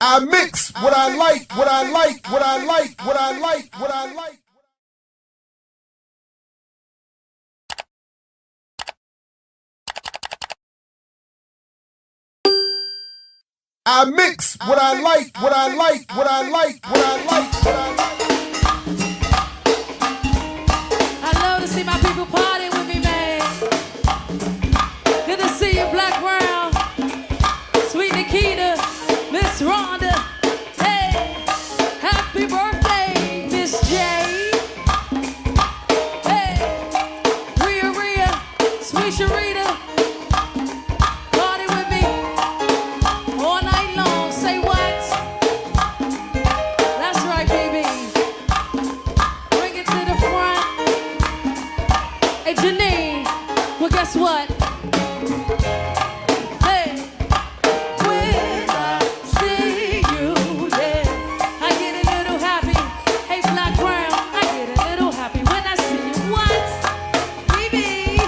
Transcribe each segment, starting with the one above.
I mix what I like, what I like, what I like, what I like, what I like. I mix what I like, what I like, what I like, what I like, what I like. I love to see my people party with me, man. Good to see you, Black Brown, Sweet Nikita, Miss Rhonda. Hey, happy birthday, Miss J. Hey, Rhea, Sweet Sharita. Party with me all night long. Say what? That's right, baby. Bring it to the front. Hey, Janine. Well, guess what? Hey, when I see you, yeah, I get a little happy. Hey, Black Brown, I get a little happy when I see you. What? Baby,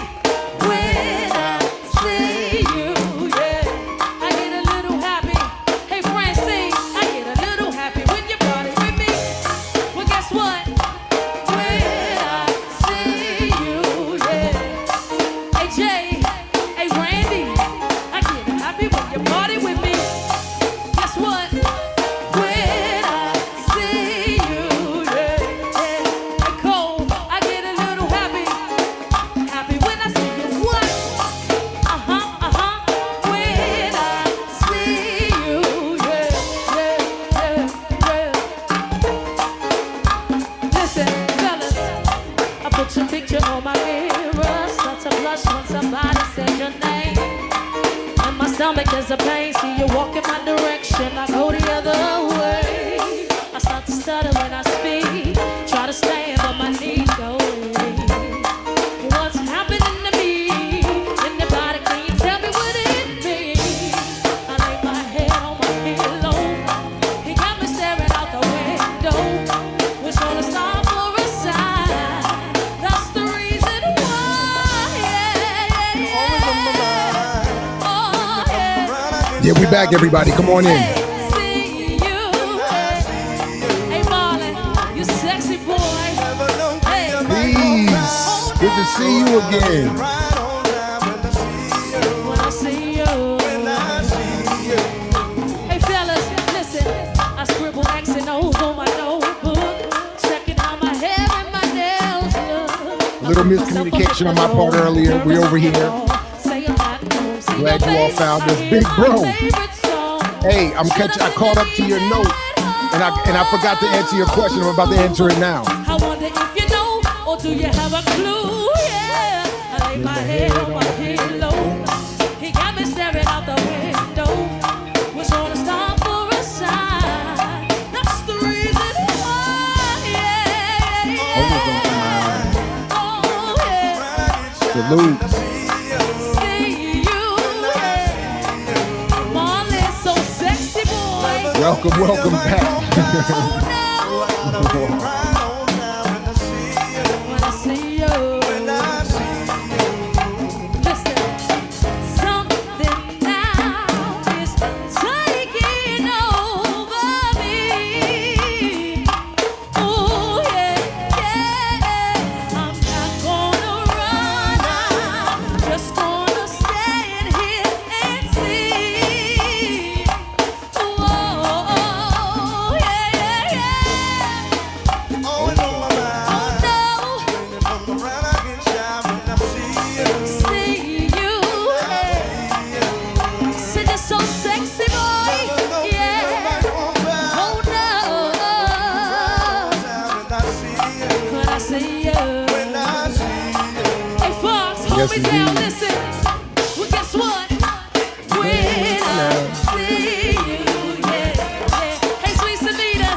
when I see you, yeah, I get a little happy. Hey, Francine, I get a little happy when you party with me. Well, guess what? When I see you, yeah. Hey, Jay, hey, Randy, I get happy when you party with me. Guess what? When I see you, yeah, yeah. Hey, Cole, I get a little happy when I see you. What? When I see you, yeah, yeah, yeah. Listen, fellas, I put your picture on my mirror. Start to blush when somebody says your name. And my stomach is a pain. See you walk in my direction, I go the other way. I start to stutter when I speak. Try to stand, but my knees go weak. What's happening to me? Anybody, can you tell me what it means? I lay my head on my pillow. He got me staring out the window. Wish on a star for a sign. That's the reason why. Oh, yeah. Yeah, we back, everybody. Come on in. Hey, see you. Hey, Marlon, you sexy boy. Hey, Please. Good to see you again. when I see you. Hey, fellas, listen. I scribble X and O's on my notebook, checking how my hair and my nails look. A little miscommunication on my part earlier. We're over here. Glad you all found us. Big bro. Hey, I caught up to your note, and I forgot to answer your question. I'm about to answer it now. I wonder if you know, or do you have a clue? Yeah, I lay my head on my pillow. He got me staring out the window. Was on a star for a sign. That's the reason why. Yeah. Oh, yeah. Salute. See you. Yeah. Marlon, so sexy boy. Welcome back. Oh, no. When I see you. Listen, something now is taking over me. Oh, yeah, yeah. I'm not gonna run, I'm just gonna stand here and see. Oh, yeah, yeah, yeah. Oh, no. See you, yeah. See you so sexy, boy. Yeah. Oh no. When I see you. Hey, Fox, hold Yes, me down. indeed. Listen. Well, guess what? When I see you, yeah, yeah. Hey, sweet Sanita.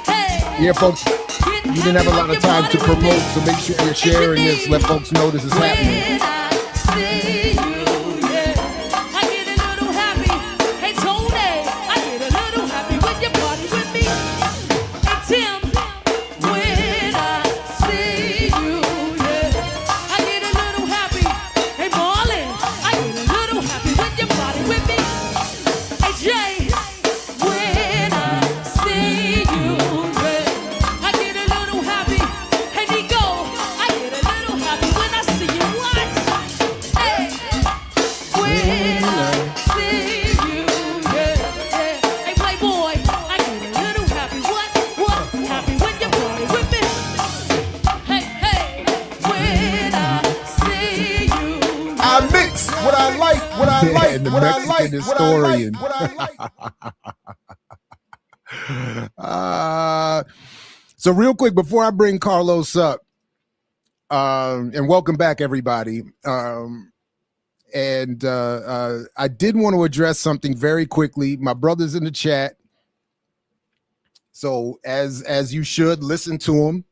Hey. Yeah, folks, you didn't have a lot of time to promote, so make sure you're sharing this. Let folks know this is happening. When I see you, yeah, I get a little happy. Hey, Tony, I get a little happy when you party with me. Hey, Tim, when I see you, yeah, I get a little happy. Hey, Marlon, I get a little happy when you party with me. Hey, Jay, when the Mexican historian. So real quick, before I bring Carlos up, and welcome back, everybody. I did want to address something very quickly. My brother's in the chat. So as you should, listen to him,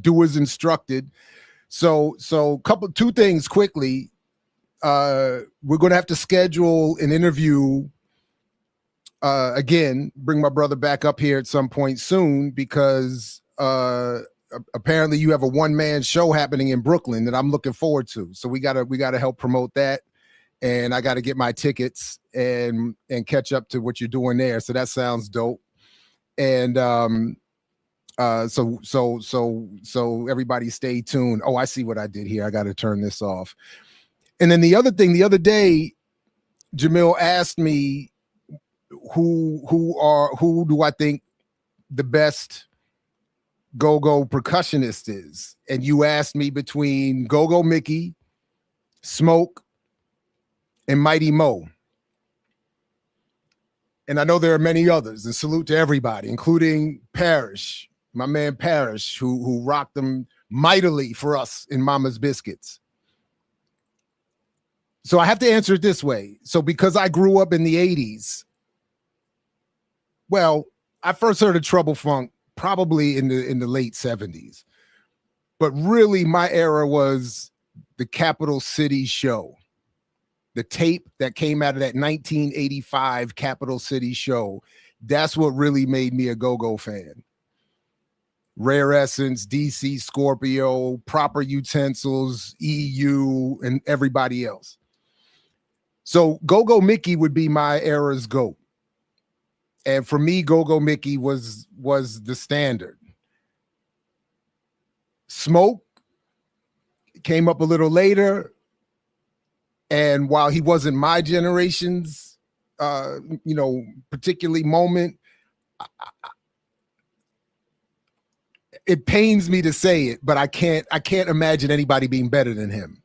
do as instructed. So two things quickly. We're going to have to schedule an interview again, bring my brother back up here at some point soon, because apparently you have a one-man show happening in Brooklyn that I'm looking forward to. So we gotta help promote that, and I got to get my tickets and catch up to what you're doing there. So that sounds dope. And so everybody stay tuned. Oh, I see what I did here. I got to turn this off. And then the other thing, the other day, Jamil asked me who do I think the best go-go percussionist is, and you asked me between Go-Go Mickey, Smoke, and Mighty Mo. And I know there are many others, and salute to everybody, including Parrish, my man Parrish, who rocked them mightily for us in Mama's Biscuits. So I have to answer it this way. So because I grew up in the 80s, well, I first heard of Trouble Funk probably in the late 70s. But really my era was the Capital City show. The tape that came out of that 1985 Capital City show. That's what really made me a go-go fan. Rare Essence, DC Scorpio, Proper Utensils, EU, and everybody else. So Go-Go Mickey would be my era's GOAT. And for me, Go-Go Mickey was the standard. Smoke came up a little later. And while he wasn't my generation's, particularly moment, it pains me to say it, but I can't imagine anybody being better than him.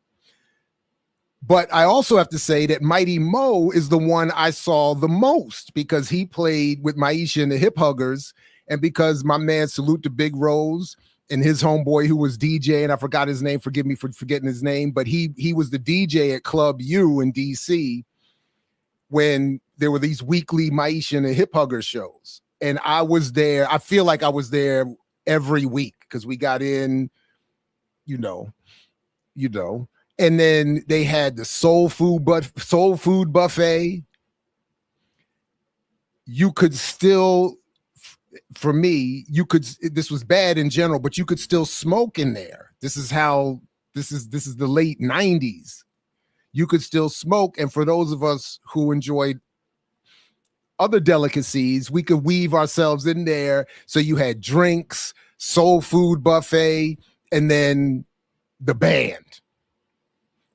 But I also have to say that Mighty Mo is the one I saw the most, because he played with Maisha and the Hip Huggers, and because my man Salute to Big Rose and his homeboy who was DJ, and I forgot his name, forgive me for forgetting his name, but he was the DJ at Club U in DC when there were these weekly Maisha and the Hip Huggers shows. And I was there, I feel like I was there every week, because we got in, you know. And then they had the soul food buffet. You could still, for me, this was bad in general, but you could still smoke in there. This is the late 90s. You could still smoke. And for those of us who enjoyed other delicacies, we could weave ourselves in there. So you had drinks, soul food buffet, and then the band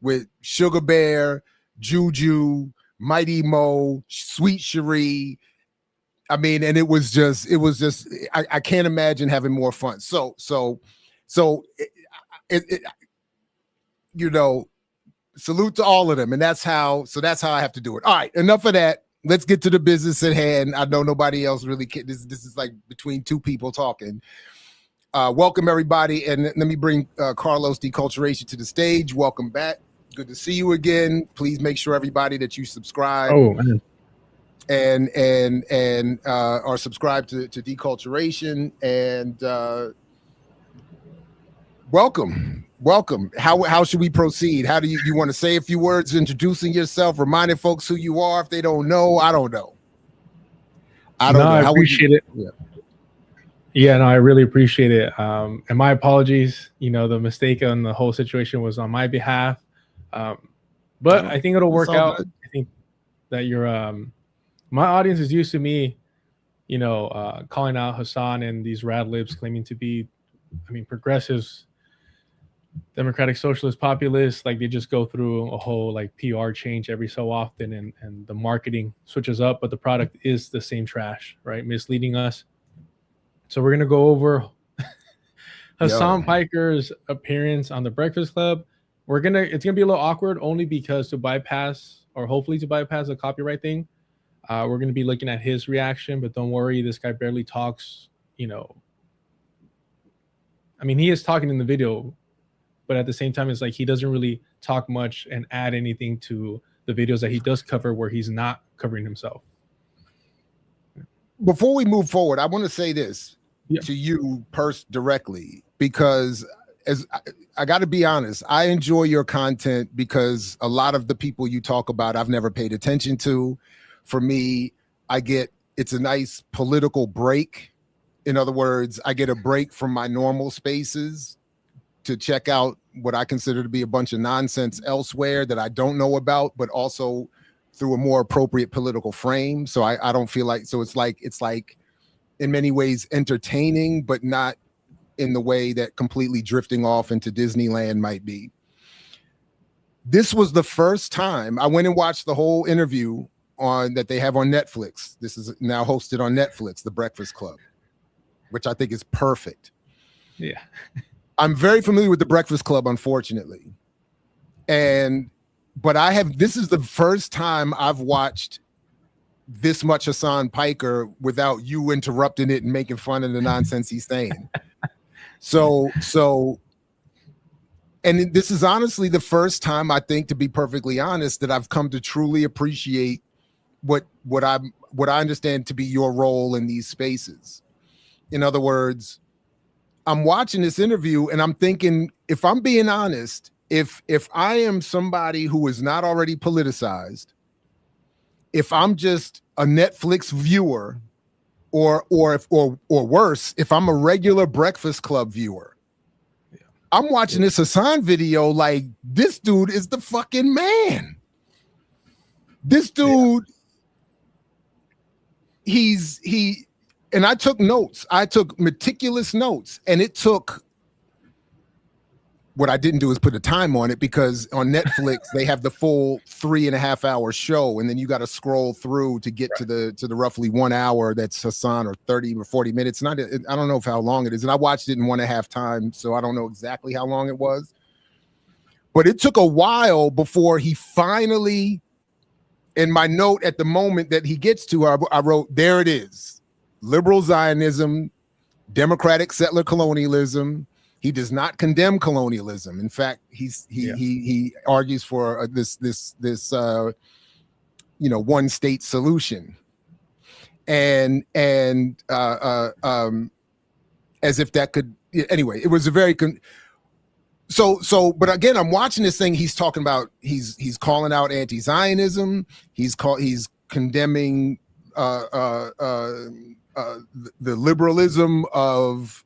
with Sugar Bear, Juju, Mighty Mo, Sweet Cherie. I mean, and it was just, I can't imagine having more fun. So, salute to all of them. And that's how I have to do it. All right, enough of that. Let's get to the business at hand. I know nobody else really can. This is like between two people talking. Welcome everybody. And let me bring Carlos Deculturation to the stage. Welcome back. Good to see you again. Please make sure everybody that you subscribe. Oh, man. And are subscribed to Deculturation, and welcome. How should we proceed? How do you want to say a few words introducing yourself, reminding folks who you are if they don't know? I don't know. I appreciate it. Yeah, no, I really appreciate it. And my apologies. The mistake on the whole situation was on my behalf. But I think it'll work out. Good. I think that my audience is used to me, calling out Hasan and these rad libs claiming to be, progressives, Democratic Socialist, populists. Like, they just go through a whole PR change every so often, and the marketing switches up, but the product is the same trash, right? Misleading us. So we're gonna go over Hasan Piker's appearance on the Breakfast Club. It's gonna be a little awkward, only because to bypass or hopefully to bypass the copyright thing. We're going to be looking at his reaction, but don't worry, this guy barely talks, you know. I mean, he is talking in the video, but at the same time, it's like he doesn't really talk much and add anything to the videos that he does cover where he's not covering himself. Before we move forward, I want to say this to you directly, because as I got to be honest, I enjoy your content because a lot of the people you talk about, I've never paid attention to. For me, it's a nice political break. In other words, I get a break from my normal spaces to check out what I consider to be a bunch of nonsense elsewhere that I don't know about, but also through a more appropriate political frame. So I don't feel like, so it's like in many ways entertaining, but not in the way that completely drifting off into Disneyland might be. This was the first time I went and watched the whole interview that they have on Netflix. This is now hosted on Netflix, The Breakfast Club, which I think is perfect. Yeah. I'm very familiar with The Breakfast Club, unfortunately. But this is the first time I've watched this much Hasan Piker without you interrupting it and making fun of the nonsense he's saying. So, and this is honestly the first time, I think, to be perfectly honest, that I've come to truly appreciate what I understand to be your role in these spaces. In other words, I'm watching this interview and I'm thinking, if I'm being honest, if I am somebody who is not already politicized, if I'm just a Netflix viewer, or worse, if I'm a regular Breakfast Club viewer, I'm watching this Hasan video like, this dude is the fucking man. This dude, and I took notes. I took meticulous notes, and it took, what I didn't do is put a time on it, because on Netflix they have the full 3.5 hour show, and then you got to scroll through to get to the roughly 1 hour that's Hasan, or 30 or 40 minutes. I don't know how long it is, and I watched it in 1.5 times, so I don't know exactly how long it was. But it took a while before he finally, in my note at the moment that he gets to, I wrote, there it is: liberal Zionism, democratic settler colonialism. He does not condemn colonialism. In fact, he argues for this one state solution, and as if that could, anyway. It was a very but again, I'm watching this thing. He's talking about, he's calling out anti-Zionism. He's condemning the liberalism of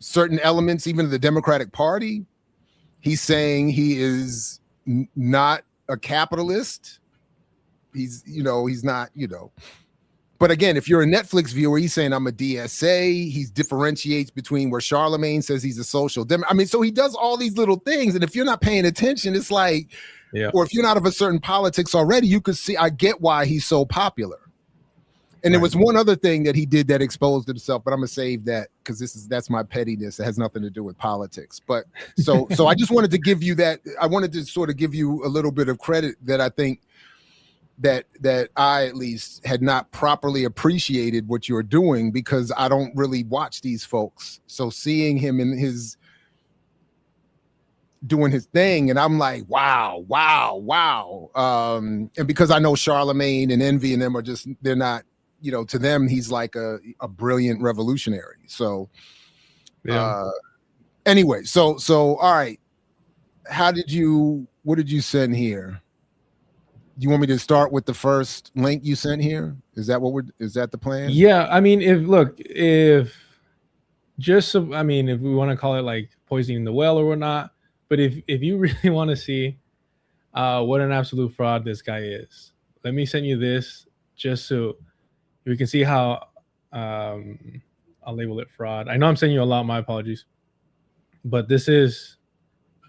certain elements, even of the Democratic Party. He's saying he is not a capitalist. He's not. But again, if you're a Netflix viewer, he's saying I'm a DSA. He differentiates between where Charlemagne says he's a social democrat. I mean, so he does all these little things, and if you're not paying attention, it's like, or if you're not of a certain politics already, you could see. I get why he's so popular. And there was one other thing that he did that exposed himself, but I'm gonna save that because that's my pettiness. It has nothing to do with politics. But so I just wanted to give you that. I wanted to sort of give you a little bit of credit that I think that I at least had not properly appreciated what you're doing, because I don't really watch these folks. So seeing him in doing his thing, and I'm like, wow. And because I know Charlemagne and Envy and them are just, they're not, to them, he's like a brilliant revolutionary. So anyway, so all right. What did you send here? Do you want me to start with the first link you sent here? Is that the plan? Yeah. I mean, if we want to call it like poisoning the well or whatnot, but if you really want to see what an absolute fraud this guy is, let me send you this just so we can see how I'll label it fraud. I know I'm sending you a lot, my apologies. But this is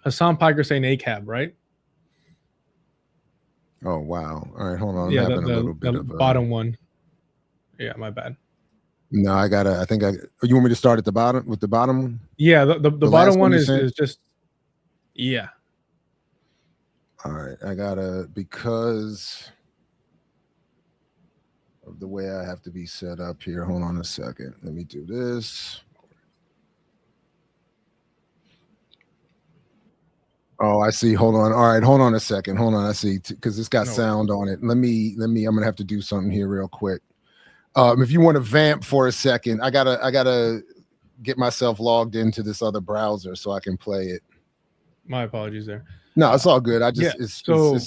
Hasan Piker saying ACAB, right? Oh, wow. All right, hold on. Yeah, the bottom one. Yeah, my bad. No, you want me to start at the bottom with the bottom one? Yeah, the bottom one is just, yeah. All right, I gotta, because of the way I have to be set up here. Hold on a second. Let me do this. Oh, I see. Hold on. All right, hold on a second. Hold on. I see, because it's got sound on it. Let me. I'm gonna have to do something here real quick. If you want to vamp for a second, I gotta get myself logged into this other browser so I can play it. My apologies there. No, it's all good. I just Yeah, it's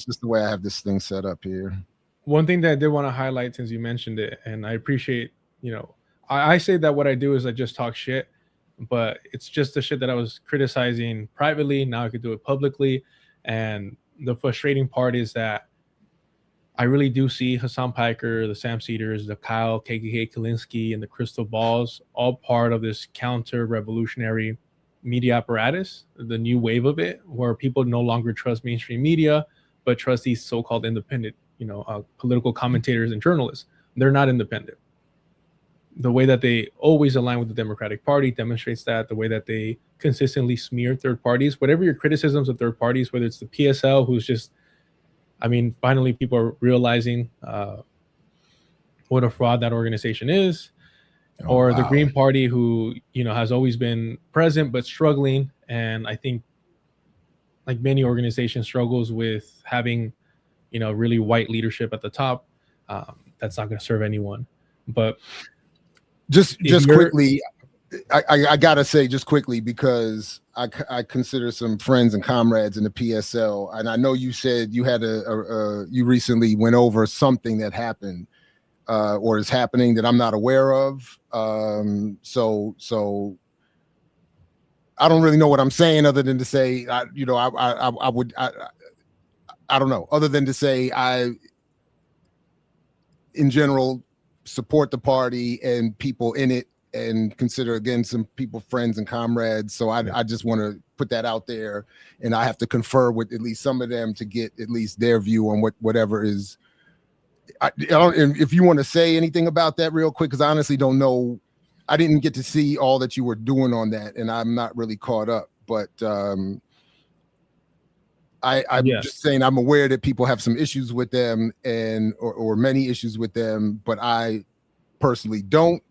just the way I have this thing set up here. One thing that I did want to highlight, since you mentioned it, and I appreciate, I say that what I do is I just talk shit, but it's just the shit that I was criticizing privately. Now I could do it publicly. And the frustrating part is that I really do see Hasan Piker, the Sam Cedars, the Kyle, KKK Kalinske, and the Crystal Balls all part of this counter-revolutionary media apparatus, the new wave of it, where people no longer trust mainstream media, but trust these so-called independent, political commentators and journalists. They're not independent. The way that they always align with the Democratic Party demonstrates that. The way that they consistently smear third parties, whatever your criticisms of third parties, whether it's the PSL, who's just, finally people are realizing what a fraud that organization is, or the Green Party, who, has always been present but struggling. And I think, like many organizations, struggles with having, really white leadership at the top. That's not going to serve anyone. But just quickly, I gotta say just quickly, because I consider some friends and comrades in the PSL, and I know you said you had you recently went over something that happened or is happening that I'm not aware of. So I don't really know what I'm saying, other than to say, I don't know, other than to say I, in general, support the party and people in it, and consider, again, some people friends and comrades. So I just want to put that out there, and I have to confer with at least some of them to get at least their view on whatever is. I don't, if you want to say anything about that real quick, because I honestly don't know. I didn't get to see all that you were doing on that, and I'm not really caught up. But I'm just saying, I'm aware that people have some issues with them, and or many issues with them, but I personally don't,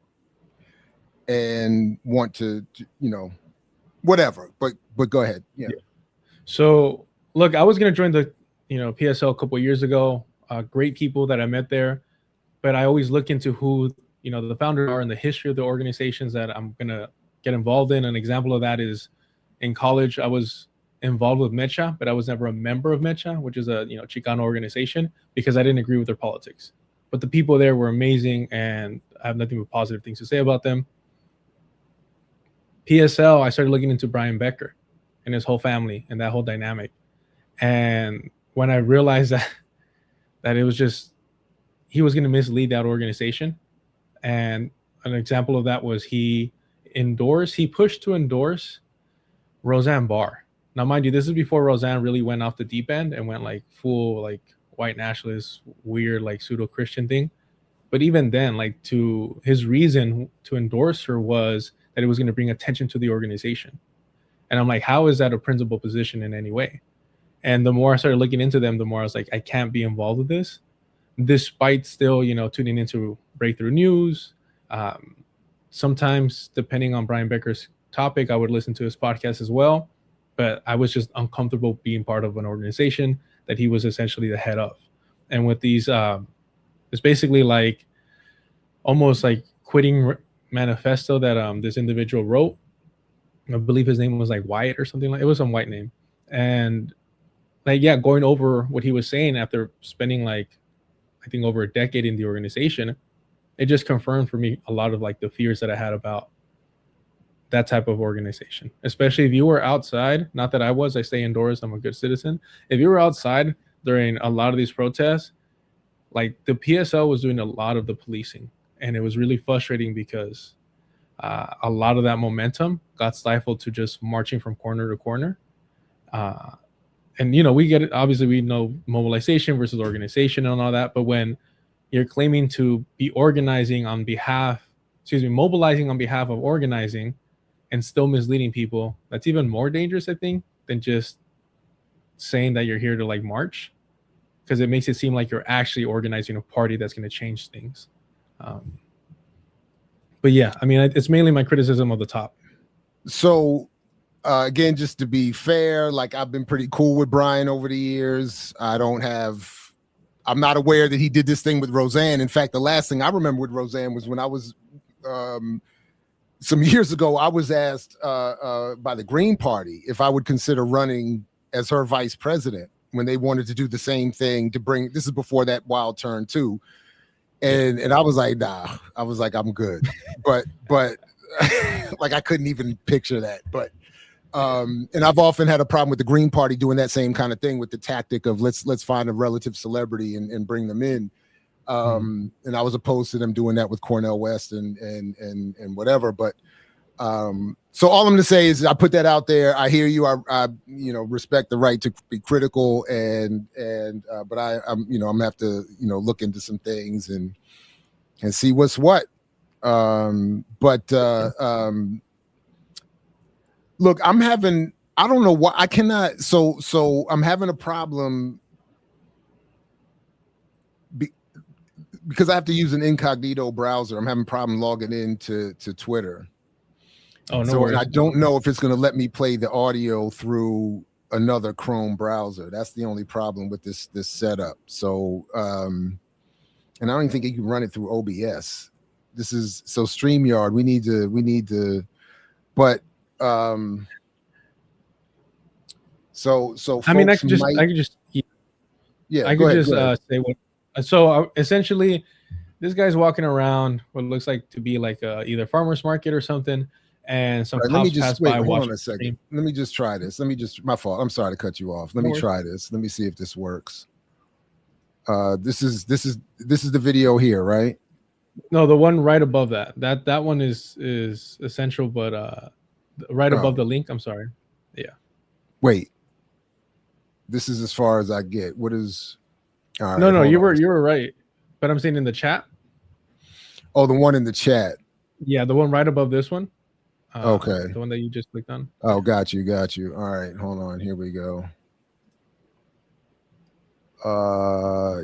and want to whatever. But go ahead. Yeah. So look, I was gonna join the PSL a couple of years ago. Great people that I met there, but I always look into who the founders are and the history of the organizations that I'm gonna get involved in. An example of that is, in college, I was involved with Mecha, but I was never a member of Mecha, which is a Chicano organization, because I didn't agree with their politics. But the people there were amazing, and I have nothing but positive things to say about them. PSL, I started looking into Brian Becker and his whole family and that whole dynamic. And when I realized that it was just, he was going to mislead that organization. And an example of that was he pushed to endorse Roseanne Barr. Now, mind you, this is before Roseanne really went off the deep end and went like full like white nationalist, weird like pseudo-Christian thing. But even then, like, to his reason to endorse her was that it was going to bring attention to the organization. And I'm like, how is that a principal position in any way? And the more I started looking into them, the more I was like, I can't be involved with this, despite still, tuning into Breakthrough News. Sometimes, depending on Brian Becker's topic, I would listen to his podcast as well. But I was just uncomfortable being part of an organization that he was essentially the head of. And with these, it's basically like almost like quitting manifesto that this individual wrote. I believe his name was like Wyatt or something, like it was some white name. And like, going over what he was saying after spending like, I think, over a decade in the organization, it just confirmed for me a lot of like the fears that I had about that type of organization. Especially if you were outside, not that I stay indoors, I'm a good citizen. If you were outside during a lot of these protests, like the PSL was doing a lot of the policing, and it was really frustrating because a lot of that momentum got stifled to just marching from corner to corner. And we get it, obviously we know mobilization versus organization and all that, but when you're claiming to be mobilizing on behalf of organizing and still misleading people, that's even more dangerous, I think, than just saying that you're here to like march, because it makes it seem like you're actually organizing a party that's going to change things. But yeah, I mean, it's mainly my criticism of the top. So again, just to be fair, like I've been pretty cool with Brian over the years. I'm not aware that he did this thing with Roseanne. In fact, the last thing I remember with Roseanne was when I was some years ago, I was asked by the Green Party if I would consider running as her vice president when they wanted to do the same thing to bring, this is before that wild turn too. And I was like, nah, I was like, I'm good. But like I couldn't even picture that. But and I've often had a problem with the Green Party doing that same kind of thing with the tactic of let's find a relative celebrity and bring them in. And I was opposed to them doing that with Cornel West and whatever. But so all I'm going to say is I put that out there. I hear you. I respect the right to be critical but I'm gonna have to look into some things and see what's what. Look, I don't know what I cannot. So I'm having a problem because I have to use an incognito browser. I'm having a problem logging into Twitter. Oh, no worries. And I don't know if it's going to let me play the audio through another Chrome browser. That's the only problem with this setup. So, and I don't even think you can run it through OBS. So StreamYard. We need to, but so I mean, I could just say what. So essentially, this guy's walking around what looks like to be like either farmer's market or something. And some cops pass by. Hold on a second. Let me just try this. My fault. I'm sorry to cut you off. Let me try this. Let me see if this works. This is the video here, right? No, the one right above that. That one is essential, but right above the link. I'm sorry. Yeah. Wait. This is as far as I get. What is? All right, no, you were right, but I'm saying in the chat. Oh, the one in the chat. Yeah, the one right above this one. Okay. The one that you just clicked on. Oh, got you. All right, hold on. Here we go.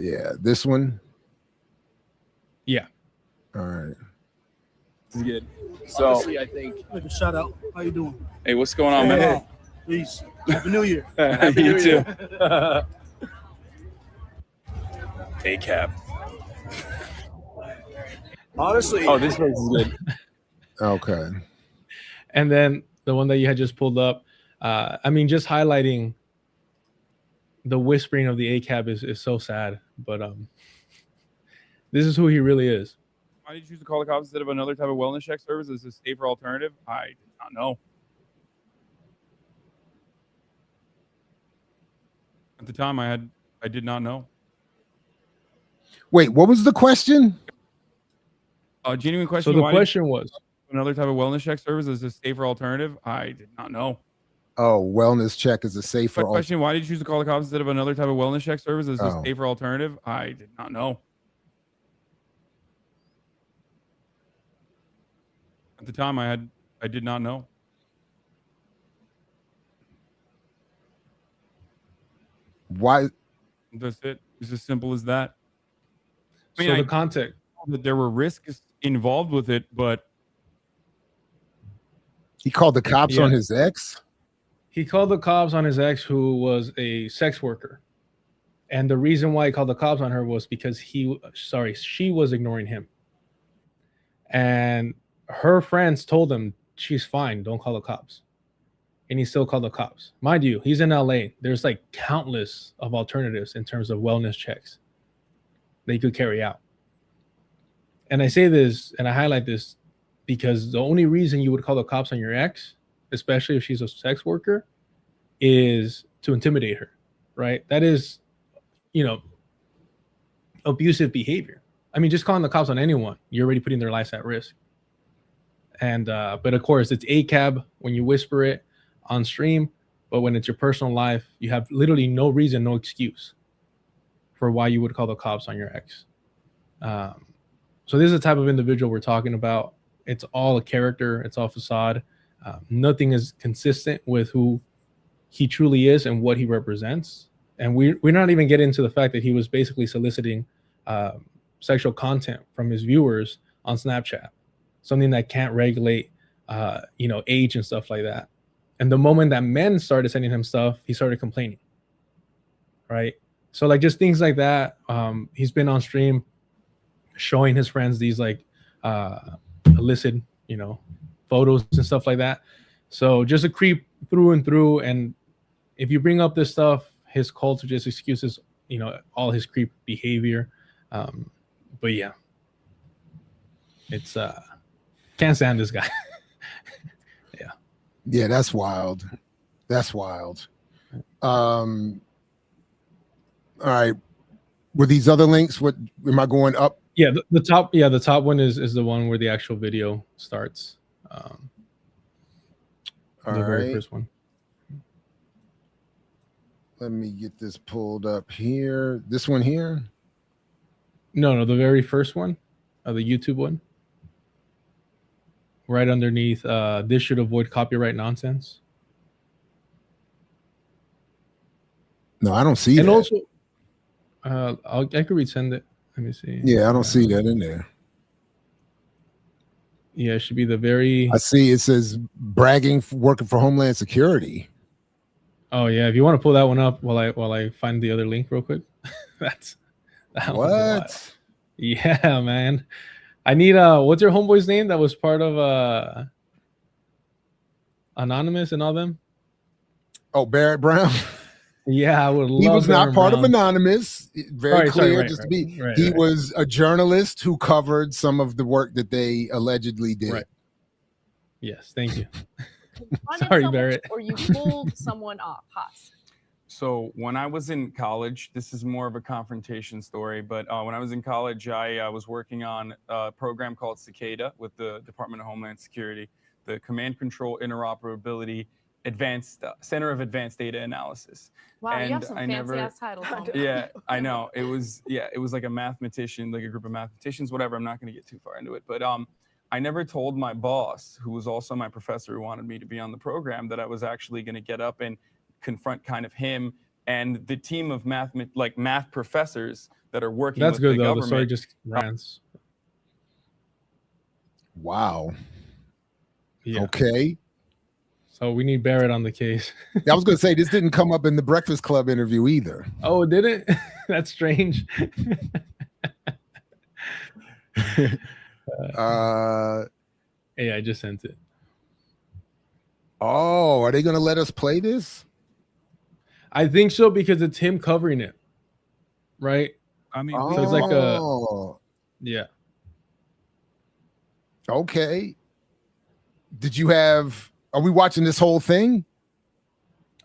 Yeah, this one. Yeah. All right. This is good. So, honestly, I think. Like a shout out. How you doing? Hey, what's going on, man? Peace. Happy New Year. Happy New Year. ACAB. Honestly. Oh, this place is good. Okay. And then the one that you had just pulled up, I mean, just highlighting the whispering of the ACAB is so sad, but this is who he really is. Why did you choose to call the cops instead of another type of wellness check service as a safer alternative? I did not know. At the time, I did not know. Wait, what was the question? Genuine question. So the question was another type of wellness check service is a safer alternative. I did not know. Oh, wellness check is a safer question. Why did you choose to call the cops instead of another type of wellness check service as a safer alternative? I did not know. At the time, I did not know. Why? That's it. It's as simple as that. I mean, so the context that there were risks involved with it, but he called the cops on his ex. He called the cops on his ex, who was a sex worker, and the reason why he called the cops on her was because she was ignoring him, and her friends told him she's fine, don't call the cops, and he still called the cops. Mind you, he's in LA. There's like countless of alternatives in terms of wellness checks they could carry out. And I say this and I highlight this because the only reason you would call the cops on your ex, especially if she's a sex worker, is to intimidate her, right? That is, abusive behavior. I mean, just calling the cops on anyone, you're already putting their lives at risk. And but of course, it's ACAB when you whisper it on stream, but when it's your personal life, you have literally no reason, no excuse for why you would call the cops on your ex. So this is the type of individual we're talking about. It's all a character. It's all facade. Nothing is consistent with who he truly is and what he represents. And we're not even getting into the fact that he was basically soliciting sexual content from his viewers on Snapchat, something that can't regulate, age and stuff like that. And the moment that men started sending him stuff, he started complaining, right? So like just things like that. He's been on stream showing his friends these like illicit, photos and stuff like that. So just a creep through and through. And if you bring up this stuff, his culture just excuses, all his creep behavior. But yeah, it's can't stand this guy. Yeah, that's wild. That's wild. All right. Were these other links? What am I going up? Yeah, the top. Yeah, the top one is the one where the actual video starts. The very first one. Let me get this pulled up here. This one here? No, the very first one, the YouTube one. Right underneath, this should avoid copyright nonsense. No, I don't see and that. Also, I could resend it. Let me see. Yeah, I don't see that in there. Yeah, it should be the very. I see it says bragging for working for Homeland Security. Oh yeah, if you want to pull that one up while I find the other link real quick. That what? Yeah, man. I need what's your homeboy's name that was part of Anonymous and all them? Oh, Barrett Brown. Yeah, I would love. He was Barrett not part Brown. of Anonymous. Very clear, right, just to right, be. right, he right. was a journalist who covered some of the work that they allegedly did. Right. Yes, thank you. Sorry, Barrett. Or you pulled someone off. Haas. So when I was in college, this is more of a confrontation story, but when I was in college, I was working on a program called Cicada with the Department of Homeland Security, the Command Control Interoperability Advanced Center of Advanced Data Analysis. Wow, and you have some fancy-ass titles. Yeah, I know. It was like a mathematician, like a group of mathematicians, whatever. I'm not going to get too far into it, but I never told my boss, who was also my professor who wanted me to be on the program, that I was actually going to get up and confront kind of him and the team of math professors that are working with the government. The story just rants. Wow. Yeah. Okay. So we need Barrett on the case. I was going to say this didn't come up in the Breakfast Club interview either. Oh, did it? That's strange. Hey, I just sent it. Oh, are they going to let us play this? I think so because it's him covering it, right? I mean, so it's like yeah. Okay. Are we watching this whole thing?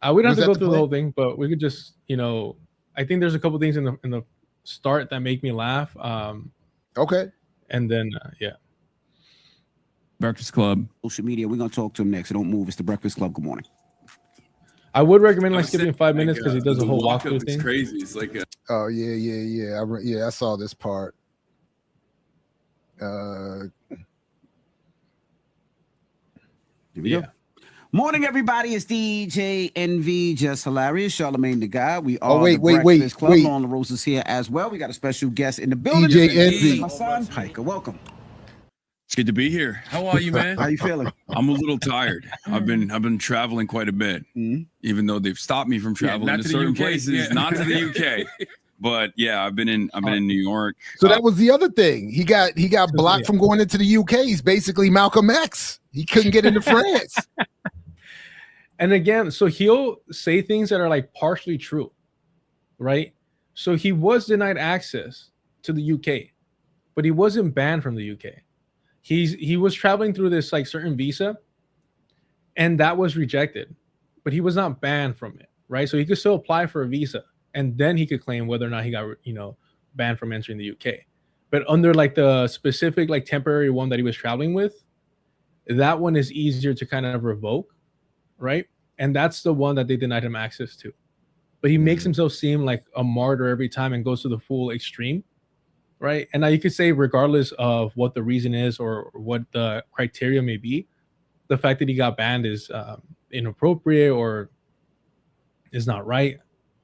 We don't have to go through the whole thing, but we could just, I think there's a couple things in the start that make me laugh. Okay. And then, yeah. Breakfast Club. Social media. We're going to talk to him next. So don't move. It's the Breakfast Club. Good morning. I would recommend skipping 5 minutes because he does a whole walkthrough thing. It's crazy. It's like a... Oh, yeah. I saw this part. Here we go. Morning, everybody. It's DJ NV, just hilarious. Charlemagne the Guy. We are the Breakfast Club. Lauren LaRose is here as well. We got a special guest in the building. DJ NV. Hasan Piker. Welcome. It's good to be here. How are you, man? How you feeling? I'm a little tired. I've been traveling quite a bit, even though they've stopped me from traveling to certain places, not to the UK. But yeah, I've been in New York. So that was the other thing. He got blocked from going into the UK. He's basically Malcolm X. He couldn't get into France. And again, so he'll say things that are like partially true, right? So he was denied access to the UK, but he wasn't banned from the UK. He was traveling through this like certain visa, and that was rejected, but he was not banned from it, right? So he could still apply for a visa, and then he could claim whether or not he got banned from entering the UK. But under like the specific like temporary one that he was traveling with, that one is easier to kind of revoke, right? And that's the one that they denied him access to. But he makes himself seem like a martyr every time and goes to the full extreme, right? And now you could say, regardless of what the reason is or what the criteria may be, the fact that he got banned is inappropriate or is not right.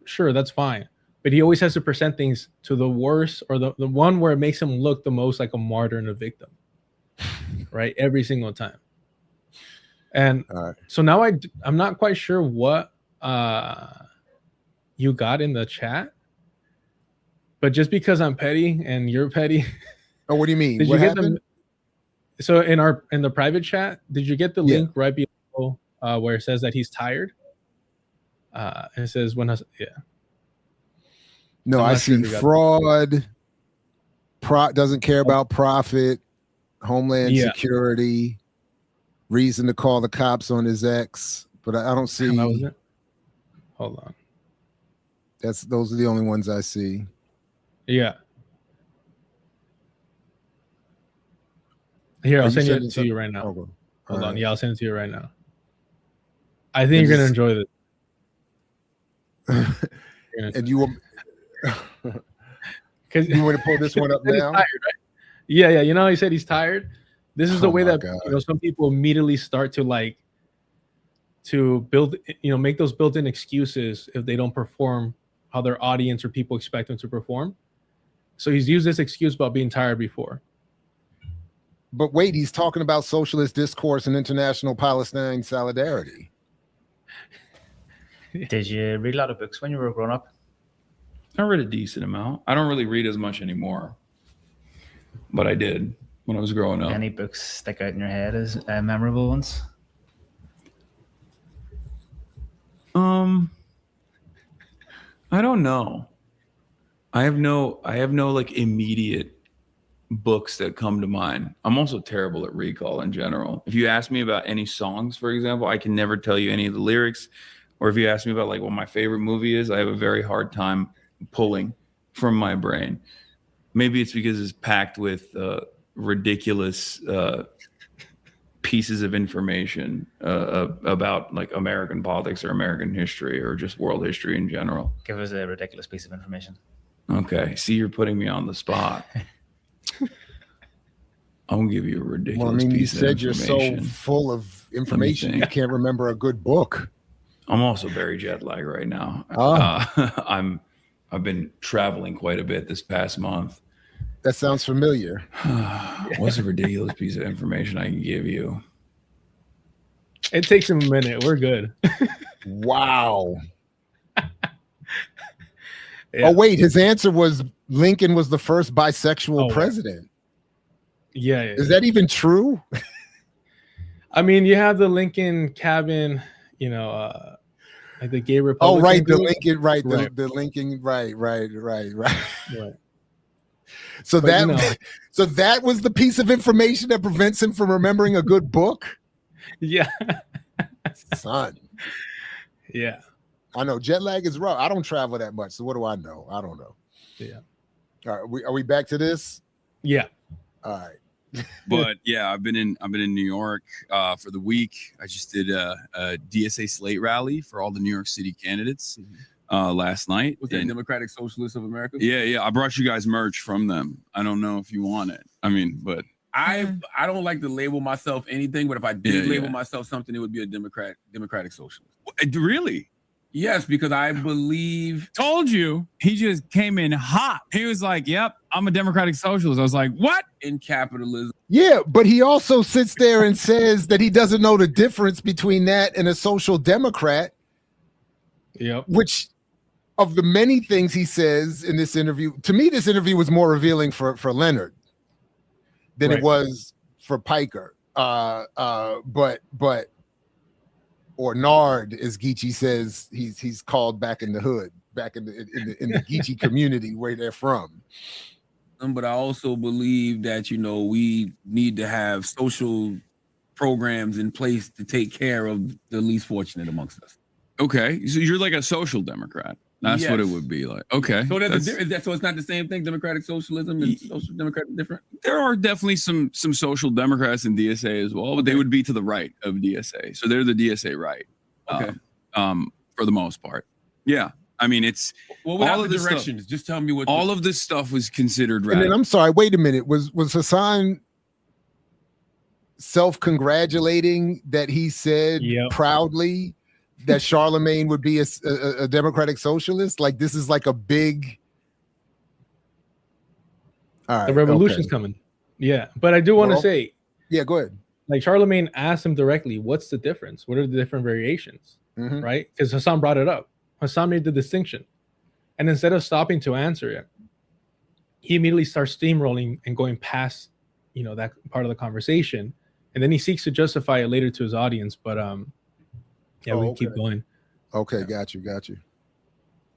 Sure, that's fine. But he always has to present things to the worst or the one where it makes him look the most like a martyr and a victim, right? Every single time. And so now I'm not quite sure what you got in the chat, but just because I'm petty and you're petty. Oh, what do you mean? What happened? So in the private chat, did you get the link right below where it says that he's tired? It says No, I see fraud, doesn't care about profit, homeland security, reason to call the cops on his ex, but I don't see. That was it? Hold on. Those are the only ones I see. Yeah. Here, I'll send it to you right now. Hold on. Yeah, I'll send it to you right now. I think you're gonna enjoy this. And you will. Because you want to pull this one up now? Tired, right? Yeah. You know, he said he's tired. This is the way that some people immediately start to build, make those built-in excuses if they don't perform how their audience or people expect them to perform. So he's used this excuse about being tired before. But wait, he's talking about socialist discourse and international Palestine solidarity. Did you read a lot of books when you were growing up? I read a decent amount. I don't really read as much anymore, but I did when I was growing up. Any books stick out in your head as memorable ones? I don't know. I have no like immediate books that come to mind. I'm also terrible at recall in general. If you ask me about any songs, for example, I can never tell you any of the lyrics. Or if you ask me about like what my favorite movie is, I have a very hard time pulling from my brain. Maybe it's because it's packed with ridiculous pieces of information about like American politics or American history or just world history in general. Give us a ridiculous piece of information. Okay. See, you're putting me on the spot. I'm gonna give you a ridiculous piece of information. You said you're so full of information you can't remember a good book. I'm also very jet lagged right now. I've been traveling quite a bit this past month. That sounds familiar. What's a ridiculous piece of information I can give you? It takes him a minute. We're good. Wow. Oh, wait. His answer was Lincoln was the first bisexual president. Yeah. Is that even true? I mean, you have the Lincoln cabin, like the gay Republican. Oh, right. The group. Lincoln, right. Right. The Lincoln, right. So But, so that was the piece of information that prevents him from remembering a good book? Yeah. Son. Yeah. I know jet lag is rough. I don't travel that much. So what do I know? I don't know. Yeah. All right. Are we back to this? Yeah. All right. But yeah, I've been in New York for the week. I just did a DSA slate rally for all the New York City candidates last night. With the Democratic Socialist of America? Yeah. I brought you guys merch from them. I don't know if you want it. I mean, but I don't like to label myself anything, but if I did label myself something, it would be a Democratic Socialist. Really? Yes, because I believe. Told you. He just came in hot. He was like, "Yep, I'm a Democratic Socialist." I was like, "What?" In capitalism. Yeah, but he also sits there and says that he doesn't know the difference between that and a social democrat. Yep. Which, of the many things he says in this interview, to me, this interview was more revealing for Leonard than it was for Piker. But or Nard, as Geechee says, he's called back in the hood, back in the Geechee community where they're from. But I also believe that, we need to have social programs in place to take care of the least fortunate amongst us. Okay. So you're like a social democrat. That's what it would be like. Okay. So so it's not the same thing. Democratic socialism and social democrat different. There are definitely some social democrats in DSA as well, but they would be to the right of DSA. So they're the DSA right. Okay. For the most part. Yeah. I mean, it's all of the directions. Just tell me what all of this stuff was considered right. And then I'm sorry, wait a minute. Was Hasan self-congratulating that he said proudly that Charlemagne would be a democratic socialist? Like this is like a big. All right, the revolution's coming. Yeah, but I do want to say. Yeah, go ahead. Like Charlemagne asked him directly, "What's the difference? What are the different variations?" Right? Because Hasan brought it up. Hasan made the distinction, and instead of stopping to answer it, he immediately starts steamrolling and going past, that part of the conversation, and then he seeks to justify it later to his audience. But we keep going. Okay, got you.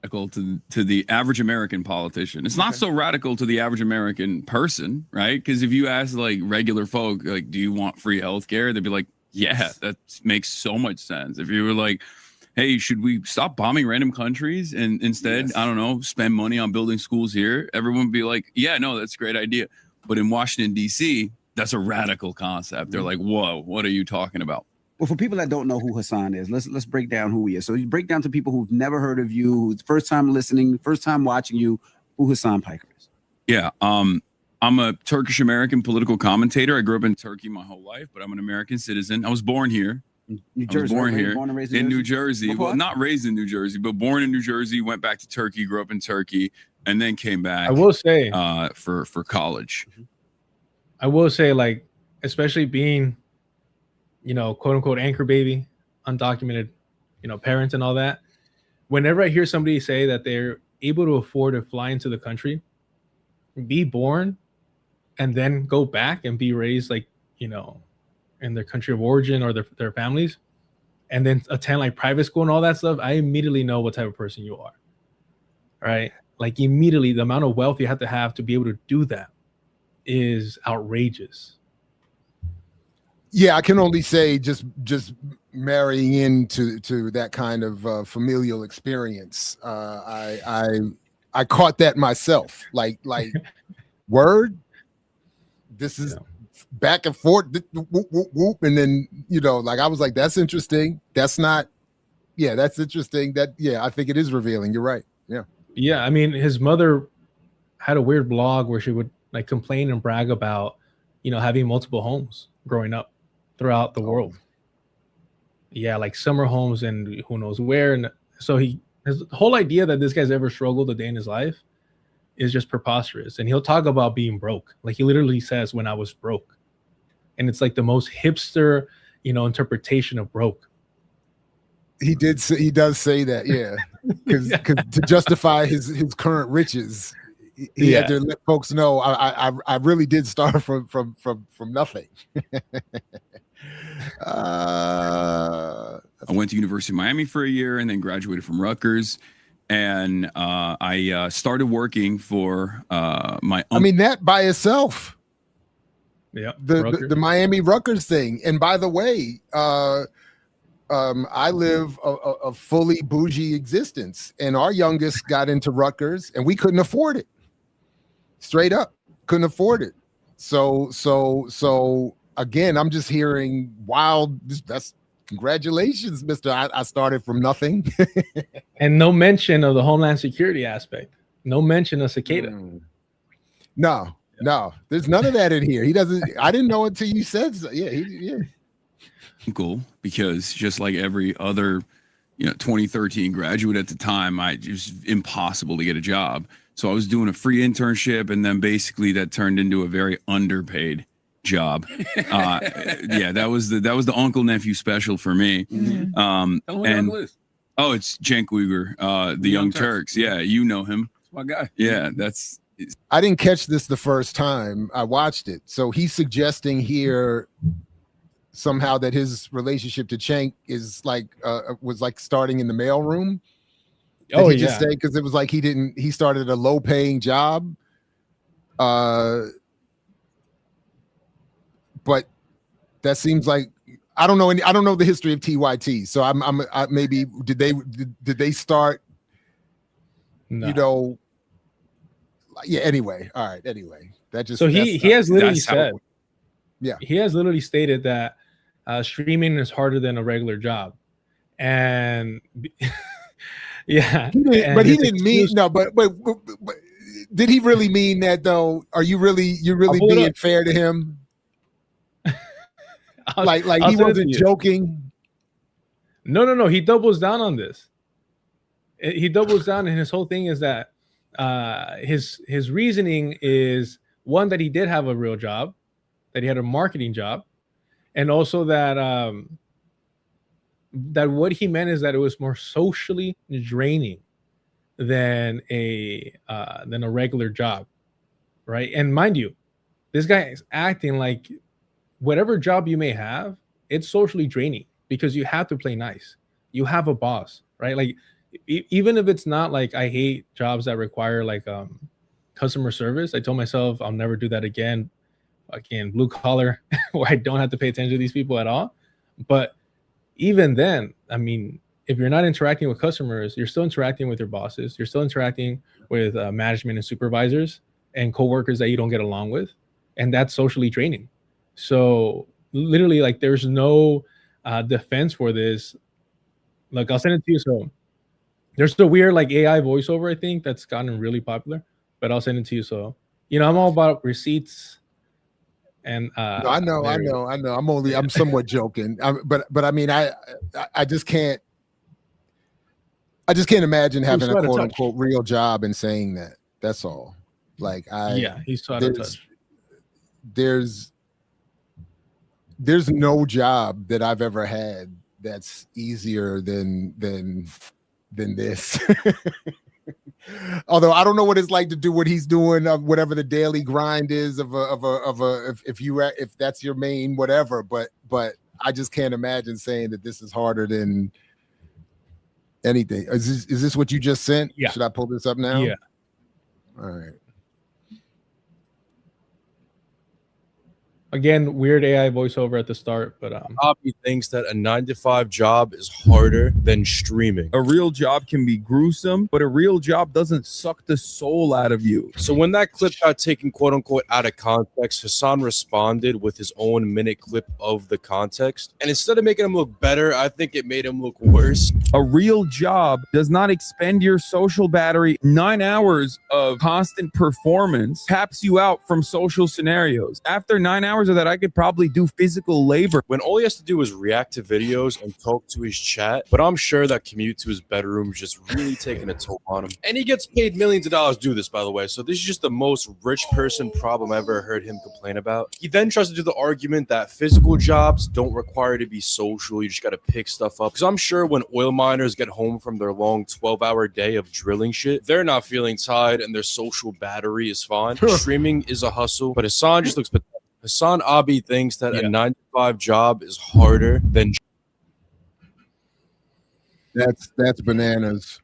Radical to the average American politician. It's not so radical to the average American person, right? Because if you ask like regular folk, like, do you want free healthcare? They'd be like, yeah, that makes so much sense. If you were like, hey, should we stop bombing random countries and instead, I don't know, spend money on building schools here? Everyone would be like, yeah, no, that's a great idea. But in Washington, D.C., that's a radical concept. They're like, whoa, what are you talking about? Well, for people that don't know who Hasan is, let's break down who he is. So you break down to people who've never heard of you, who's first time listening, first time watching you, who Hasan Piker is. Yeah, I'm a Turkish American political commentator. I grew up in Turkey my whole life, but I'm an American citizen. I was born here. New Jersey, I was born here born and raised in New Jersey. Well, not raised in New Jersey, but born in New Jersey. Went back to Turkey, grew up in Turkey, and then came back. I will say for college. I will say, like, especially being, quote unquote anchor baby, undocumented, parents and all that. Whenever I hear somebody say that they're able to afford to fly into the country, be born, and then go back and be raised like, in their country of origin or their families, and then attend like private school and all that stuff, I immediately know what type of person you are. Right? Like immediately, the amount of wealth you have to be able to do that is outrageous. Yeah, I can only say just marrying into that kind of familial experience. I caught that myself. Like word. This is back and forth, whoop, whoop, whoop, and then like I was like, that's interesting. That's not. Yeah, that's interesting. I think it is revealing. You're right. Yeah. Yeah, I mean, his mother had a weird blog where she would like complain and brag about, having multiple homes growing up throughout the world. Yeah, like summer homes and who knows where. And so his whole idea that this guy's ever struggled a day in his life is just preposterous. And he'll talk about being broke. Like he literally says, when I was broke. And it's like the most hipster, interpretation of broke. He does say that, yeah. Because to justify his current riches, he had to let folks know I really did start from nothing. I went to University of Miami for a year and then graduated from Rutgers, and I started working for my. I mean, that by itself. Yeah, the Miami Rutgers thing. And by the way, I live a fully bougie existence, and our youngest got into Rutgers, and we couldn't afford it. Straight up, couldn't afford it. So again, I'm just hearing wild. That's congratulations, Mister. I started from nothing, and no mention of the Homeland Security aspect. No mention of cicada. No, there's none of that in here. He doesn't. I didn't know until you said so. Yeah. Cool, because just like every other, 2013 graduate at the time, it was impossible to get a job. So I was doing a free internship, and then basically that turned into a very underpaid job. That was the uncle nephew special for me. It's Cenk Uygur, the Young Turks. Yeah, you know him. That's my guy. Yeah, I didn't catch this the first time I watched it. So he's suggesting here somehow that his relationship to Cenk is like was like starting in the mailroom. Just say because it was like he started a low-paying job. But that seems like I don't know the history of TYT. So I maybe did they start? No. Yeah. Anyway. All right. Anyway, that just so he has literally said. Yeah. He has literally stated that streaming is harder than a regular job, and yeah. But he didn't mean no. But did he really mean that though? Are you really being fair to him? Like he wasn't joking. No. He doubles down on this. He doubles down, and his whole thing is that his reasoning is one, that he did have a real job, that he had a marketing job, and also that that what he meant is that it was more socially draining than a regular job, right? And mind you, this guy is acting like whatever job you may have, it's socially draining because you have to play nice. You have a boss, right? Like even if it's not like, I hate jobs that require like customer service. I told myself I'll never do that again. Again, blue collar, where I don't have to pay attention to these people at all. But even then, I mean, if you're not interacting with customers, you're still interacting with your bosses. You're still interacting with management and supervisors and coworkers that you don't get along with, and that's socially draining. So literally, like, there's no defense for this. Look, I'll send it to you. So there's the weird like AI voiceover, I think, that's gotten really popular, but I'll send it to you. So, you know, I'm all about receipts. And no, I know. I'm somewhat joking, but I mean, I just can't imagine having a quote unquote real job and saying that. That's all. Like he's taught to touch. There's no job that I've ever had that's easier than this. Although I don't know what it's like to do what he's doing, of whatever the daily grind is if that's your main whatever, but I just can't imagine saying that this is harder than anything. Is this what you just sent? Yeah. Should I pull this up now? Yeah. All right. Again, weird AI voiceover at the start, but Bobby thinks that a 9-to-5 job is harder than streaming. A real job can be gruesome, but a real job doesn't suck the soul out of you. So when that clip got taken quote unquote out of context, Hasan responded with his own minute clip of the context. And instead of making him look better, I think it made him look worse. A real job does not expend your social battery. 9 hours of constant performance taps you out from social scenarios. After 9 hours of that, I could probably do physical labor. When all he has to do is react to videos and talk to his chat, but I'm sure that commute to his bedroom is just really taking a toll on him. And he gets paid millions of dollars to do this, by the way. So this is just the most rich person problem I ever heard him complain about. He then tries to do the argument that physical jobs don't require to be social. You just got to pick stuff up. Because I'm sure when oil miners get home from their long 12-hour day of drilling shit, they're not feeling tired and their social battery is fine. Streaming is a hustle, but Hasan just looks pathetic. Hasan Abi thinks that a 9-to-5 job is harder than. That's bananas.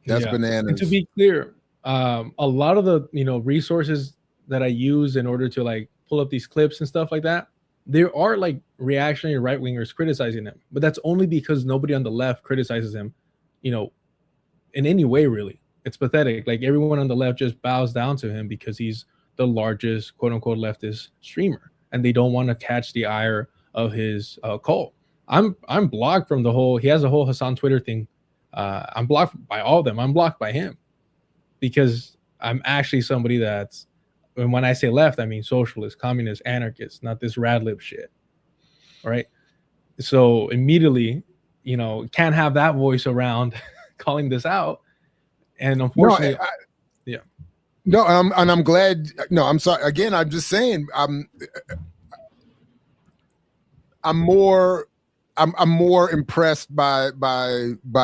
That's bananas. And to be clear, a lot of the resources that I use in order to like pull up these clips and stuff like that, there are like reactionary right wingers criticizing him, but that's only because nobody on the left criticizes him, in any way. Really, it's pathetic. Like everyone on the left just bows down to him because he's the largest quote unquote leftist streamer, and they don't want to catch the ire of his cult. I'm blocked from the whole. He has a whole Hasan Twitter thing. I'm blocked by all of them. I'm blocked by him because I'm actually somebody that's, and when I say left, I mean socialist, communist, anarchist, not this rad lib shit. Right? So immediately, can't have that voice around calling this out, and unfortunately, No, and I'm glad. No, I'm sorry. Again, I'm just saying. I'm more impressed by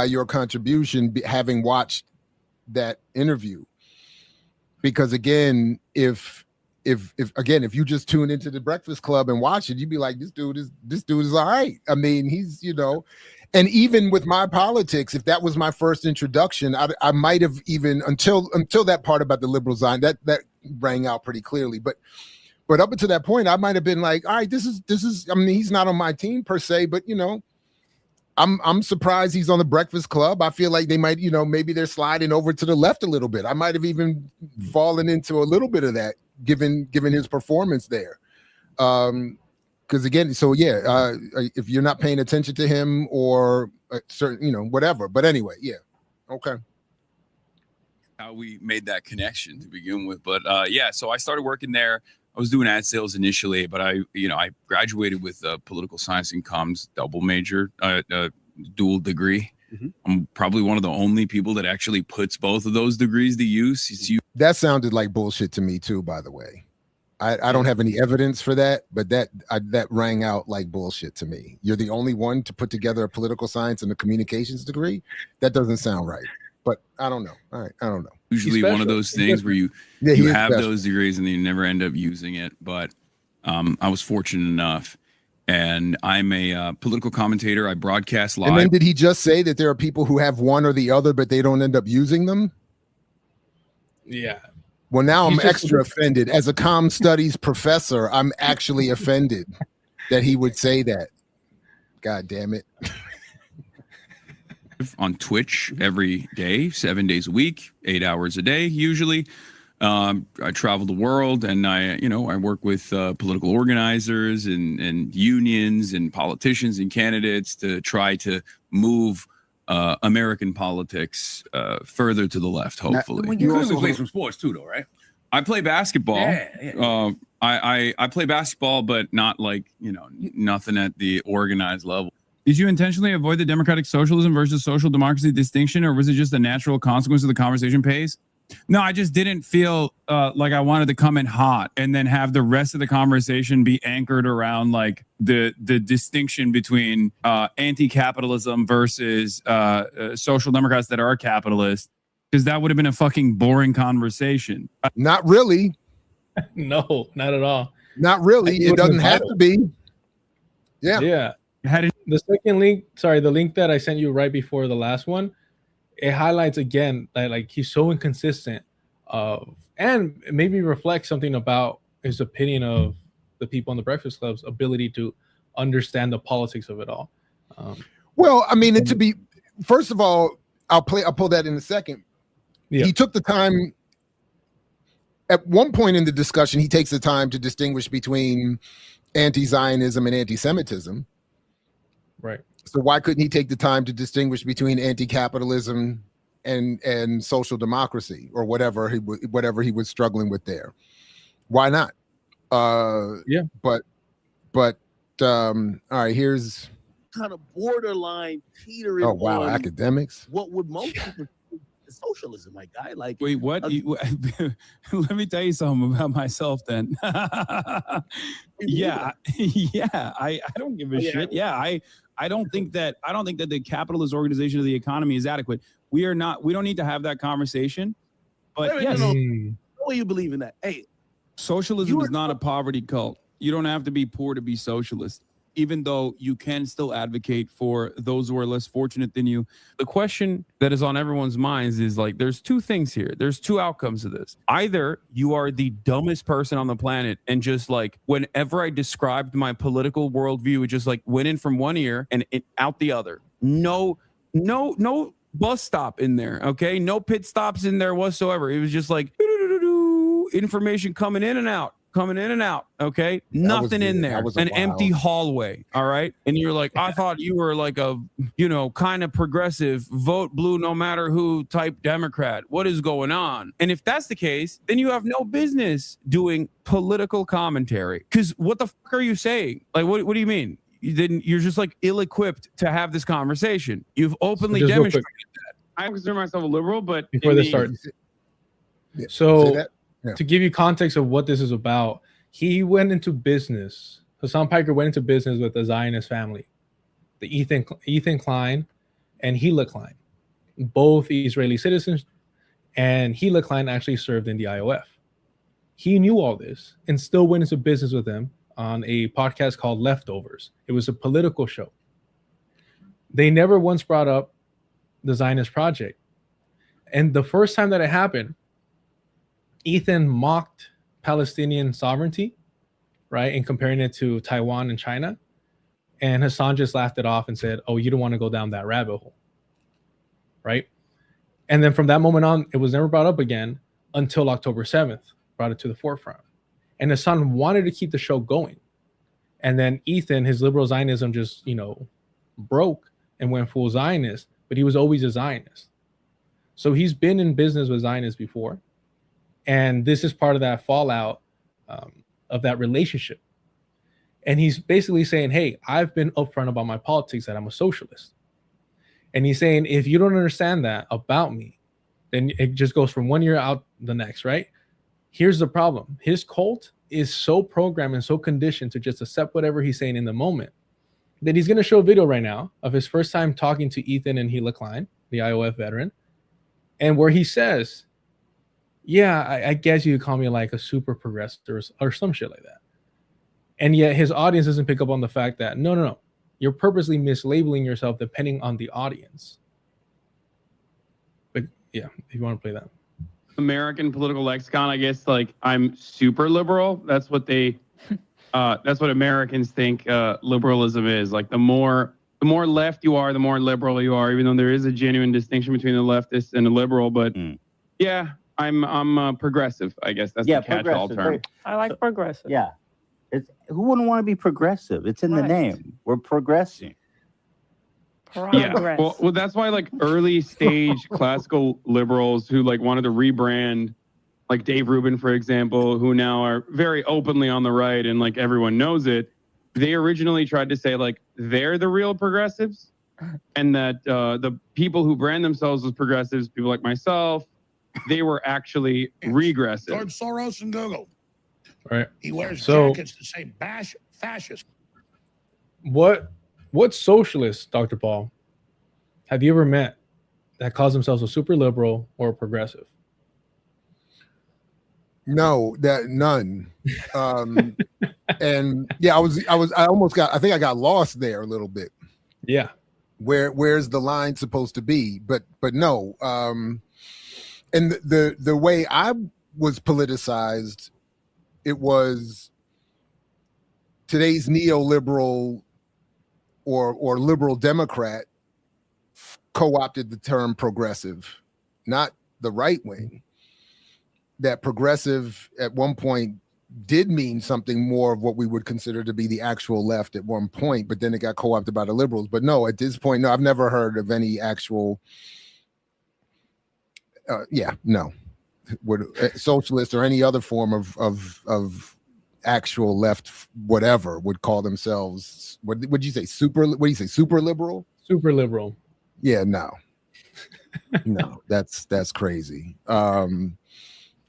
your contribution, having watched that interview, because again, if you just tune into the Breakfast Club and watch it, you'd be like, this dude is all right. I mean, he's and even with my politics, if that was my first introduction, I might have even until that part about the liberal Zion that rang out pretty clearly. But up until that point, I might have been like, all right, this is. I mean, he's not on my team per se, but I'm surprised he's on the Breakfast Club. I feel like they might, maybe they're sliding over to the left a little bit. I might have even fallen into a little bit of that, given his performance there. Because again, so yeah, if you're not paying attention to him or certain, whatever. But anyway, yeah, okay. How we made that connection to begin with, but so I started working there. I was doing ad sales initially, but I graduated with a political science and comms double major, dual degree. I'm probably one of the only people that actually puts both of those degrees to use. That sounded like bullshit to me too, by the way. I don't have any evidence for that, but that rang out like bullshit to me. You're the only one to put together a political science and a communications degree? That doesn't sound right. But I don't know. All right, I don't know. Usually one of those things where you have those degrees and then you never end up using it. But I was fortunate enough. And I'm a political commentator. I broadcast live. And then did he just say that there are people who have one or the other, but they don't end up using them? Yeah. Well, now I'm extra offended. As a comm studies professor, I'm actually offended that he would say that. God damn it. On Twitch every day, 7 days a week, 8 hours a day, usually. I travel the world and I work with political organizers and unions and politicians and candidates to try to move American politics further to the left, hopefully. You also play some sports too, though, right? I play basketball. Yeah. I play basketball, but not like, nothing at the organized level. Did you intentionally avoid the democratic socialism versus social democracy distinction, or was it just a natural consequence of the conversation pace? No, I just didn't feel like I wanted to come in hot and then have the rest of the conversation be anchored around like the distinction between anti-capitalism versus social democrats that are capitalist, because that would have been a fucking boring conversation. Not really. No, not at all. Not really. It doesn't have to be. Yeah. Yeah. The second link, sorry, the link that I sent you right before the last one, it highlights again that like he's so inconsistent and maybe reflects something about his opinion of the people in the Breakfast Club's ability to understand the politics of it all. Well, I mean, to be, first of all, I'll pull that in a second. Yeah. He took the time at one point in the discussion, he takes the time to distinguish between anti-Zionism and anti-Semitism. Right. So why couldn't he take the time to distinguish between anti-capitalism and social democracy or whatever he was struggling with there? Why not? Yeah. But all right, here's kind of borderline teetering. Oh wow, on academics. What would most people think is socialism, my guy? Like, wait, what? Let me tell you something about myself then. Yeah, I don't give a shit. Yeah, I don't think that the capitalist organization of the economy is adequate. We don't need to have that conversation. But yes, no. What do you believe in that? Hey, socialism is not a poverty cult. You don't have to be poor to be socialist, even though you can still advocate for those who are less fortunate than you. The question that is on everyone's minds is like, there's two things here. There's two outcomes of this. Either you are the dumbest person on the planet and just like, whenever I described my political worldview, it just like went in from one ear and it out the other. No bus stop in there. Okay. No pit stops in there whatsoever. It was just like information coming in and out. Okay, nothing in there, an empty hallway. All right, and you're like, I thought you were like a kind of progressive, vote blue no matter who type Democrat. What is going on? And if that's the case, then you have no business doing political commentary, because what the fuck are you saying? Like, what do you mean? Then you're just like ill-equipped to have this conversation. You've openly demonstrated that. I consider myself a liberal, but before they start, so. Yeah. To give you context of what this is about, he went into business. Hasan Piker went into business with the Zionist family, the Ethan Klein and Hila Klein, both Israeli citizens, and Hila Klein actually served in the IOF. He knew all this and still went into business with them on a podcast called Leftovers. It was a political show. They never once brought up the Zionist project. And the first time that it happened, Ethan mocked Palestinian sovereignty, right, and comparing it to Taiwan and China. And Hasan just laughed it off and said, oh, you don't want to go down that rabbit hole, right? And then from that moment on, it was never brought up again until October 7th, brought it to the forefront. And Hasan wanted to keep the show going. And then Ethan, his liberal Zionism just, broke and went full Zionist, but he was always a Zionist. So he's been in business with Zionists before. And this is part of that fallout of that relationship. And he's basically saying, hey, I've been upfront about my politics, that I'm a socialist. And he's saying, if you don't understand that about me, then it just goes from one year out the next, right? Here's the problem. His cult is so programmed and so conditioned to just accept whatever he's saying in the moment that he's going to show a video right now of his first time talking to Ethan and Gila Klein, the IOF veteran, and where he says, yeah, I guess you could call me like a super progressive or some shit like that. And yet his audience doesn't pick up on the fact that, no. You're purposely mislabeling yourself depending on the audience. But yeah, if you want to play that. American political lexicon, I guess, like I'm super liberal. That's what that's what Americans think liberalism is. Like the more left you are, the more liberal you are, even though there is a genuine distinction between the leftist and the liberal. But yeah, I'm progressive, I guess. That's the catch-all term. I like progressive. Yeah. Who wouldn't want to be progressive? It's in the name. We're progressing. Yeah, well, that's why like early stage classical liberals who like wanted to rebrand, like Dave Rubin, for example, who now are very openly on the right and like everyone knows it. They originally tried to say like they're the real progressives, and that the people who brand themselves as progressives, people like myself, they were actually regressive. George Soros and Google. Right. He wears So- jackets that say bash fascist. What socialists, Dr. Paul, have you ever met that calls themselves a super liberal or a progressive? No, none. And yeah, I think I got lost there a little bit. Yeah. Where's the line supposed to be? But no. And the way I was politicized, it was today's neoliberal or liberal Democrat co-opted the term progressive, not the right wing. That progressive at one point did mean something more of what we would consider to be the actual left at one point, but then it got co-opted by the liberals. But no, at this point, no, I've never heard of any actual, socialist or any other form of actual left, whatever, would call themselves, what would you say, super liberal? Super liberal. Yeah, no. No, that's crazy.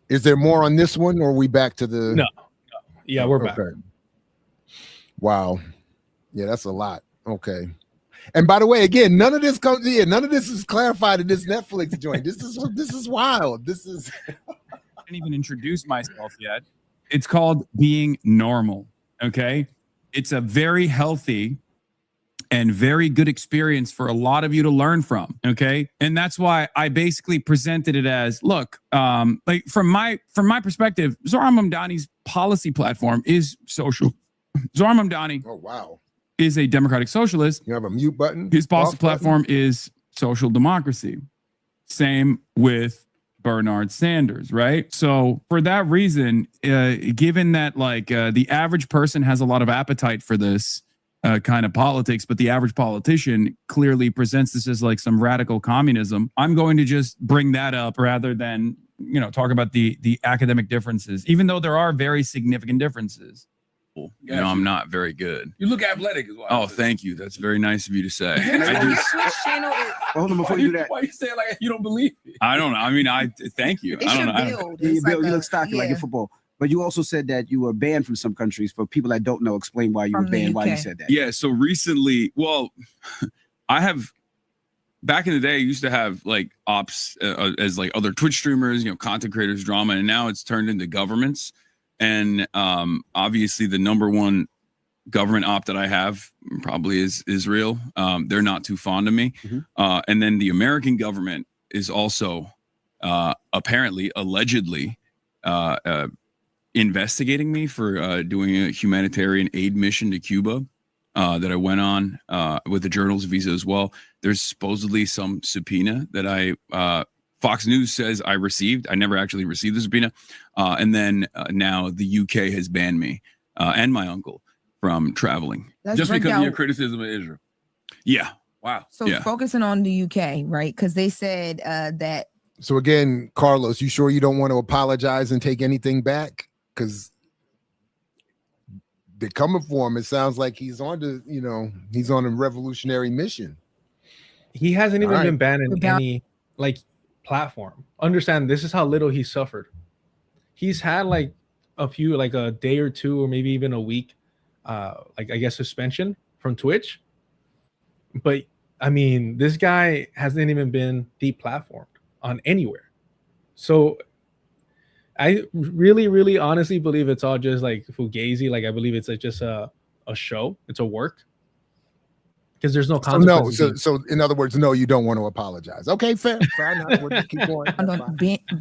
Is there more on this one, or are we back to the? No. Yeah, we're back. Wow. Yeah, that's a lot. Okay. And by the way, again, none of this is clarified in this Netflix joint. This is wild. This is. I didn't even introduce myself yet. It's called being normal. Okay. It's a very healthy and very good experience for a lot of you to learn from. Okay. And that's why I basically presented it as, look, like from my perspective, Zohran Mamdani's policy platform is social. Zohran Mamdani. Oh, wow. Is a democratic socialist. You have a mute button. His policy platform is social democracy. Same with Bernard Sanders, right? So for that reason, given that like the average person has a lot of appetite for this kind of politics, but the average politician clearly presents this as like some radical communism, I'm going to just bring that up rather than, talk about the academic differences, even though there are very significant differences. I'm not very good. You look athletic as well. Oh, thank you. That's very nice of you to say. Hold on, before you do that. Why you say it like you don't believe it? I don't know. I mean, thank you. I don't know. You look stocky like in football. But you also said that you were banned from some countries. For people that don't know, explain why you were banned, why you said that. Yeah, so recently, well, I have, back in the day, I used to have like ops as like other Twitch streamers, content creators, drama, and now it's turned into governments. And obviously the number one government op that I have probably is Israel. They're not too fond of me. And then the American government is also apparently, allegedly, investigating me for doing a humanitarian aid mission to Cuba that I went on with the journalist visa as well. There's supposedly some subpoena that I Fox News says I received. I never actually received the subpoena. And then now the UK has banned me and my uncle from traveling. Just because of your criticism of Israel. Yeah. Wow. So focusing on the UK, right? Because they said that. So again, Carlos, you sure you don't want to apologize and take anything back? Because they're coming for him. It sounds like he's on to, he's on a revolutionary mission. He hasn't even been banned in Without- any like platform. Understand, this is how little he suffered. He's had like a few, like a day or two, or maybe even a week, like I guess suspension from Twitch. But I mean, this guy hasn't even been deplatformed on anywhere. So I really honestly believe it's all just like fugazi. Like I believe it's like just a show. It's a work. Because there's no consequences. So in other words, no, you don't want to apologize. Okay, fair enough. We'll just keep going.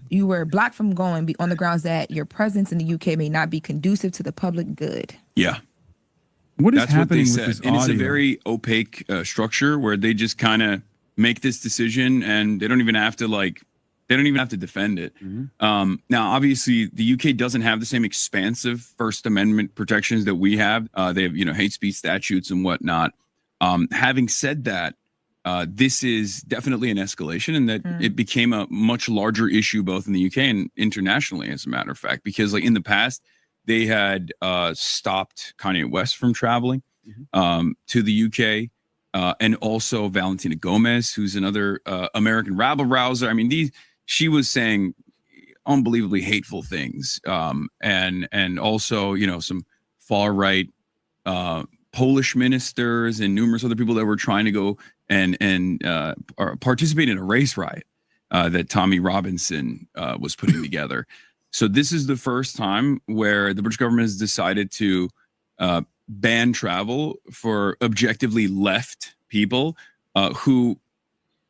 You were blocked from going on the grounds that your presence in the UK may not be conducive to the public good. Yeah. What is That's what they happening with said. this And it's a audio? very opaque structure where they just kind of make this decision and they don't even have to defend it. Now, obviously, the UK doesn't have the same expansive First Amendment protections that we have. They have, hate speech statutes and whatnot. Having said that, this is definitely an escalation, and that it became a much larger issue both in the UK and internationally, as a matter of fact, because like in the past, they had stopped Kanye West from traveling to the UK, and also Valentina Gomez, who's another American rabble rouser. I mean, she was saying unbelievably hateful things, and also some far right Polish ministers and numerous other people that were trying to go and participate in a race riot that Tommy Robinson was putting together. So this is the first time where the British government has decided to ban travel for objectively left people who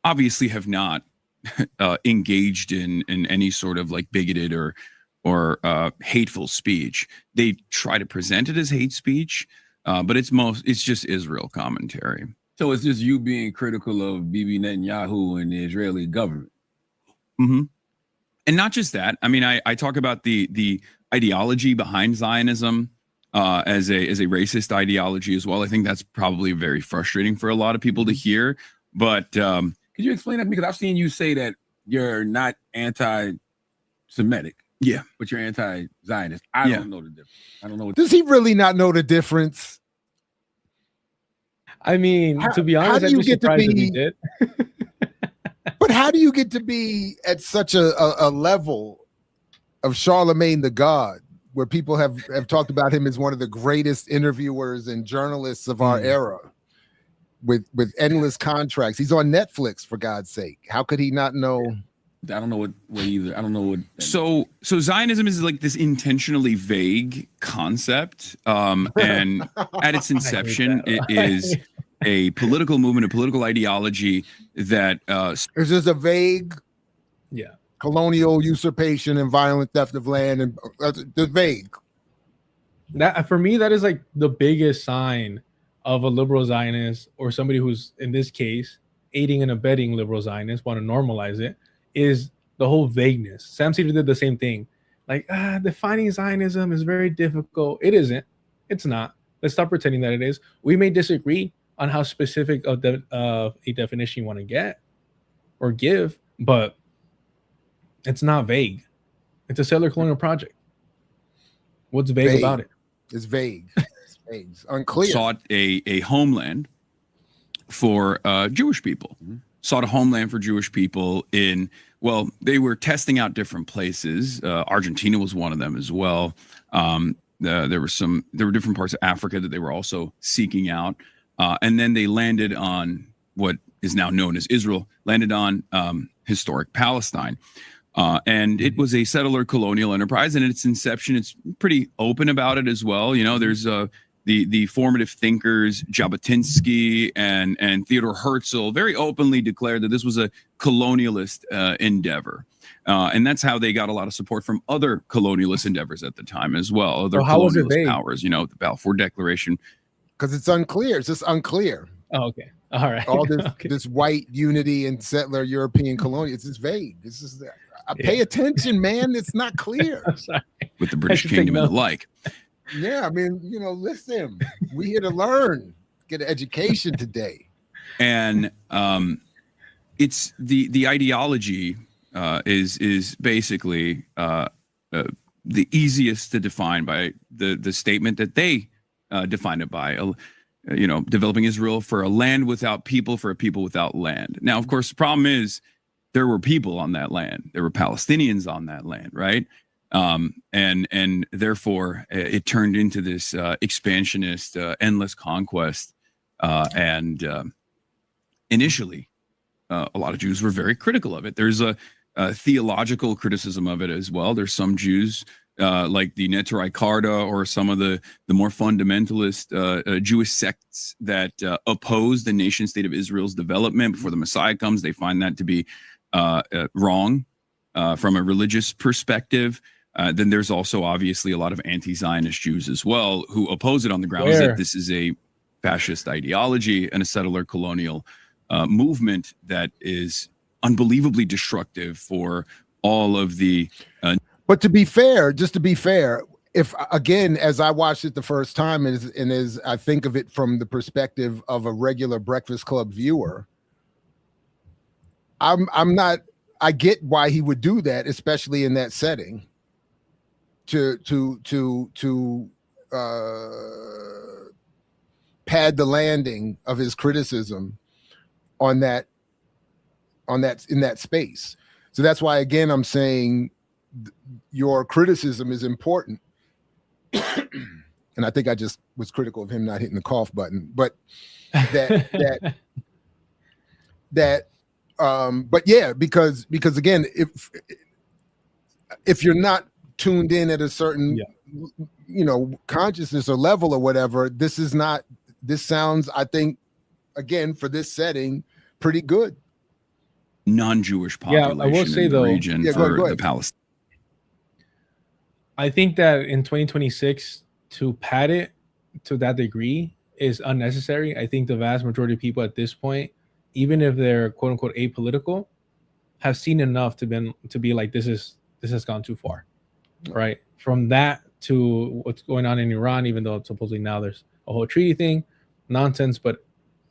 obviously have not engaged in any sort of like bigoted or hateful speech. They try to present it as hate speech. But it's just Israel commentary. So it's just you being critical of Bibi Netanyahu and the Israeli government. Mm-hmm. And not just that. I mean, I talk about the ideology behind Zionism as a racist ideology as well. I think that's probably very frustrating for a lot of people to hear. But could you explain that? Because I've seen you say that you're not anti-Semitic. Yeah, but you're anti-Zionist. I don't know the difference. I don't know. Does he really not know the difference? I mean, to be honest, I'd be surprised if he did. But how do you get to be at such a level of Charlemagne the God, where people have talked about him as one of the greatest interviewers and journalists of our era, with endless contracts? He's on Netflix, for God's sake. How could he not know? I don't know what either. I don't know what. So Zionism is like this intentionally vague concept, and at its inception, it is a political movement, a political ideology that it's just a vague, colonial usurpation and violent theft of land, and the vague. That for me, that is like the biggest sign of a liberal Zionist, or somebody who's in this case aiding and abetting liberal Zionists, want to normalize it. Is the whole vagueness. Sam Cedar did the same thing. Like, defining Zionism is very difficult. It isn't. It's not. Let's stop pretending that it is. We may disagree on how specific of a definition you want to get or give, but it's not vague. It's a settler colonial project. What's vague about it? It's vague. It's vague. It's unclear. Sought a homeland for Jewish people. Sought a homeland for Jewish people they were testing out different places. Argentina was one of them as well. There were different parts of Africa that they were also seeking out. And then they landed on what is now known as Israel, landed on historic Palestine. And it was a settler colonial enterprise. And at its inception, it's pretty open about it as well. There's the formative thinkers, Jabotinsky and Theodore Herzl, very openly declared that this was a colonialist endeavor. And that's how they got a lot of support from other colonialist endeavors at the time as well. Other colonialist powers, the Balfour Declaration. Because it's unclear. It's just unclear. Oh, okay. All right. All this this white unity and settler European colonial. It's just vague. It's just pay attention, man. It's not clear. With the British Kingdom and the like. Yeah, I mean, listen, we here to learn, get an education today. And it's the ideology is basically the easiest to define by the statement that they define it by. developing Israel for a land without people, for a people without land. Now, of course, the problem is there were people on that land. There were Palestinians on that land, right? And therefore, it turned into this expansionist, endless conquest. And initially, a lot of Jews were very critical of it. There's a theological criticism of it as well. There's some Jews like the Neturei Karta or some of the more fundamentalist Jewish sects that oppose the nation state of Israel's development before the Messiah comes. They find that to be wrong from a religious perspective. Then there's also obviously a lot of anti-Zionist Jews as well who oppose it on the grounds that this is a fascist ideology and a settler colonial movement that is unbelievably destructive for all of the but to be fair, just to be fair, if again, as I watched it the first time, and as I think of it from the perspective of a regular Breakfast Club viewer, I'm not, I get why he would do that, especially in that setting, to pad the landing of his criticism on that in that space. So that's why, again, I'm saying your criticism is important. And I think I just was critical of him not hitting the cough button, but but yeah, because again, if you're not tuned in at a certain consciousness or level or whatever, this sounds, I think, again, for this setting, pretty good. Non-Jewish population I will say, in the though, region for the Palestinians. I think that in 2026, to pad it to that degree is unnecessary. I think the vast majority of people at this point, even if they're quote unquote apolitical, have seen enough to be like, this has gone too far, right? From that to what's going on in Iran, even though supposedly now there's a whole treaty thing, nonsense. But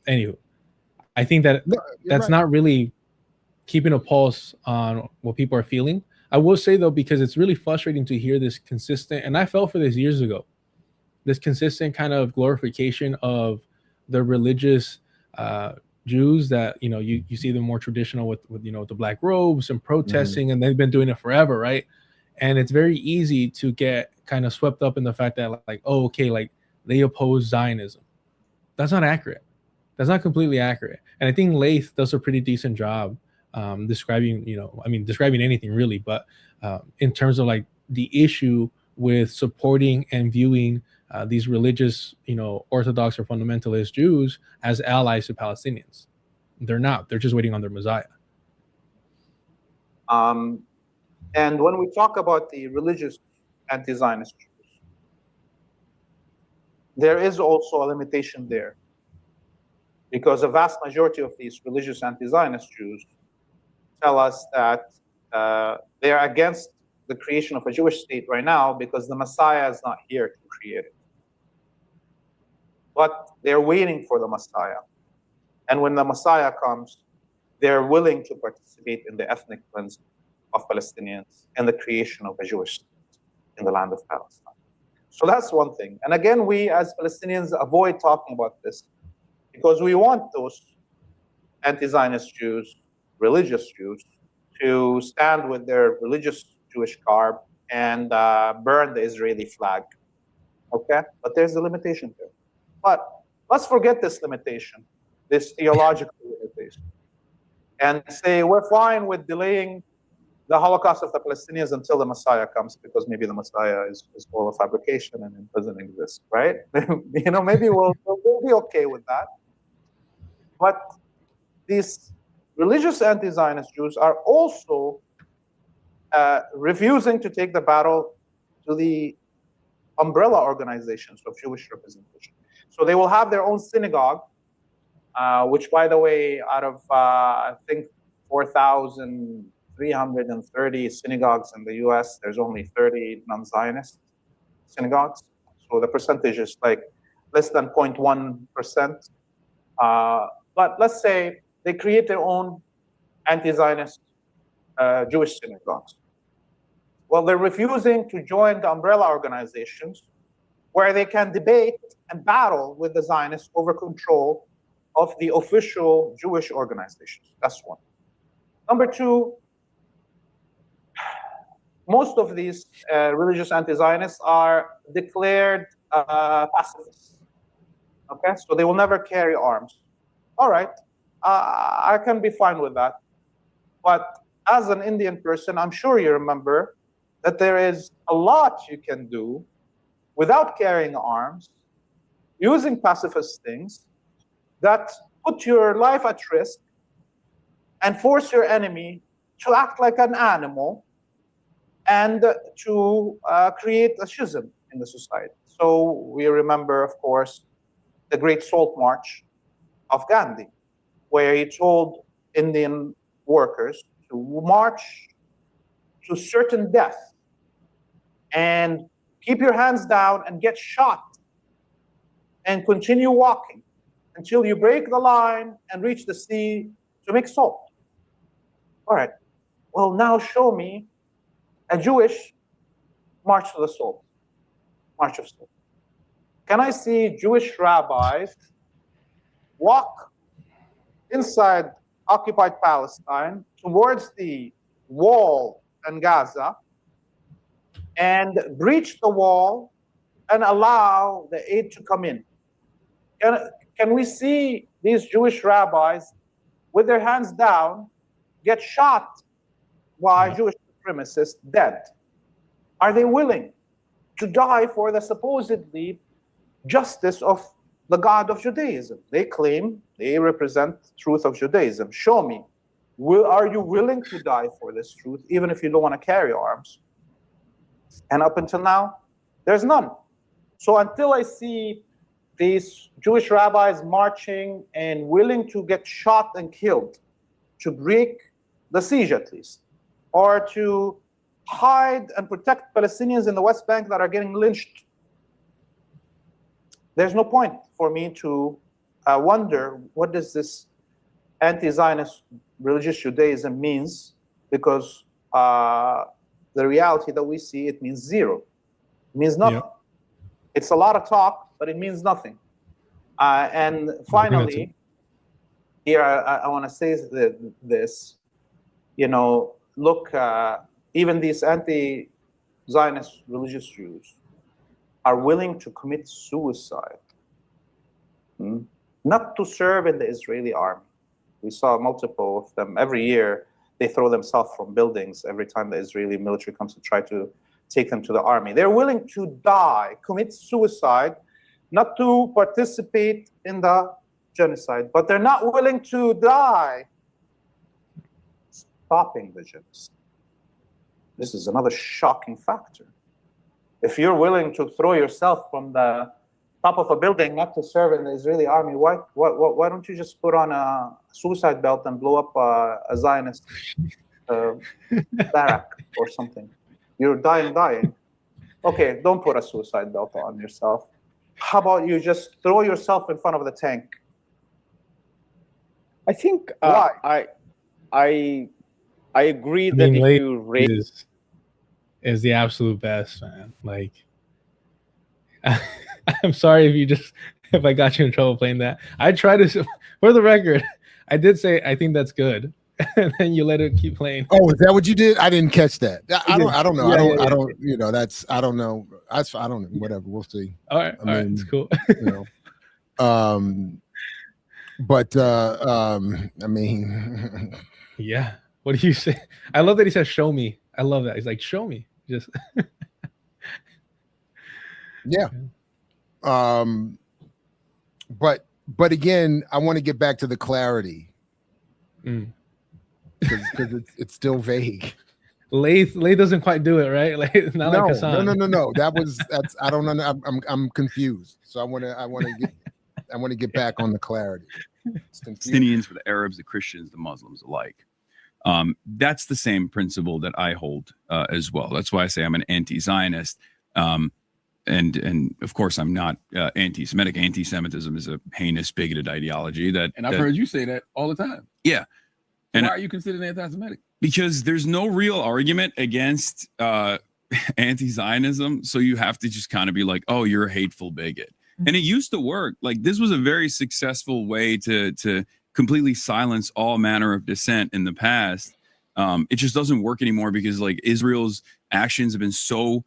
anywho, I think that that's not really keeping a pulse on what people are feeling. I will say, though, because it's really frustrating to hear this consistent, and I fell for this years ago, this consistent kind of glorification of the religious Jews that, you see them more traditional with the black robes and protesting, and they've been doing it forever, right? And it's very easy to get kind of swept up in the fact that like, oh, okay, like they oppose Zionism. That's not accurate. That's not completely accurate. And I think Laith does a pretty decent job describing, describing anything really, but in terms of like the issue with supporting and viewing these religious, Orthodox or fundamentalist Jews as allies to Palestinians. They're not. They're just waiting on their Messiah. And when we talk about the religious anti-Zionist Jews, there is also a limitation there, because a vast majority of these religious anti-Zionist Jews tell us that they are against the creation of a Jewish state right now because the Messiah is not here to create it. But they're waiting for the Messiah. And when the Messiah comes, they're willing to participate in the ethnic cleansing of Palestinians and the creation of a Jewish state in the land of Palestine. So that's one thing. And again, we as Palestinians avoid talking about this because we want those anti-Zionist Jews, religious Jews, to stand with their religious Jewish garb and burn the Israeli flag. Okay? But there's a limitation there. But let's forget this limitation, this theological limitation, and say we're fine with delaying the Holocaust of the Palestinians until the Messiah comes, because maybe the Messiah is all a fabrication and it doesn't exist, right? Maybe we'll be okay with that. But these religious anti-Zionist Jews are also refusing to take the battle to the umbrella organizations of Jewish representation. So they will have their own synagogue, which, by the way, out of, I think, 4,330 synagogues in the US, there's only 30 non-Zionist synagogues. So the percentage is like less than 0.1%. But let's say they create their own anti-Zionist Jewish synagogues. Well, they're refusing to join the umbrella organizations where they can debate and battle with the Zionists over control of the official Jewish organizations. That's one. Number two, most of these religious anti-Zionists are declared pacifists. Okay, so they will never carry arms. All right, I can be fine with that. But as an Indian person, I'm sure you remember that there is a lot you can do without carrying arms, using pacifist things that put your life at risk and force your enemy to act like an animal and to create a schism in the society. So we remember, of course, the Great Salt March of Gandhi, where he told Indian workers to march to certain death and keep your hands down and get shot and continue walking until you break the line and reach the sea to make salt. All right, well, now show me a Jewish march to the salt, march of salt. Can I see Jewish rabbis walk inside occupied Palestine towards the wall in Gaza and breach the wall and allow the aid to come in? Can we see these Jewish rabbis with their hands down get shot by Jewish supremacists dead? Are they willing to die for the supposedly justice of the God of Judaism? They claim they represent truth of Judaism. Show me. Are you willing to die for this truth, even if you don't want to carry arms? And up until now, there's none. So until I see these Jewish rabbis marching and willing to get shot and killed to break the siege at least, or to hide and protect Palestinians in the West Bank that are getting lynched, there's no point for me to wonder what does this anti-Zionist religious Judaism means, because the reality that we see, it means zero. It means nothing. Yep. It's a lot of talk, but it means nothing. And finally, here I want to say this, you know, look, even these anti-Zionist religious Jews are willing to commit suicide, not to serve in the Israeli army. We saw multiple of them. Every year, they throw themselves from buildings every time the Israeli military comes to try to take them to the army. They're willing to die, commit suicide, not to participate in the genocide, but they're not willing to die stopping the genocide. This is another shocking factor. If you're willing to throw yourself from the top of a building not to serve in the Israeli army, why don't you just put on a suicide belt and blow up a Zionist barrack or something? You're dying. Okay, don't put a suicide belt on yourself. How about you just throw yourself in front of the tank? I think I agree that if you raise is the absolute best, man. Like, I'm sorry if I got you in trouble playing that. I try to, for the record, I did say I think that's good, and then you let it keep playing. Oh, is that what you did? I didn't catch that. I don't know. I don't. You know, I don't know. I don't know. Whatever. We'll see. All right. All right. It's cool. You know. But I mean. Yeah. What do you say? I love that he says, "Show me." I love that. He's like, "Show me." Just. Yeah. But again, I want to get back to the clarity because it's still vague. Lath doesn't quite do it, right? Like not like Hasan. No. That's I don't know. I'm confused. So I want to get back on the clarity. Palestinians for the Arabs, the Christians, the Muslims alike. That's the same principle that I hold as well. That's why I say I'm an anti-Zionist. And of course, I'm not anti-Semitic. Anti-Semitism is a heinous, bigoted ideology And I've heard you say that all the time. Yeah. And why are you considered anti-Semitic? Because there's no real argument against anti-Zionism. So you have to just kind of be like, oh, you're a hateful bigot. And it used to work. Like this was a very successful way to completely silence all manner of dissent in the past. It just doesn't work anymore because like Israel's actions have been so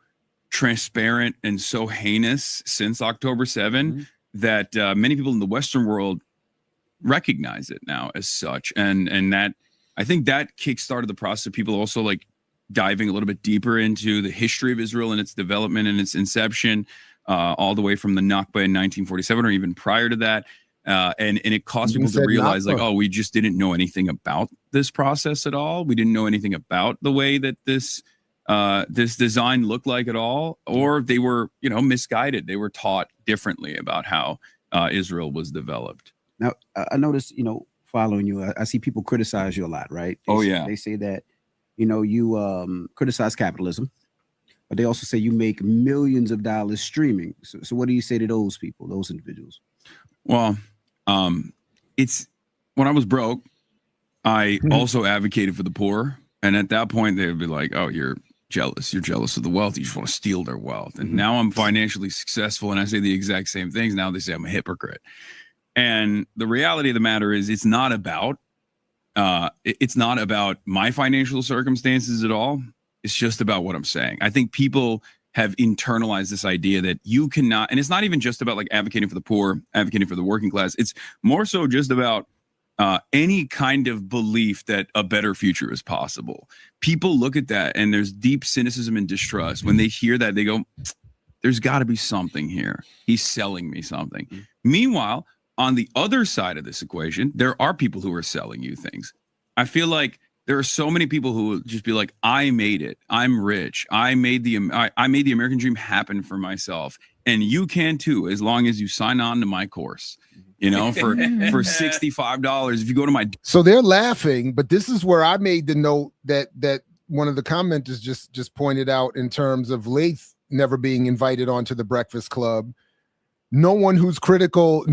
transparent and so heinous since October 7 that many people in the Western world recognize it now as such. And that, I think that kickstarted the process of people also like diving a little bit deeper into the history of Israel and its development and its inception, all the way from the Nakba in 1947 or even prior to that. And it caused people to realize like, oh, we just didn't know anything about this process at all. We didn't know anything about the way that this design looked like at all, or they were, misguided. They were taught differently about how Israel was developed. Now, I noticed, following you, I see people criticize you a lot, right? They say that, you criticize capitalism, but they also say you make millions of dollars streaming. So what do you say to those people, those individuals? Well, it's when I was broke, I also advocated for the poor. And at that point, they would be like, oh, you're jealous. You're jealous of the wealth. You just want to steal their wealth. And now I'm financially successful and I say the exact same things. Now they say I'm a hypocrite. And the reality of the matter is it's not about my financial circumstances at all. It's just about what I'm saying. I think people have internalized this idea that you cannot, and it's not even just about like advocating for the poor, advocating for the working class. It's more so just about any kind of belief that a better future is possible. People look at that and there's deep cynicism and distrust. When they hear that, they go, there's got to be something here. He's selling me something. Meanwhile, on the other side of this equation, there are people who are selling you things. I feel like there are so many people who will just be like, I made it. I'm rich. I made the American dream happen for myself. And you can too, as long as you sign on to my course, for $65. If you go to my. So they're laughing, but this is where I made the note that one of the commenters just pointed out in terms of Lath never being invited onto the Breakfast Club. No one who's critical.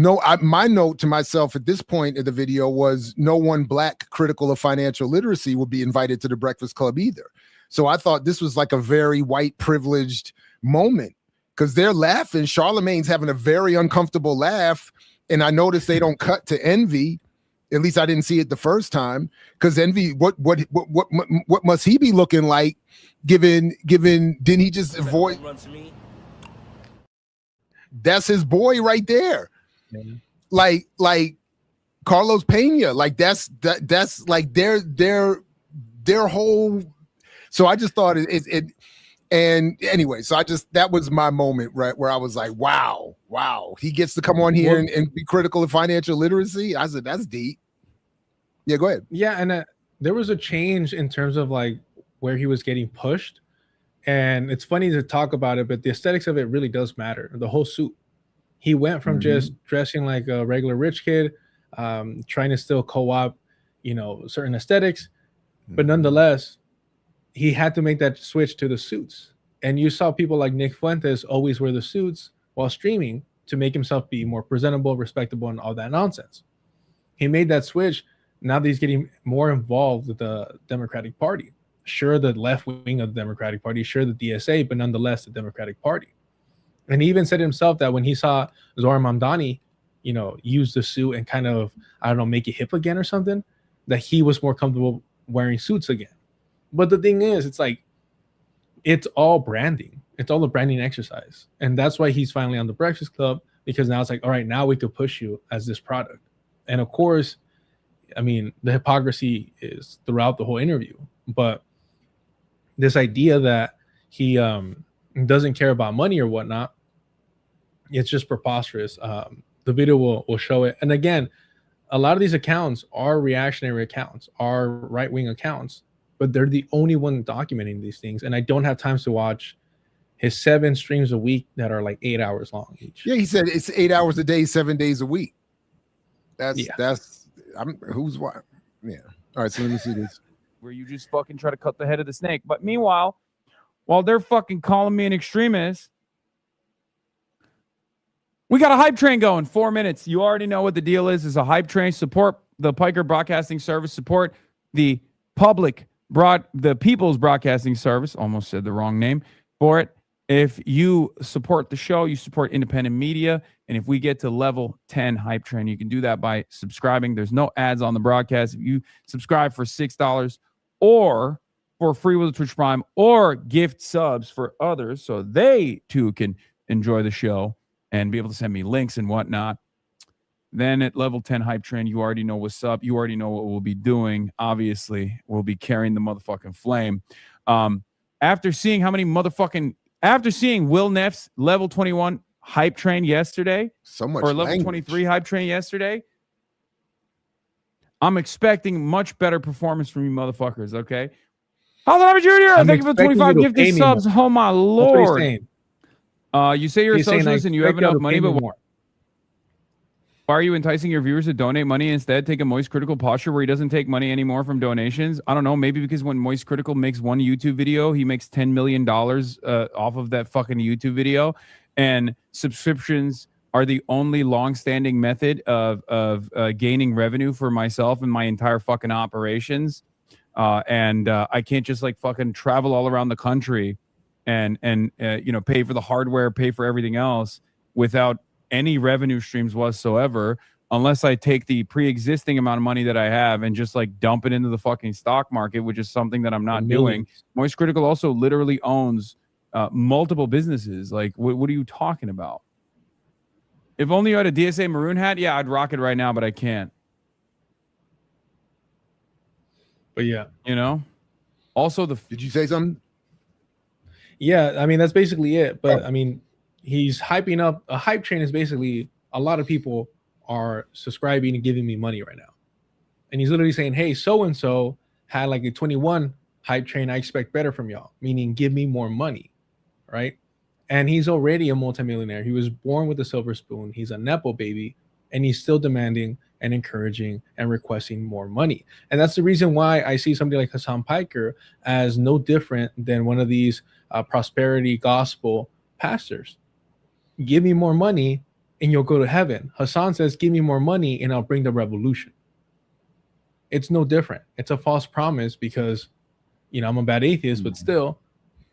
My note to myself at this point of the video was no one Black critical of financial literacy would be invited to the Breakfast Club either. So I thought this was like a very white privileged moment because they're laughing. Charlemagne's having a very uncomfortable laugh. And I noticed they don't cut to Envy. At least I didn't see it the first time. Because Envy, what must he be looking like given didn't he just avoid? That's his boy right there. Like Carlos Pena, like that's like their whole. So I just thought it and anyway, so that was my moment, right, where I was like, wow, he gets to come on here and be critical of financial literacy. I said, that's deep. Yeah, go ahead. Yeah, and there was a change in terms of like where he was getting pushed. And it's funny to talk about it, but the aesthetics of it really does matter. The whole suit. He went from just dressing like a regular rich kid, trying to still co-op, certain aesthetics, but nonetheless, he had to make that switch to the suits. And you saw people like Nick Fuentes always wear the suits while streaming to make himself be more presentable, respectable, and all that nonsense. He made that switch. Now that he's getting more involved with the Democratic Party. Sure, the left wing of the Democratic Party, sure, the DSA, but nonetheless, the Democratic Party. And he even said himself that when he saw Zohar Mamdani, use the suit and kind of, make it hip again or something, that he was more comfortable wearing suits again. But the thing is, it's like, it's all branding. It's all a branding exercise. And that's why he's finally on the Breakfast Club, because now it's like, all right, now we could push you as this product. And of course, the hypocrisy is throughout the whole interview. But this idea that he doesn't care about money or whatnot, it's just preposterous. The video will show it. And again, a lot of these accounts are reactionary accounts, are right-wing accounts, but they're the only one documenting these things. And I don't have time to watch his 7 streams a week that are like 8 hours long each. Yeah, he said it's 8 hours a day, 7 days a week. Who's what? Yeah. All right, so let me see this. Where you just fucking try to cut the head of the snake. But meanwhile, while they're fucking calling me an extremist, we got a hype train going. 4 minutes. You already know what the deal is. It's a hype train. Support the Piker Broadcasting Service. Support the public the People's Broadcasting Service, almost said the wrong name for it. If you support the show, you support independent media. And if we get to level 10 Hype Train, you can do that by subscribing. There's no ads on the broadcast. If you subscribe for $6 or for free with Twitch Prime or gift subs for others so they too can enjoy the show and be able to send me links and whatnot, then at level 10 Hype Train, you already know what's up. You already know what we'll be doing. Obviously, we'll be carrying the motherfucking flame. After seeing Will Neff's level 21 Hype Train yesterday, so much or level language. 23 Hype Train yesterday, I'm expecting much better performance from you motherfuckers, okay? Hasan Jr., thank you for 25 gifted subs. Oh, my Lord. You say you're a socialist and you have enough money, but why are you enticing your viewers to donate money instead? Take a Moist Critical posture where he doesn't take money anymore from donations. I don't know. Maybe because when Moist Critical makes one YouTube video, he makes $10 million off of that fucking YouTube video. And subscriptions are the only long-standing method of gaining revenue for myself and my entire fucking operations. And I can't just like fucking travel all around the country and pay for the hardware, pay for everything else without any revenue streams whatsoever, unless I take the pre-existing amount of money that I have and just like dump it into the fucking stock market, which is something that I'm not doing. Moist Critical also literally owns multiple businesses. Like, what are you talking about? If only you had a DSA maroon hat, yeah, I'd rock it right now, but I can't. But yeah, Also, did you say something? Yeah, I mean that's basically it. But I mean, he's hyping up. A hype train is basically a lot of people are subscribing and giving me money right now, and he's literally saying, "Hey, so and so had like a 21 hype train. I expect better from y'all," meaning give me more money, right? And he's already a multimillionaire. He was born with a silver spoon. He's a nepo baby, and he's still demanding and encouraging and requesting more money. And that's the reason why I see somebody like Hasan Piker as no different than one of these prosperity gospel pastors. Give me more money and you'll go to heaven. Hasan says, give me more money and I'll bring the revolution. It's no different. It's a false promise because, I'm a bad atheist, but still,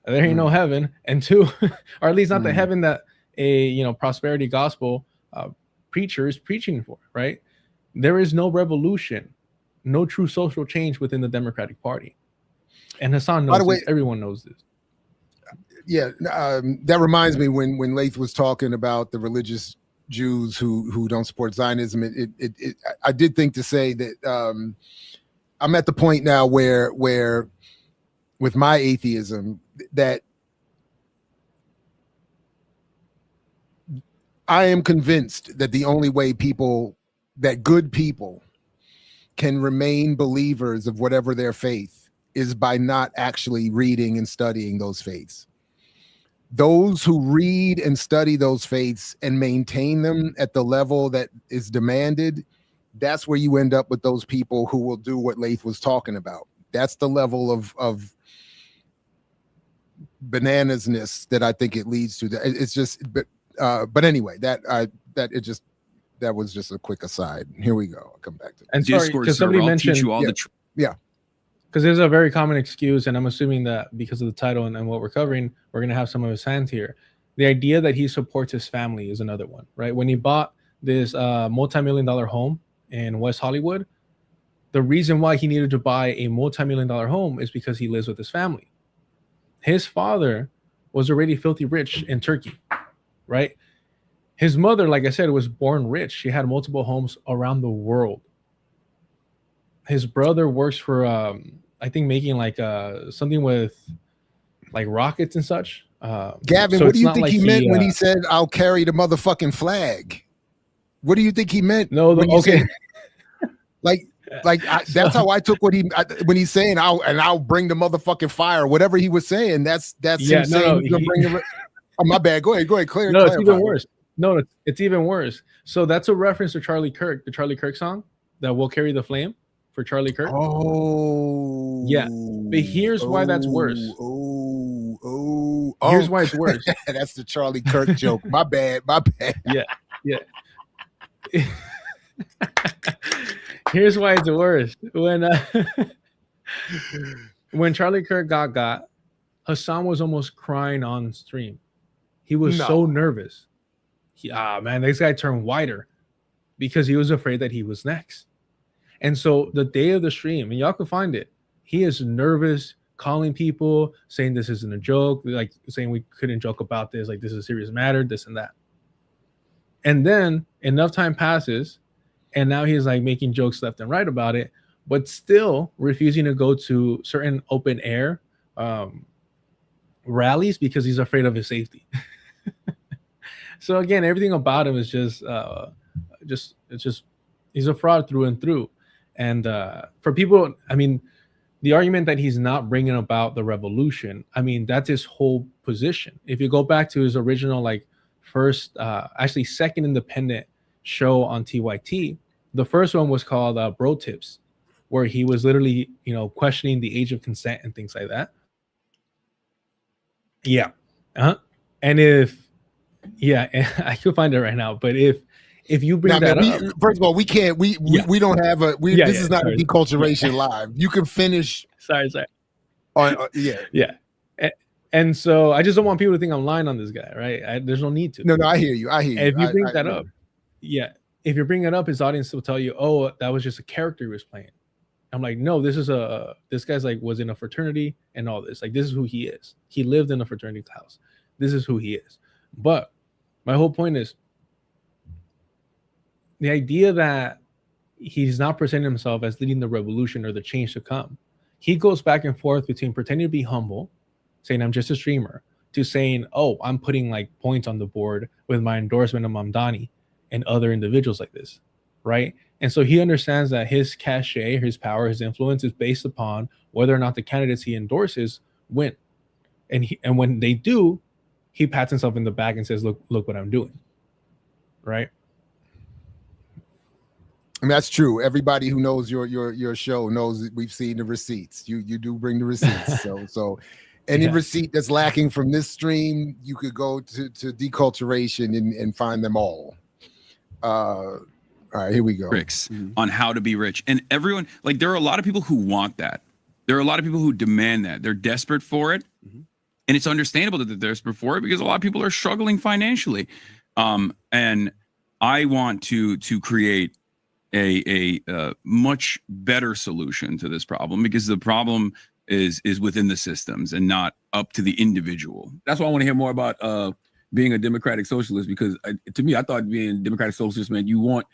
there ain't no heaven. And two, or at least not the heaven that a, prosperity gospel preacher is preaching for, right? There is no revolution, no true social change within the Democratic Party. And Hasan knows this. Everyone knows this. Yeah, that reminds me when Laith was talking about the religious Jews who don't support Zionism. I did think to say that I'm at the point now where with my atheism that I am convinced that the only way good people can remain believers of whatever their faith is by not actually reading and studying those faiths. Those who read and study those faiths and maintain them at the level that is demanded, that's where you end up with those people who will do what Laith was talking about. That's the level of bananasness that I think it leads to. It's just, but anyway, that was just a quick aside. Here we go. I'll come back to that. And sorry, because somebody mentioned, because there's a very common excuse, and I'm assuming that because of the title and what we're covering, we're going to have some of his hands here. The idea that he supports his family is another one, right? When he bought this multi-million-dollar home in West Hollywood, the reason why he needed to buy a multi-million-dollar home is because he lives with his family. His father was already filthy rich in Turkey, right? His mother, like I said, was born rich. She had multiple homes around the world. His brother works for, I think, making like something with like rockets and such. Gavin, so what do you think he meant when he said, "I'll carry the motherfucking flag"? What do you think he meant? No, okay. That's how I took when he's saying I'll bring the motherfucking fire, whatever he was saying. That's him saying he's gonna bring the. Oh, my bad. Go ahead. Clear. No, it's even worse. No, it's even worse. So that's a reference to Charlie Kirk, the Charlie Kirk song that "Will Carry the Flame" for Charlie Kirk. Oh, yeah. But here's why that's worse. Here's why it's worse. That's the Charlie Kirk joke. My bad. Yeah. Here's why it's worse. when Charlie Kirk got, Hasan was almost crying on stream. He was so nervous. Man, this guy turned whiter because he was afraid that he was next. And so the day of the stream, and y'all can find it, he is nervous, calling people, saying this isn't a joke, like saying we couldn't joke about this, like this is a serious matter, this and that. And then enough time passes, and now he's like making jokes left and right about it, but still refusing to go to certain open air rallies because he's afraid of his safety. So again, everything about him is just he's a fraud through and through. And for people, I mean, the argument that he's not bringing about the revolution, I mean, that's his whole position. If you go back to his original, like first, actually second independent show on TYT, the first one was called Bro Tips, where he was literally, questioning the age of consent and things like that. Yeah. And I can find it right now, but if you bring that up, first of all, we can't. We don't have a. This is not a deculturation live. You can finish. Sorry. Yeah. And so I just don't want people to think I'm lying on this guy, right? There's no need to. No, I hear you. If you bring that up, if you bring it up, his audience will tell you, "Oh, that was just a character he was playing." I'm like, no, this guy's like was in a fraternity and all this. Like, this is who he is. He lived in a fraternity house. This is who he is. But my whole point is the idea that he's not presenting himself as leading the revolution or the change to come. He goes back and forth between pretending to be humble, saying I'm just a streamer, to saying, oh, I'm putting like points on the board with my endorsement of Mamdani and other individuals like this, right? And so he understands that his cachet, his power, his influence is based upon whether or not the candidates he endorses win. And when they do, he pats himself in the back and says, look what I'm doing, right? And that's true. Everybody who knows your show knows that we've seen the receipts. You do bring the receipts. So any receipt that's lacking from this stream, you could go to Deculturation and find them all. All right, here we go. Tricks on how to be rich. And everyone, like, there are a lot of people who want that. There are a lot of people who demand that. They're desperate for it. And it's understandable that they're desperate for it because a lot of people are struggling financially. And I want to create a much better solution to this problem, because the problem is within the systems and not up to the individual. That's why I want to hear more about being a democratic socialist, because to me, I thought being democratic socialist meant you want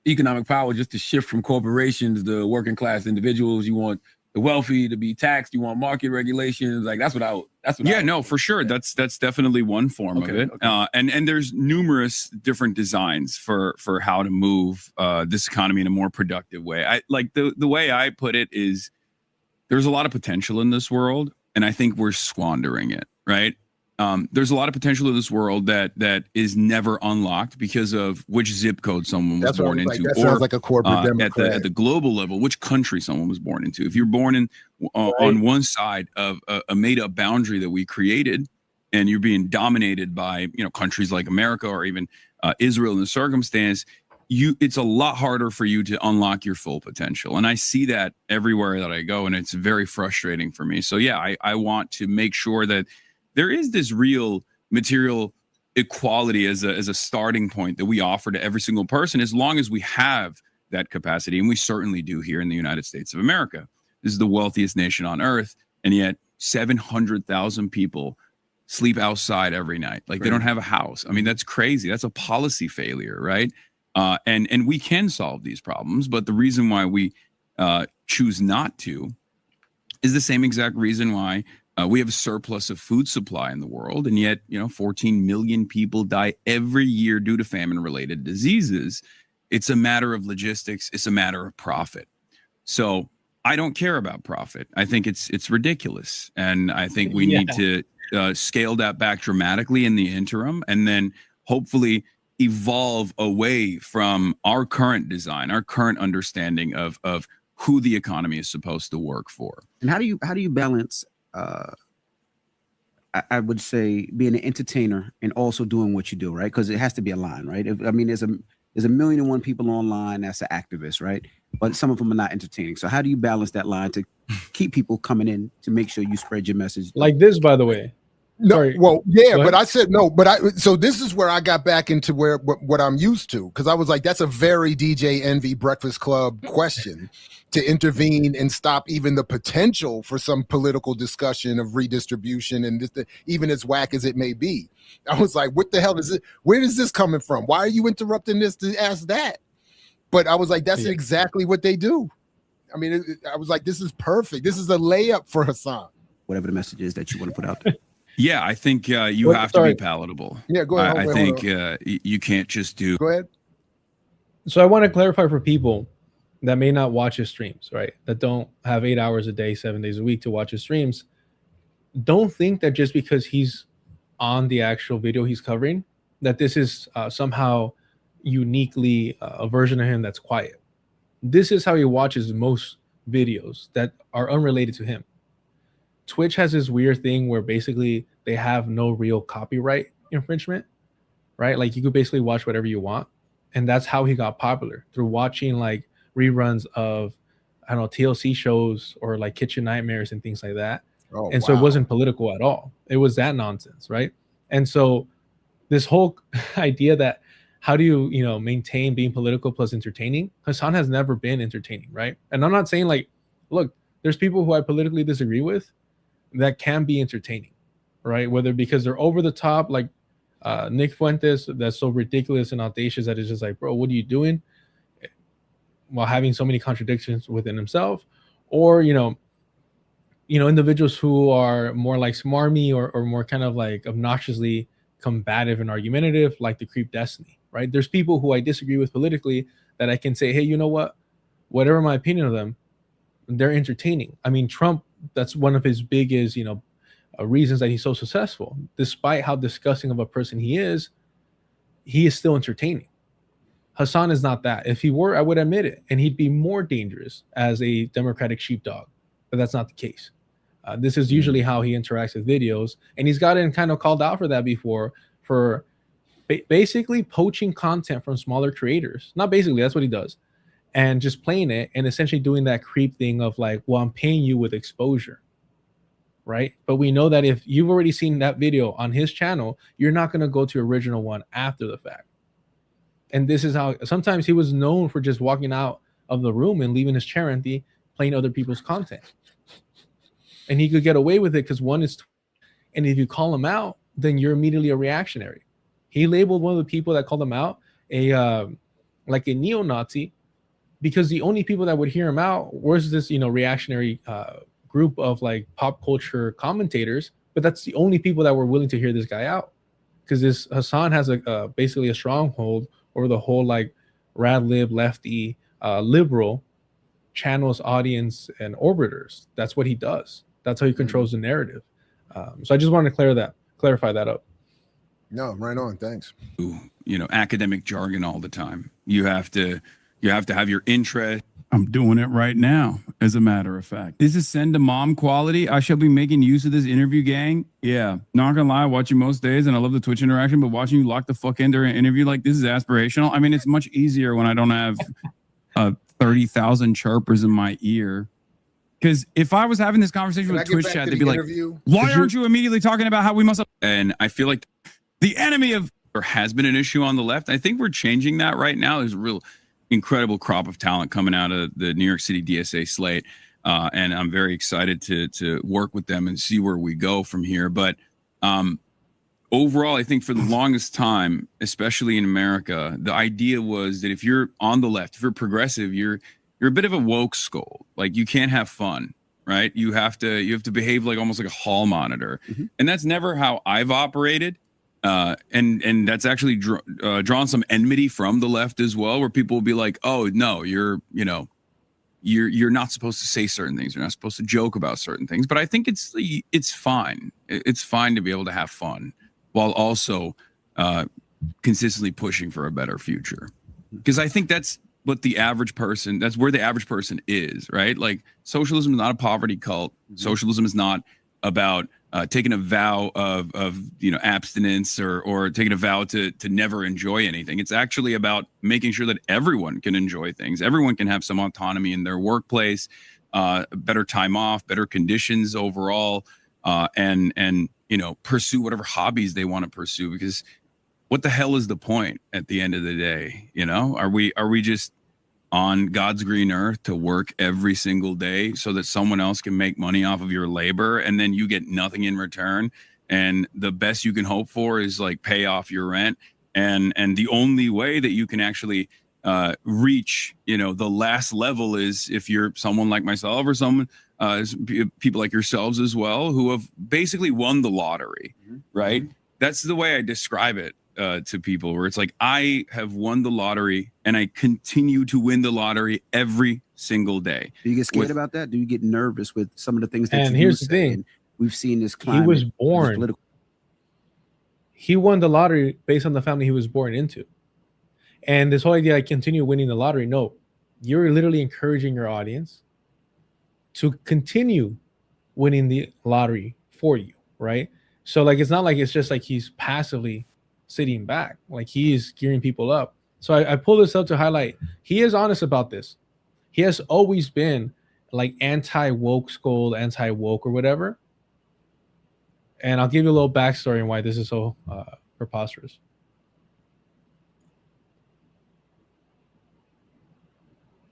economic power just to shift from corporations to working class individuals. You want the wealthy to be taxed. You want market regulations. Like that's what for sure. Yeah. That's definitely one form of it. Okay. And there's numerous different designs for how to move this economy in a more productive way. I like the way I put it is there's a lot of potential in this world, and I think we're squandering it, right? There's a lot of potential in this world that is never unlocked because of which zip code someone was born into. That sounds like a corporate Democrat. At the global level, which country someone was born into. If you're born in on one side of a made-up boundary that we created, and you're being dominated by countries like America or even Israel in the circumstance, it's a lot harder for you to unlock your full potential. And I see that everywhere that I go, and it's very frustrating for me. So yeah, I want to make sure that there is this real material equality as a starting point that we offer to every single person, as long as we have that capacity. And we certainly do here in the United States of America. This is the wealthiest nation on earth. And yet 700,000 people sleep outside every night. Like they don't have a house. I mean, that's crazy. That's a policy failure, right? And we can solve these problems. But the reason why we choose not to is the same exact reason why we have a surplus of food supply in the world, and yet 14 million people die every year due to famine-related diseases. It's a matter of logistics. It's a matter of profit. So I don't care about profit. I think it's ridiculous, and I think we need to scale that back dramatically in the interim, and then hopefully evolve away from our current design, our current understanding of who the economy is supposed to work for. And how do you balance? I would say being an entertainer and also doing what you do, right? Because it has to be a line, right? There's a million and one people online that's an activist, right? but some of them are not entertaining. So how do you balance that line to keep people coming in to make sure you spread your message? Like this, by the way. No, Sorry. well, yeah, but I said no, so this is where I got back into what I'm used to, because I was like, that's a very DJ Envy Breakfast Club question to intervene and stop even the potential for some political discussion of redistribution and this, even as whack as it may be. I was like, what the hell is it? Where is this coming from? Why are you interrupting this to ask that? But I was like, that's exactly what they do. I mean, I was like, this is perfect. This is a layup for Hasan. Whatever the message is that you want to put out there. Yeah, I think you have to be palatable. Yeah, go ahead. I think you can't just do. Go ahead. So I want to clarify for people that may not watch his streams, right? That don't have 8 hours a day, 7 days a week to watch his streams. Don't think that just because he's on the actual video he's covering, that this is somehow uniquely a version of him that's quiet. This is how he watches most videos that are unrelated to him. Twitch has this weird thing where basically they have no real copyright infringement, right? Like you could basically watch whatever you want. And that's how he got popular, through watching like reruns of, I don't know, TLC shows or like Kitchen Nightmares and things like that. Oh, and so it wasn't political at all. It was that nonsense, right? And so this whole idea that how do you, maintain being political plus entertaining? Hasan has never been entertaining, right? And I'm not saying like, look, there's people who I politically disagree with that can be entertaining, right? Whether because they're over the top, like Nick Fuentes, that's so ridiculous and audacious that it's just like, bro, what are you doing? While having so many contradictions within himself, or individuals who are more like smarmy or more kind of like obnoxiously combative and argumentative, like the Creep Destiny, right? There's people who I disagree with politically that I can say, hey, you know what? Whatever my opinion of them, they're entertaining. I mean, Trump, that's one of his biggest, reasons that he's so successful. Despite how disgusting of a person he is still entertaining. Hasan is not that. If he were, I would admit it, and he'd be more dangerous as a Democratic sheepdog. But that's not the case. This is usually how he interacts with videos, and he's gotten kind of called out for that before, for basically poaching content from smaller creators. Not basically, that's what he does, and just playing it and essentially doing that creep thing of like, well, I'm paying you with exposure, right? But we know that if you've already seen that video on his channel, you're not going to go to original one after the fact. And this is how sometimes he was known for just walking out of the room and leaving his chair empty, playing other people's content. And he could get away with it because one is, and if you call him out, then you're immediately a reactionary. He labeled one of the people that called him out like a neo-Nazi, because the only people that would hear him out was this, reactionary group of like pop culture commentators. But that's the only people that were willing to hear this guy out, because this Hasan has basically a stronghold over the whole like rad lib lefty liberal channels, audience, and orbiters. That's what he does. That's how he controls the narrative. So I just wanted to clarify that up. No, right on. Thanks. Academic jargon all the time. You have to have your interest. I'm doing it right now, as a matter of fact. This is send to mom quality. I shall be making use of this interview, gang. Yeah, not gonna lie, I watch you most days, and I love the Twitch interaction, but watching you lock the fuck in during an interview like this is aspirational. I mean, it's much easier when I don't have 30,000 chirpers in my ear. Because if I was having this conversation with Twitch chat, they'd be like, why aren't you immediately talking about how we must... And I feel like the enemy of... There has been an issue on the left. I think we're changing that right now. There's a real incredible crop of talent coming out of the New York City DSA slate. And I'm very excited to work with them and see where we go from here. But overall, I think for the longest time, especially in America, the idea was that if you're on the left, if you're progressive, you're a bit of a woke skull. Like you can't have fun, right? You have to behave like almost like a hall monitor. And that's never how I've operated. And that's actually drawn some enmity from the left as well, where people will be like, oh no, you're not supposed to say certain things. You're not supposed to joke about certain things. But I think it's fine. It's fine to be able to have fun while also consistently pushing for a better future. Because I think that's what the average person, that's where the average person is, right? Like socialism is not a poverty cult. Socialism is not about taking a vow of abstinence or taking a vow to never enjoy anything. It's actually about making sure that everyone can enjoy things. Everyone can have some autonomy in their workplace, better time off, better conditions overall, and pursue whatever hobbies they want to pursue. Because what the hell is the point at the end of the day? Are we just on God's green earth to work every single day so that someone else can make money off of your labor and then you get nothing in return? And the best you can hope for is like pay off your rent. And the only way that you can actually reach, the last level is if you're someone like myself or someone, people like yourselves as well, who have basically won the lottery, right? That's the way I describe it to people, where it's like, I have won the lottery and I continue to win the lottery every single day. Do you get scared about that? Do you get nervous with some of the things that and you here's say? the thing. And we've seen this climate. He was born. He won the lottery based on the family he was born into. And this whole idea, I continue winning the lottery. No, you're literally encouraging your audience to continue winning the lottery for you, right? So like, it's not like it's just like he's passively sitting back, like he is gearing people up. So I pull this up to highlight he is honest about this. He has always been like anti-woke school, anti-woke or whatever. And I'll give you a little backstory on why this is so preposterous.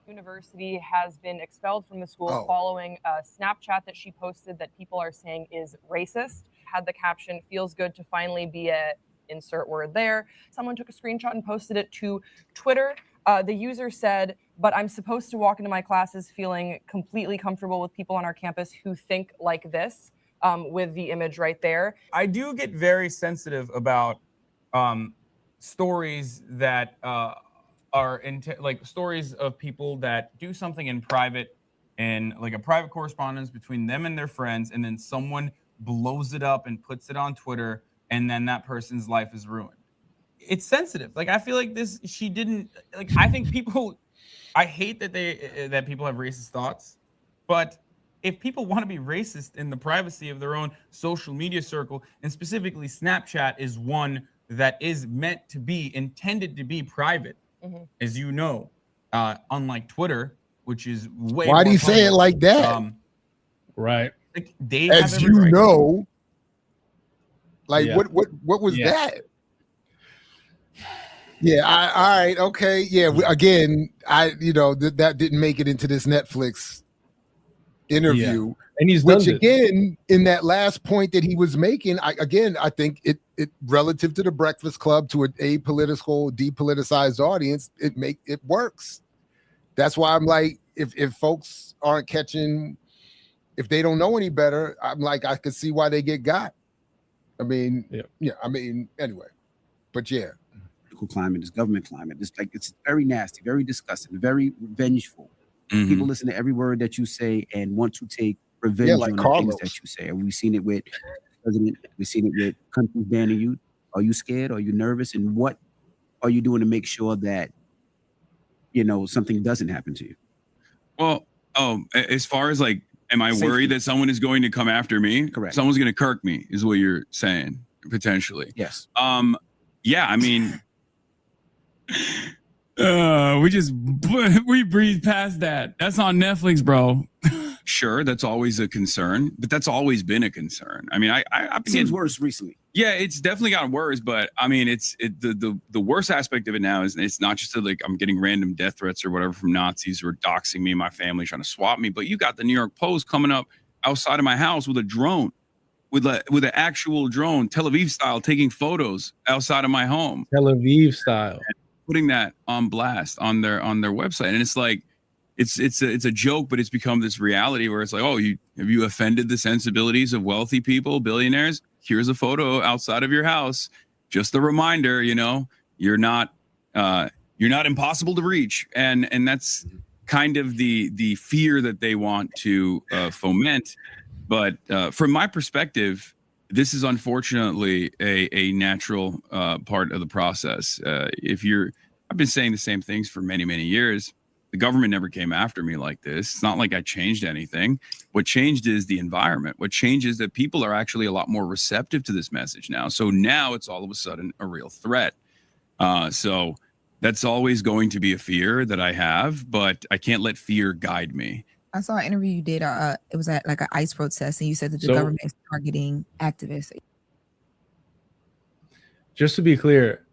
University has been expelled from the school following a Snapchat that she posted that people are saying is racist. Had the caption, "Feels good to finally be a," insert word there. Someone took a screenshot and posted it to Twitter. The user said, "But I'm supposed to walk into my classes feeling completely comfortable with people on our campus who think like this," with the image right there. I do get very sensitive about stories that are like stories of people that do something in private and like a private correspondence between them and their friends, and then someone blows it up and puts it on Twitter, and then that person's life is ruined. It's sensitive. Like, I feel like she didn't, like, I think people, I hate that people have racist thoughts, but if people want to be racist in the privacy of their own social media circle, and specifically Snapchat is one that is meant to be, intended to be private, as you know, unlike Twitter, which is way Why do you more say it like that? Right. Like, they as have you every right. know, like Yeah. what was that? Yeah, all right, okay, yeah. Again, that didn't make it into this Netflix interview. Yeah. And he's which done again, in that last point that he was making, I think it relative to the Breakfast Club, to an apolitical, depoliticized audience, it works. That's why I'm like, if folks aren't catching, if they don't know any better, I'm like, I could see why they get got. I mean, anyway, but yeah. Political climate, this government climate, it's very nasty, very disgusting, very vengeful. People listen to every word that you say and want to take revenge on the things that you say. And we've seen it with president, we've seen it with countries banning you. Are you scared? Are you nervous? And what are you doing to make sure that something doesn't happen to you? Well, as far as like, am I worried that someone is going to come after me? Correct. Someone's going to kirk me, is what you're saying, potentially. Yes. Yeah, I mean, we breathe past that. That's on Netflix, bro. Sure, that's always a concern, but that's always been a concern. I mean, I've been seems worse recently. Yeah, it's definitely gotten worse, but I mean, the worst aspect of it now is it's not just like I'm getting random death threats or whatever from Nazis who are doxing me and my family, trying to swap me, but you got the New York Post coming up outside of my house with a drone, with an actual drone, Tel Aviv style, taking photos outside of my home. Tel Aviv style. Putting that on blast on their website, and it's like it's a joke, but it's become this reality where it's like, oh, have you offended the sensibilities of wealthy people, billionaires? Here's a photo outside of your house, just a reminder, you're not impossible to reach, and that's kind of the fear that they want to foment. But from my perspective, this is unfortunately a natural part of the process. I've been saying the same things for many, many years. The government never came after me like this. It's not like I changed anything. What changed is the environment. What changed is that people are actually a lot more receptive to this message now. So now it's all of a sudden a real threat. So that's always going to be a fear that I have, but I can't let fear guide me. I saw an interview you did. It was at like an ICE protest, and you said that the government is targeting activists. Just to be clear,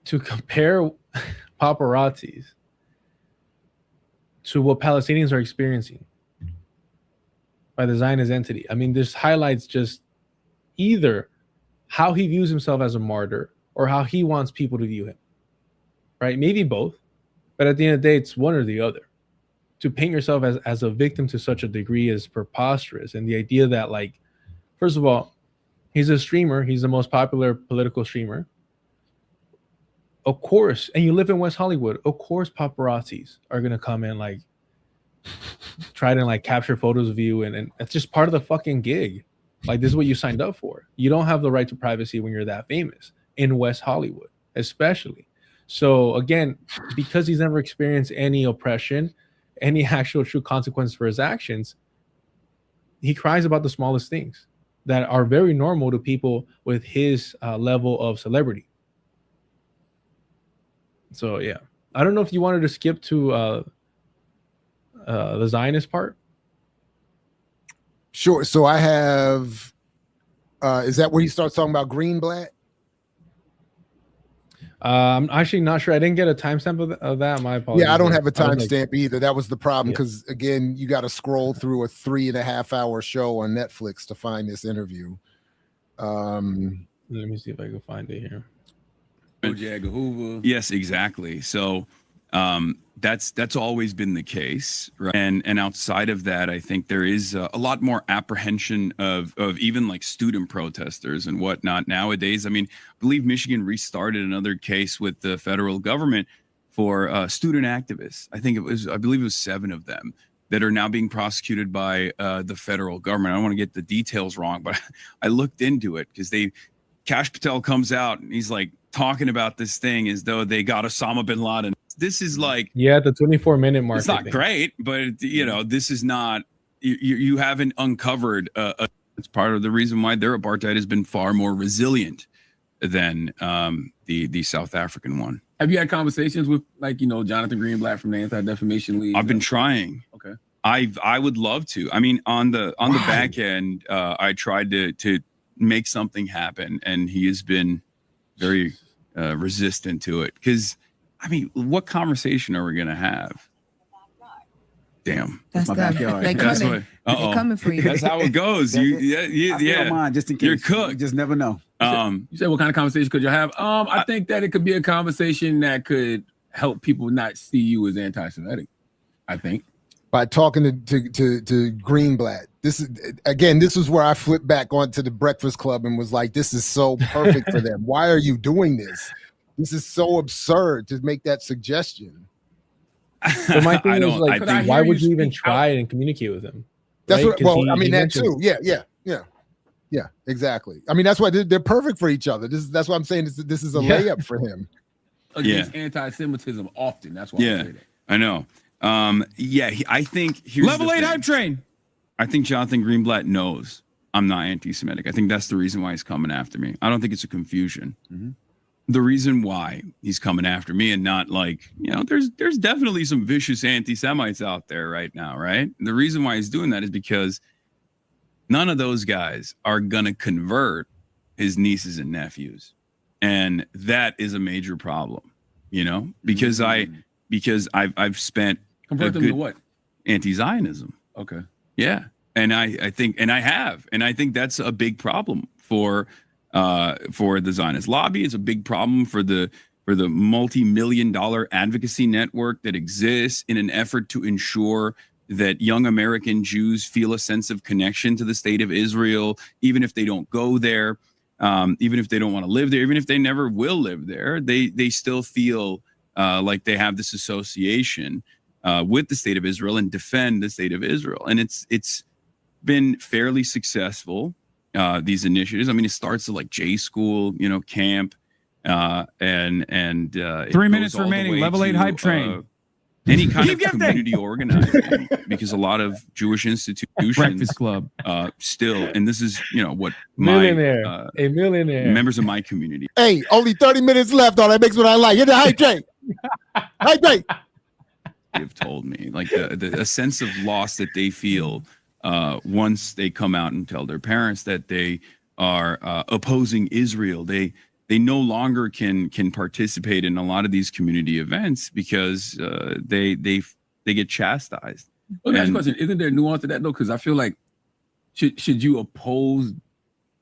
to compare paparazzis to what Palestinians are experiencing by the Zionist entity, I mean, this highlights just either how he views himself as a martyr or how he wants people to view him, right? Maybe both, but at the end of the day, it's one or the other. To paint yourself as a victim to such a degree is preposterous. And the idea that, like, first of all, he's a streamer. He's the most popular political streamer. Of course, and you live in West Hollywood, of course paparazzis are going to come in, like, try to, like, capture photos of you. And it's just part of the fucking gig. Like, this is what you signed up for. You don't have the right to privacy when you're that famous in West Hollywood, especially. So, again, because he's never experienced any oppression, any actual true consequence for his actions, he cries about the smallest things that are very normal to people with his level of celebrity. So yeah, I don't know if you wanted to skip to the Zionist part. Sure. So I have, is that where he starts talking about Greenblatt? I'm actually not sure. I didn't get a timestamp of that. My apologies. Yeah, I don't have a timestamp either. That was the problem, because again, you got to scroll through a 3.5-hour show on Netflix to find this interview. Let me see if I can find it here. Yes, exactly. So that's always been the case, right? And outside of that, I think there is a lot more apprehension of even like student protesters and whatnot nowadays. I mean, I believe Michigan restarted another case with the federal government for student activists. I believe it was 7 of them that are now being prosecuted by the federal government. I don't want to get the details wrong, but I looked into it because Kash Patel comes out and he's like talking about this thing as though they got Osama bin Laden. This is like, yeah, the 24-minute mark. It's not great, but you know, this is not, you haven't uncovered it's part of the reason why their apartheid has been far more resilient than the South African one. Have you had conversations with, like, you know, Jonathan Greenblatt from the Anti-Defamation League? I've been trying. Okay. I would love to. I mean, on the back end, I tried to make something happen, and he has been very resistant to it. Because, I mean, what conversation are we gonna have? Damn, that's my backyard. They're coming for you. That's how it goes. Yeah. Mind, just in case. You're cooked. You just never know. You said what kind of conversation could you have? I think that it could be a conversation that could help people not see you as anti-Semitic. I think by talking to Greenblatt. This is where I flipped back onto the Breakfast Club and was like, this is so perfect for them. Why are you doing this? This is so absurd to make that suggestion. So my thing is, like, why would you even try and communicate with him? That's right? I mean, that too. Yeah, exactly. I mean, that's why they're perfect for each other. That's why I'm saying this is a layup for him. Against anti-Semitism often. That's why I say that. I know. I think Level 8 hype train. I think Jonathan Greenblatt knows I'm not anti-Semitic. I think that's the reason why he's coming after me. I don't think it's a confusion. Mm-hmm. The reason why he's coming after me, and not like, you know, there's definitely some vicious anti-Semites out there right now, right? The reason why he's doing that is because none of those guys are gonna convert his nieces and nephews, and that is a major problem, you know, because I've spent convert them to what? Anti-Zionism. Okay. Yeah, and I think that's a big problem for the Zionist lobby. It's a big problem for the multi-million-dollar advocacy network that exists in an effort to ensure that young American Jews feel a sense of connection to the state of Israel, even if they don't go there, even if they don't want to live there, even if they never will live there. They still feel like they have this association with the state of Israel and defend the state of Israel. And it's been fairly successful. These initiatives. I mean, it starts at like J School, you know, camp, and 3 minutes remaining. Level 8 hype train. any kind of community organizing, because a lot of Jewish institutions, Breakfast Club, still, and this is, what Millionaire, a millionaire, members of my community. Hey, only 30 minutes left. All that makes what I like. Hit the hydrate. Hydrate. Have told me, like a sense of loss that they feel once they come out and tell their parents that they are opposing Israel. They no longer can participate in a lot of these community events because they get chastised. Let me ask you a question. Isn't there nuance to that though? Because I feel like should you oppose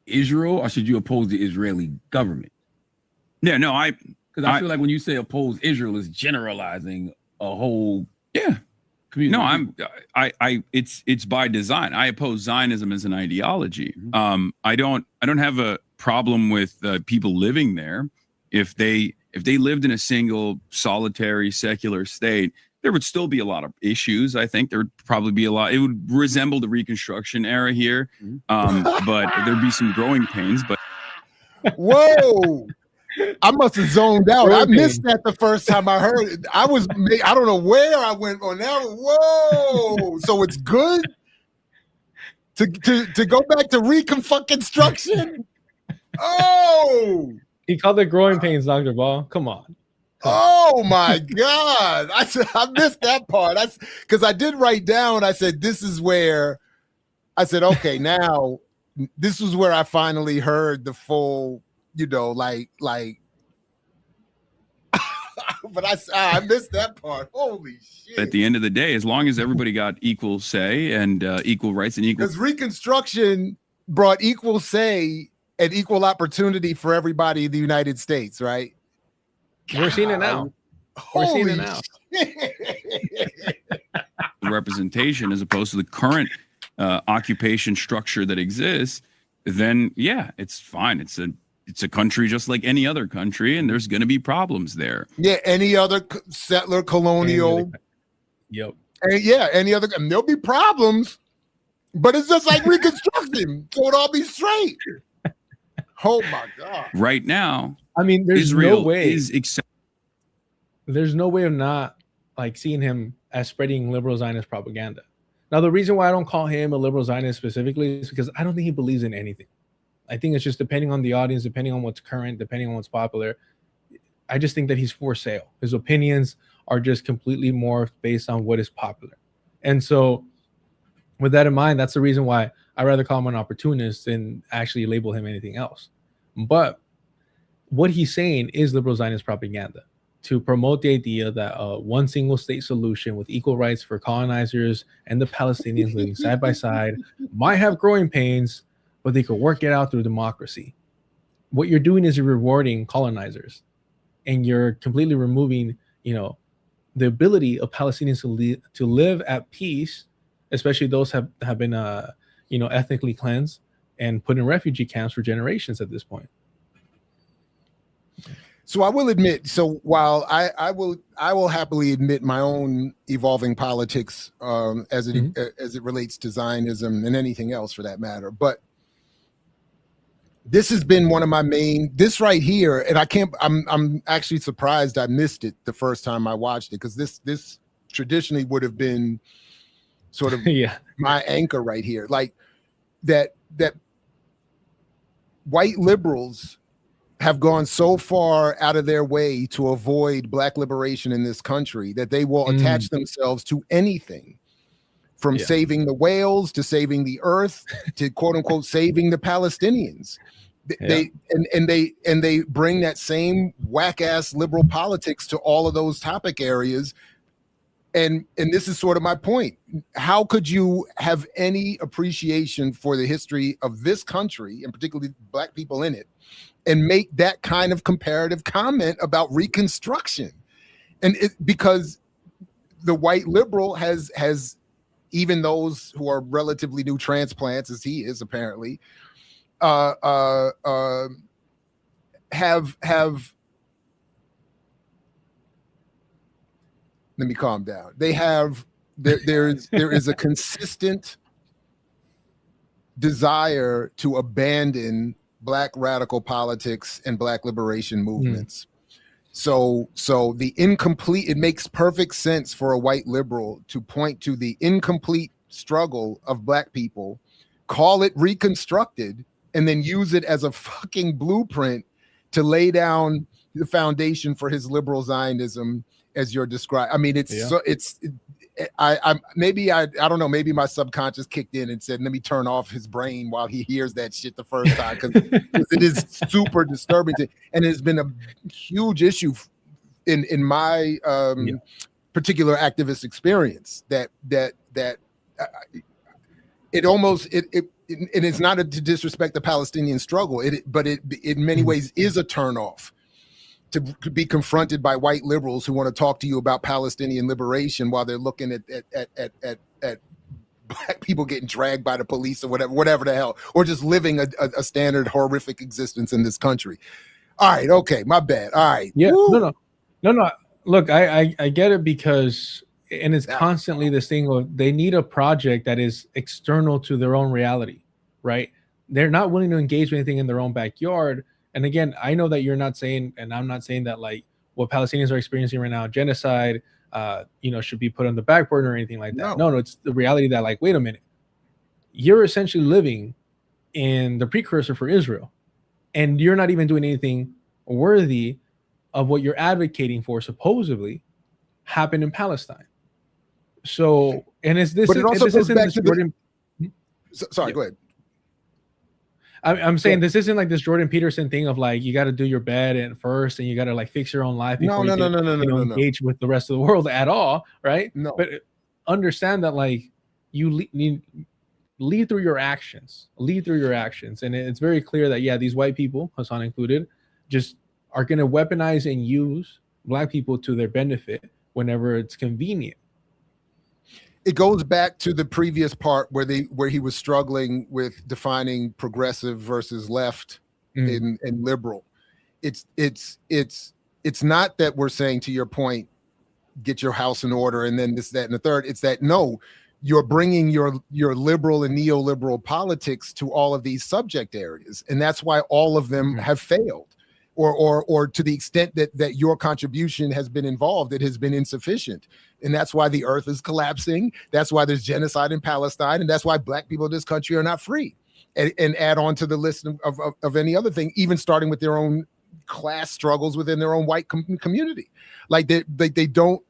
Israel or should you oppose the Israeli government? Yeah, no, because I feel like when you say oppose Israel, is generalizing a whole community. No, it's by design. I oppose Zionism as an ideology. I don't have a problem with people living there. If they lived in a single solitary secular state, there would still be a lot of issues. I think there would probably be a lot. It would resemble the Reconstruction era here, but there'd be some growing pains. But whoa. I must have zoned out. I missed that the first time I heard it. I don't know where I went on that. Whoa. So it's good to go back to reconstruction? Oh. He called it growing pains, Dr. Ball. Come on. Oh my God. I missed that part. Because I did write down, I said, this is where I said, okay, now this was where I finally heard the full, like, but I missed that part. Holy shit. At the end of the day, as long as everybody got equal say and equal rights and equal. Because Reconstruction brought equal say and equal opportunity for everybody in the United States, right? We're seeing it now. We're seeing it now. Representation as opposed to the current occupation structure that exists, then yeah, it's fine. It's a country just like any other country, and there's going to be problems there. Yeah, any other settler, colonial. Yep. And yeah, any other, and there'll be problems, but it's just like Reconstruction, so it'll all be straight. Oh my God! Right now, I mean, there's Israel no way. There's no way of not like seeing him as spreading liberal Zionist propaganda. Now, the reason why I don't call him a liberal Zionist specifically is because I don't think he believes in anything. I think it's just depending on the audience, depending on what's current, depending on what's popular. I just think that he's for sale. His opinions are just completely morphed based on what is popular. And so with that in mind, that's the reason why I rather call him an opportunist than actually label him anything else. But what he's saying is liberal Zionist propaganda to promote the idea that one single state solution with equal rights for colonizers and the Palestinians living side by side might have growing pains, but they could work it out through democracy. What you're doing is you're rewarding colonizers, and you're completely removing, the ability of Palestinians to live at peace, especially those have been, ethnically cleansed and put in refugee camps for generations at this point. So I will admit, so while I will happily admit my own evolving politics as it relates to Zionism and anything else for that matter, but this has been one of my this right here, and I'm actually surprised I missed it the first time I watched it, because this traditionally would have been sort of my anchor right here, like that white liberals have gone so far out of their way to avoid Black liberation in this country that they will attach themselves to anything, from saving the whales to saving the earth to quote unquote saving the Palestinians. They bring that same whack ass liberal politics to all of those topic areas. And this is sort of my point. How could you have any appreciation for the history of this country, and particularly Black people in it, and make that kind of comparative comment about Reconstruction? And because the white liberal has even those who are relatively new transplants, as he is apparently, have let me calm down. They have there is a consistent desire to abandon Black radical politics and Black liberation movements. So the incomplete, it makes perfect sense for a white liberal to point to the incomplete struggle of black people, call it reconstructed, and then use it as a fucking blueprint to lay down the foundation for his liberal Zionism as you're describing. I mean, it's I don't know, maybe my subconscious kicked in and said, let me turn off his brain while he hears that shit the first time, because it is super disturbing and it's been a huge issue in my particular activist experience that it almost and it's not to disrespect the Palestinian struggle, but it in many ways is a turnoff to be confronted by white liberals who want to talk to you about Palestinian liberation while they're looking at black people getting dragged by the police or whatever the hell, or just living a standard horrific existence in this country. All right, okay, my bad. All right, yeah, no. Look, I get it, because and it's constantly this thing of they need a project that is external to their own reality, right? They're not willing to engage with anything in their own backyard. And again, I know that you're not saying, and I'm not saying that like what Palestinians are experiencing right now, genocide, should be put on the back burner or anything like that. No, it's the reality that like, wait a minute, you're essentially living in the precursor for Israel, and you're not even doing anything worthy of what you're advocating for supposedly happened in Palestine. So, and it's this. But it also goes back to Jordan. Sorry, go ahead. I'm saying this isn't like this Jordan Peterson thing of like you got to do your bed and first, and you got to like fix your own life before you engage with the rest of the world at all, right? No. But understand that like you need lead through your actions, and it's very clear that these white people, Hasan included, just are going to weaponize and use black people to their benefit whenever it's convenient. It goes back to the previous part where he was struggling with defining progressive versus left and liberal. It's not that we're saying, to your point, get your house in order and then this, that, and the third. It's that no, you're bringing your liberal and neoliberal politics to all of these subject areas, and that's why all of them have failed. Or to the extent that your contribution has been involved, it has been insufficient. And that's why the earth is collapsing. That's why there's genocide in Palestine. And that's why black people in this country are not free. And add on to the list of any other thing, even starting with their own class struggles within their own white community. Like they don't,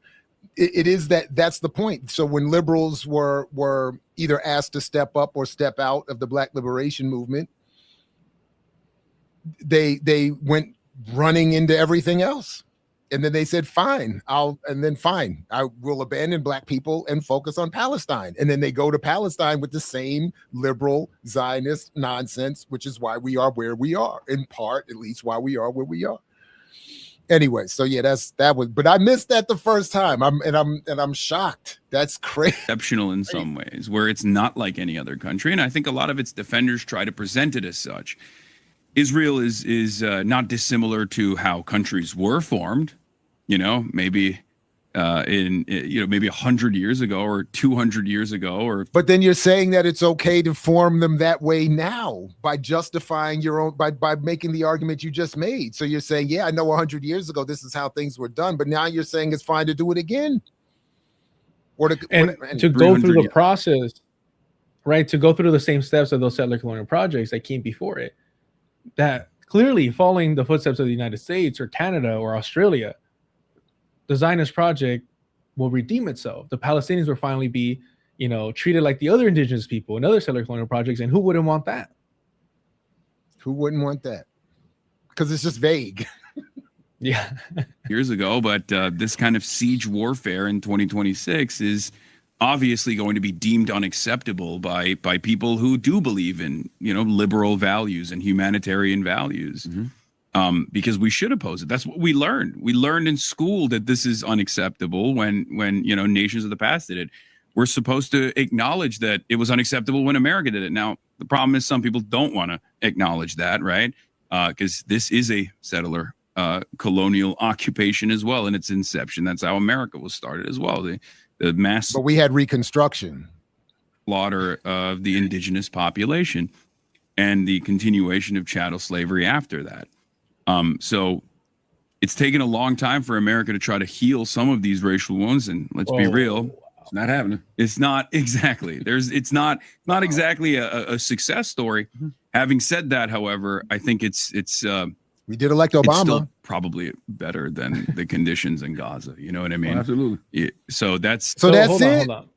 it is that's the point. So when liberals were either asked to step up or step out of the Black liberation movement, they went running into everything else, and then they said, fine, I will abandon black people and focus on Palestine. And then they go to Palestine with the same liberal Zionist nonsense, which is why we are where we are, in part, at least why we are where we are. Anyway, so but I missed that the first time. I'm shocked. That's crazy. Exceptional in some ways, where it's not like any other country, and I think a lot of its defenders try to present it as such. Israel is not dissimilar to how countries were formed, maybe maybe 100 years ago or 200 years ago, But then you're saying that it's okay to form them that way now by justifying your own, by making the argument you just made. So you're saying, I know 100 years ago this is how things were done, but now you're saying it's fine to do it again. Or to go through the process, right? To go through the same steps of those settler colonial projects that came before it. That clearly following the footsteps of the United States or Canada or Australia, the Zionist project will redeem itself. The Palestinians will finally be, treated like the other indigenous people and other settler colonial projects. And who wouldn't want that? Who wouldn't want that? Because it's just vague. Years ago, but this kind of siege warfare in 2026 is obviously going to be deemed unacceptable by people who do believe in liberal values and humanitarian values, because we should oppose it. That's what we learned. We learned in school that this is unacceptable when nations of the past did it. We're supposed to acknowledge that it was unacceptable when America did it. Now the problem is some people don't want to acknowledge that, right? Because this is a settler colonial occupation as well in its inception. That's how America was started as well. The mass, but we had Reconstruction, slaughter of the indigenous population, and the continuation of chattel slavery after that. So it's taken a long time for America to try to heal some of these racial wounds, and let's be real, it's not happening. It's not exactly. It's not exactly a success story. Having said that, however, I think it's we did elect Obama. It's still probably better than the conditions in Gaza. You know what I mean? Absolutely. Yeah, so that's it. Hold on.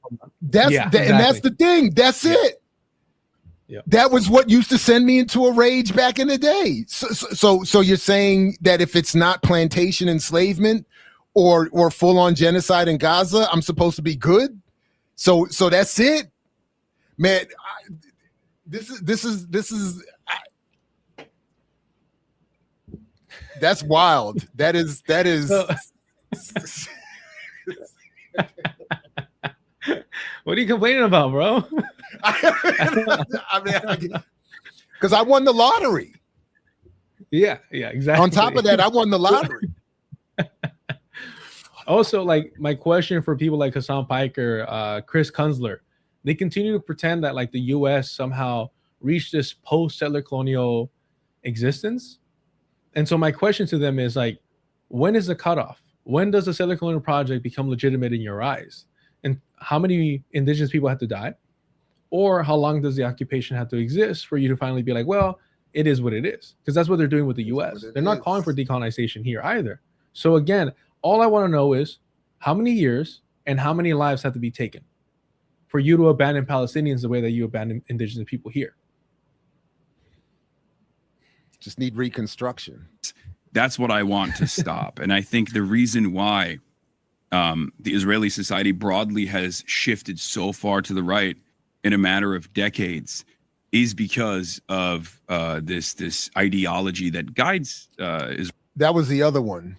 That's exactly. And that's the thing. That's it. Yeah. That was what used to send me into a rage back in the day. So you're saying that if it's not plantation enslavement or full on genocide in Gaza, I'm supposed to be good? So that's it, man. This is that's wild. That is. What are you complaining about, bro? I mean, because I won the lottery. Yeah, exactly. On top of that, I won the lottery. Also, like, my question for people like Hasan Piker, Chris Kunzler, they continue to pretend that like the U.S. somehow reached this post-settler colonial existence. And so my question to them is like, when is the cutoff? When does the settler colonial project become legitimate in your eyes? And how many indigenous people have to die? Or how long does the occupation have to exist for you to finally be like, well, it is what it is? Because that's what they're doing with the U.S. They're not calling for decolonization here either. So again, all I want to know is how many years and how many lives have to be taken for you to abandon Palestinians the way that you abandon indigenous people here. Just need reconstruction. That's what I want to stop. And I think the reason why the Israeli society broadly has shifted so far to the right in a matter of decades is because of this ideology that guides Israel. That was the other one.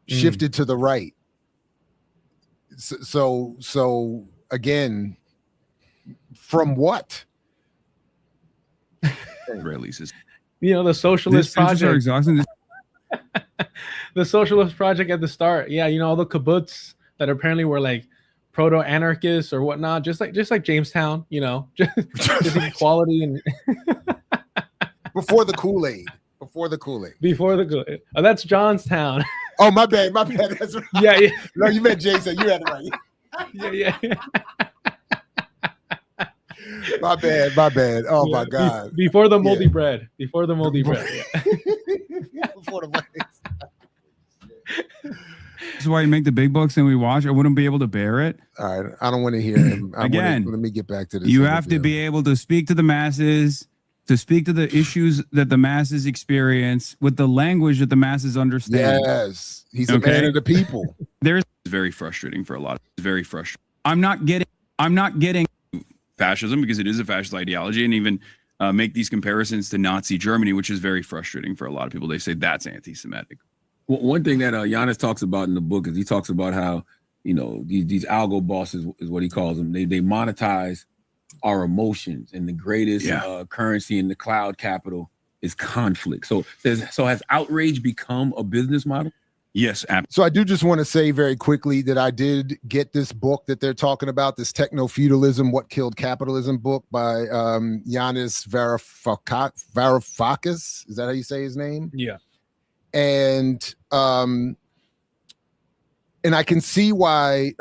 Shifted to the right. So again, from what? Israelis is, the socialist project. Are The socialist project at the start. Yeah, all the kibbutz that apparently were like proto-anarchists or whatnot, just like Jamestown, just equality and before the Kool-Aid. Before the Kool-Aid. Oh, that's Johnstown. Oh, my bad. That's right. Yeah. No, you meant Jason. You had it right. Yeah. My bad. Oh, my God. Before the moldy bread. Before the moldy bread. Yeah. Before the This is why you make the big bucks and we watch. I wouldn't be able to bear it. All right. I don't want to hear him. Again, let me get back to this. You have to be able to speak to the masses, to speak to the issues that the masses experience with the language that the masses understand. Yes. He's a man of the people. It's very frustrating for a lot. It's very frustrating. I'm not getting fascism because it is a fascist ideology, and even make these comparisons to Nazi Germany, which is very frustrating for a lot of people. They say that's anti-Semitic. Well, one thing that Giannis talks about in the book is he talks about how, these algo bosses is what he calls them. They monetize our emotions, and the greatest currency in the cloud capital is conflict. So has outrage become a business model? Yes. So I do just want to say very quickly that I did get this book that they're talking about, this Techno-Feudalism, What Killed Capitalism book by Yanis Varoufakis. Is that how you say his name? Yeah. And I can see why.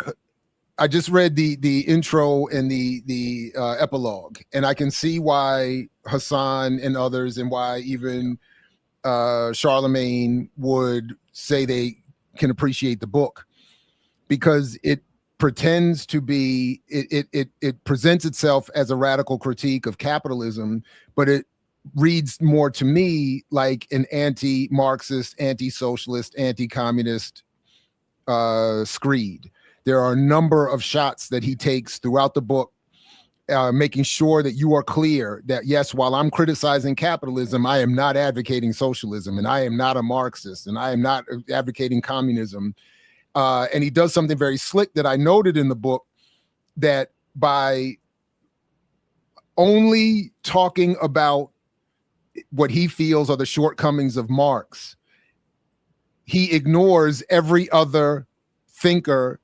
I just read the intro and the epilogue, and I can see why Hasan and others, and why even Charlemagne would say they can appreciate the book, because it pretends to be, it presents itself as a radical critique of capitalism, but it reads more to me like an anti-Marxist, anti-socialist, anti-communist screed. There are a number of shots that he takes throughout the book, making sure that you are clear that, yes, while I'm criticizing capitalism, I am not advocating socialism, and I am not a Marxist, and I am not advocating communism. And he does something very slick that I noted in the book, that by only talking about what he feels are the shortcomings of Marx, he ignores every other thinker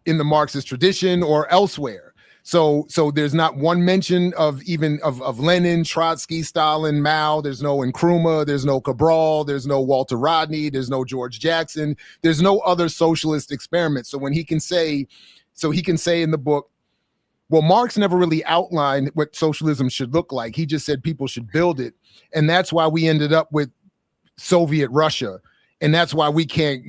in the Marxist tradition or elsewhere. So there's not one mention of even of Lenin, Trotsky, Stalin, Mao. There's no Nkrumah, there's no Cabral, there's no Walter Rodney, there's no George Jackson, there's no other socialist experiment. So when he can say in the book, well, Marx never really outlined what socialism should look like. He just said people should build it. And that's why we ended up with Soviet Russia. And that's why we can't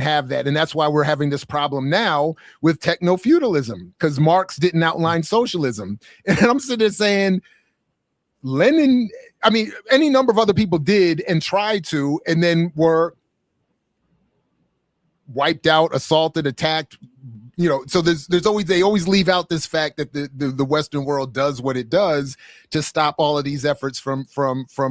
have that. And that's why we're having this problem now with techno-feudalism, because Marx didn't outline socialism. And I'm sitting there saying, Lenin, I mean, any number of other people did and tried to, and then were wiped out, assaulted, attacked. You know, so they always leave out this fact that the Western world does what it does to stop all of these efforts from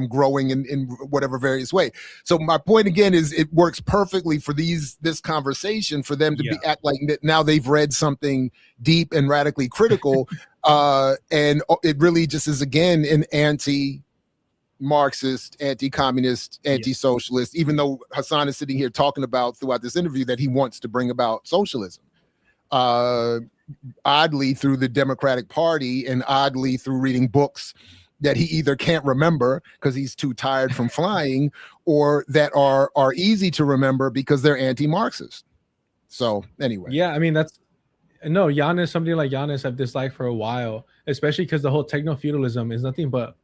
growing in whatever various way. So my point again is it works perfectly for this conversation for them to act like that now they've read something deep and radically critical, and it really just is again an anti-Marxist, anti-communist, anti-socialist. Even though Hasan is sitting here talking about throughout this interview that he wants to bring about socialism. Oddly through the Democratic Party and oddly through reading books that he either can't remember because he's too tired from flying, or that are easy to remember because they're anti-Marxist. So anyway. Yeah, I mean, Giannis, somebody like Giannis I've disliked for a while, especially because the whole techno-feudalism is nothing but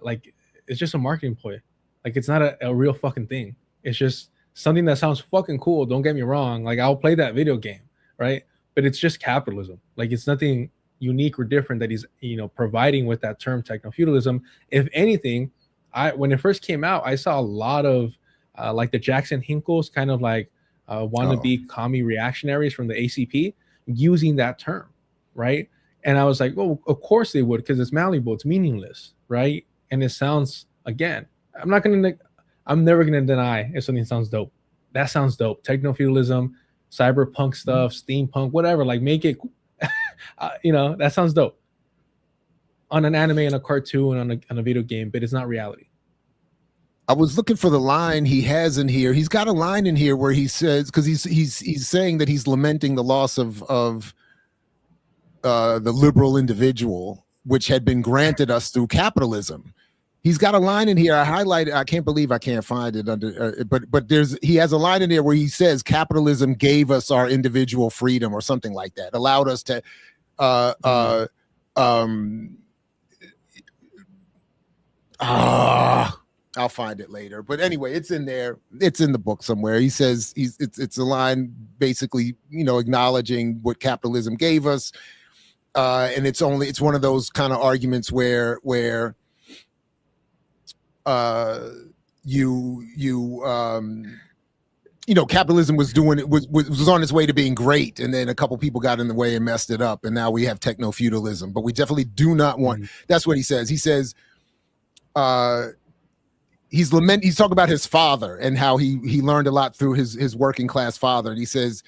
like, it's just a marketing ploy. Like, it's not a real fucking thing. It's just something that sounds fucking cool. Don't get me wrong. Like, I'll play that video game, right? But it's just capitalism. Like, it's nothing unique or different that he's, providing with that term techno-feudalism. If anything, when it first came out, I saw a lot of like the Jackson Hinkles kind of like wannabe commie reactionaries from the ACP using that term, right? And I was like, well, of course they would, because it's malleable, it's meaningless, right? And it sounds, again, I'm never gonna deny if something sounds dope. That sounds dope. Techno-feudalism, cyberpunk stuff, steampunk, whatever, like make it, that sounds dope on an anime and a cartoon and on a video game, but it's not reality. I was looking for the line he has in here. He's got a line in here where he says, because he's saying that he's lamenting the loss of the liberal individual, which had been granted us through capitalism. He's got a line in here. I highlighted. I can't believe I can't find it under. But he has a line in there where he says capitalism gave us our individual freedom or something like that, allowed us to. I'll find it later. But anyway, it's in there. It's in the book somewhere. He says it's a line basically, acknowledging what capitalism gave us, and it's one of those kind of arguments where. Capitalism was on its way to being great, and then a couple people got in the way and messed it up, and now we have techno-feudalism. But we definitely do not want. That's what he says. He says, he's talking about his father and how he learned a lot through his working class father, and he says.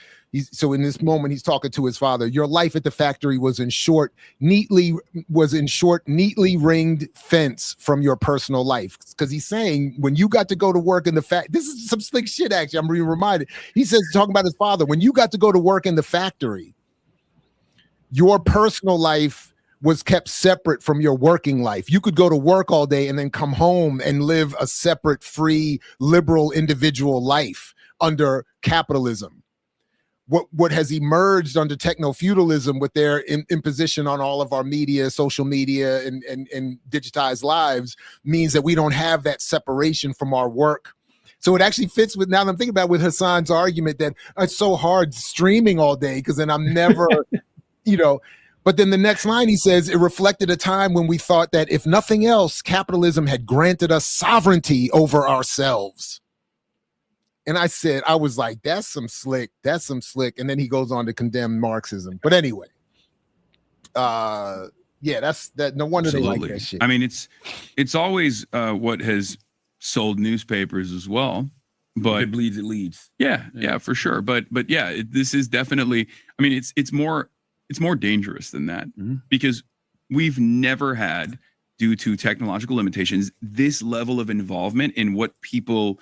So in this moment, he's talking to his father. Your life at the factory was in short, neatly ringed fence from your personal life. Because he's saying when you got to go to work in the this is some slick shit. Actually, I'm being reminded. He says, talking about his father, when you got to go to work in the factory, your personal life was kept separate from your working life. You could go to work all day and then come home and live a separate, free, liberal, individual life under capitalism. What has emerged under techno-feudalism with their imposition on all of our media, social media, and digitized lives means that we don't have that separation from our work. So it actually fits with, now that I'm thinking about, with Hasan's argument that it's so hard streaming all day because then I'm never, But then the next line he says, it reflected a time when we thought that if nothing else, capitalism had granted us sovereignty over ourselves. And I was like, that's some slick. And then he goes on to condemn Marxism. But anyway, that's that. No wonder Absolutely. They like that shit. I mean, it's always what has sold newspapers as well. But it bleeds, it leads. Yeah, for sure. But yeah, this is definitely. I mean, it's more dangerous than that, because we've never had, due to technological limitations, this level of involvement in what people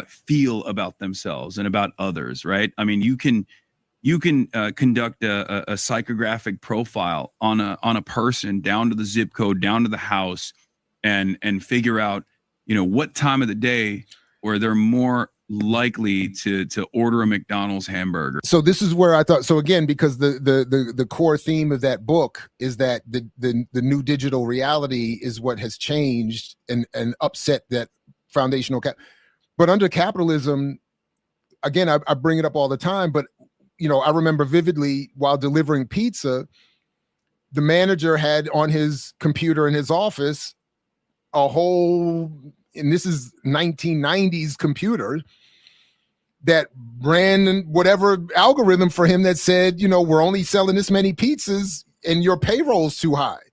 feel about themselves and about others, right? I mean, you can you can conduct a psychographic profile on a person down to the zip code, down to the house, and figure out, what time of the day where they're more likely to order a McDonald's hamburger. So this is where I thought, so again, because the core theme of that book is that the new digital reality is what has changed and upset that foundational but under capitalism, again, I bring it up all the time, but I remember vividly while delivering pizza, the manager had on his computer in his office a whole, and this is 1990s computer, that ran whatever algorithm for him that said, we're only selling this many pizzas and your payroll's too high.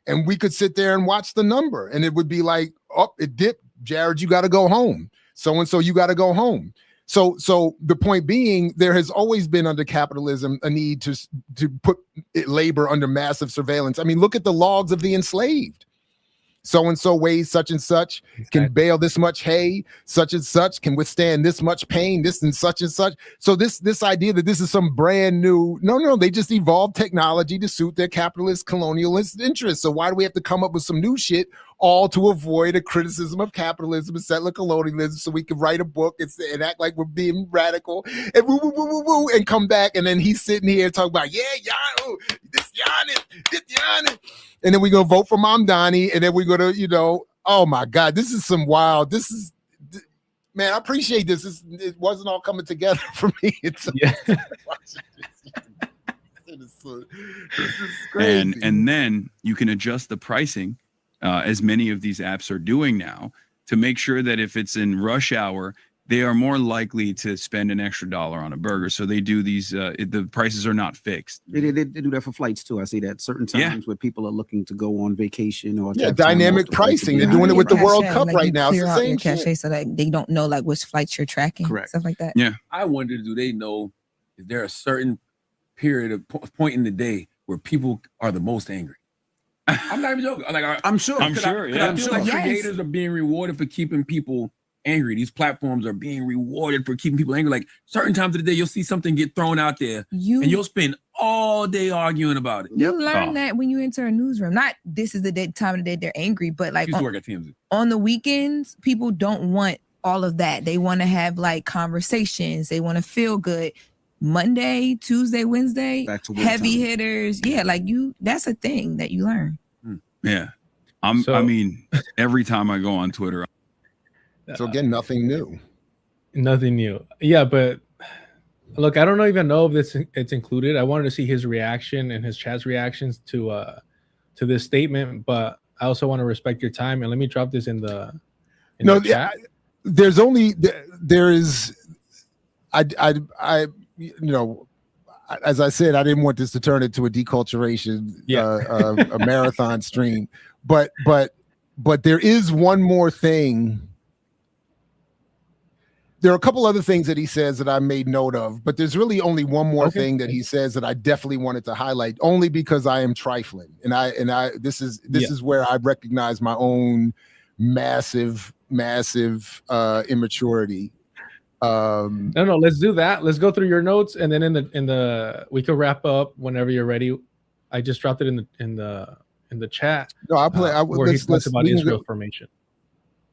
And we could sit there and watch the number and it would be like, oh, it dipped. Jared, you got to go home. So-and-so, you got to go home. So the point being, there has always been under capitalism a need to put labor under massive surveillance. I mean, look at the logs of the enslaved. So-and-so weighs such and such, can bale this much hay, such and such, can withstand this much pain, this and such and such. So this idea that this is some brand new, no, they just evolved technology to suit their capitalist colonialist interests. So why do we have to come up with some new shit all to avoid a criticism of capitalism and settler colonialism so we can write a book and act like we're being radical and woo, woo, woo, woo, woo, and come back and then he's sitting here talking about, this Giannis. And then we're going to vote for Mamdani and then we're going to, oh my God, this is some wild, man, I appreciate this. It wasn't all coming together for me. It's crazy. And then you can adjust the pricing, as many of these apps are doing now, to make sure that if it's in rush hour, they are more likely to spend an extra $1 on a burger. So they do these, the prices are not fixed. They do that for flights too. I see that certain times where people are looking to go on vacation or dynamic pricing. They're doing it with the World Cup right now. It's the same shit. So that they don't know which flights you're tracking, stuff like that. Yeah. I wonder, do they know, is there a certain period of point in the day where people are the most angry? I'm not even joking. I'm sure. I feel like creators are being rewarded for keeping people angry. These platforms are being rewarded for keeping people angry. Like certain times of the day, you'll see something get thrown out there, and you'll spend all day arguing about it. You learn that when you enter a newsroom. Not this is the time of the day they're angry, but like on the weekends, people don't want all of that. They want to have conversations. They want to feel good. Monday, Tuesday, Wednesday, heavy hitters. Yeah, that's a thing that you learn. Yeah. I mean, every time I go on Twitter. So again, nothing new. Nothing new. Yeah, but look, I don't even know if it's included. I wanted to see his reaction and his chat's reactions to this statement, but I also want to respect your time. And let me drop this in the chat. As I said, I didn't want this to turn into a deculturation, a marathon stream, but there is one more thing. There are a couple other things that he says that I made note of, but there's really only one more thing that he says that I definitely wanted to highlight, only because I am trifling, and this is where I recognize my own massive immaturity. No, let's do that. Let's go through your notes, and then in the we can wrap up whenever you're ready. I just dropped it in the chat. No, I'll play. Where he talks about Israel formation.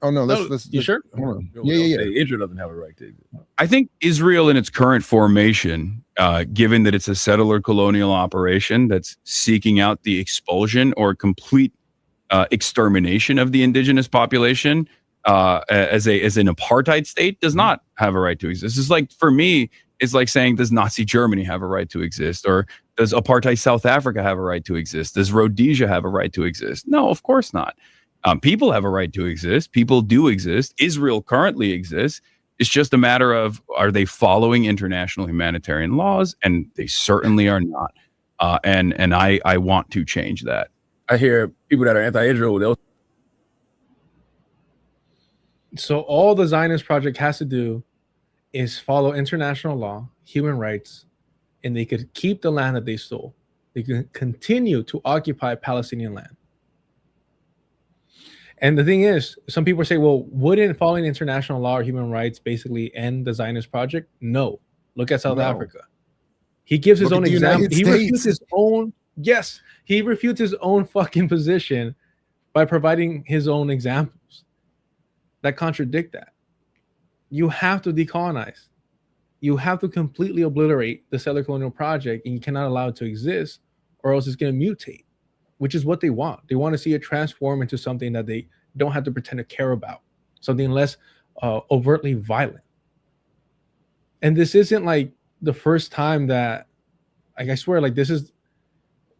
Oh no, let's you sure? Hold on. Yeah. Israel doesn't have a right to exist. I think Israel in its current formation, given that it's a settler colonial operation that's seeking out the expulsion or complete extermination of the indigenous population, as an apartheid state, does not have a right to exist. It's like, for me, it's like saying, does Nazi Germany have a right to exist? Or does apartheid South Africa have a right to exist? Does Rhodesia have a right to exist? No, of course not. People have a right to exist. People do exist. Israel currently exists. It's just a matter of, are they following international humanitarian laws? And they certainly are not. And I want to change that. I hear people that are anti-Israel, So all the Zionist project has to do is follow international law, human rights, and they could keep the land that they stole. They can continue to occupy Palestinian land. And the thing is, some people say, well, wouldn't following international law or human rights basically end the Zionist project? No. Look at South Africa. He gives his Look own at the example. United He refutes States. his own. Yes, he refutes his own fucking position by providing his own examples that contradict that. You have to decolonize. You have to completely obliterate the settler colonial project, and you cannot allow it to exist, or else it's going to mutate, which is what they want. They want to see it transform into something that they don't have to pretend to care about, something less overtly violent. And this isn't like the first time that, like, I swear, like, this is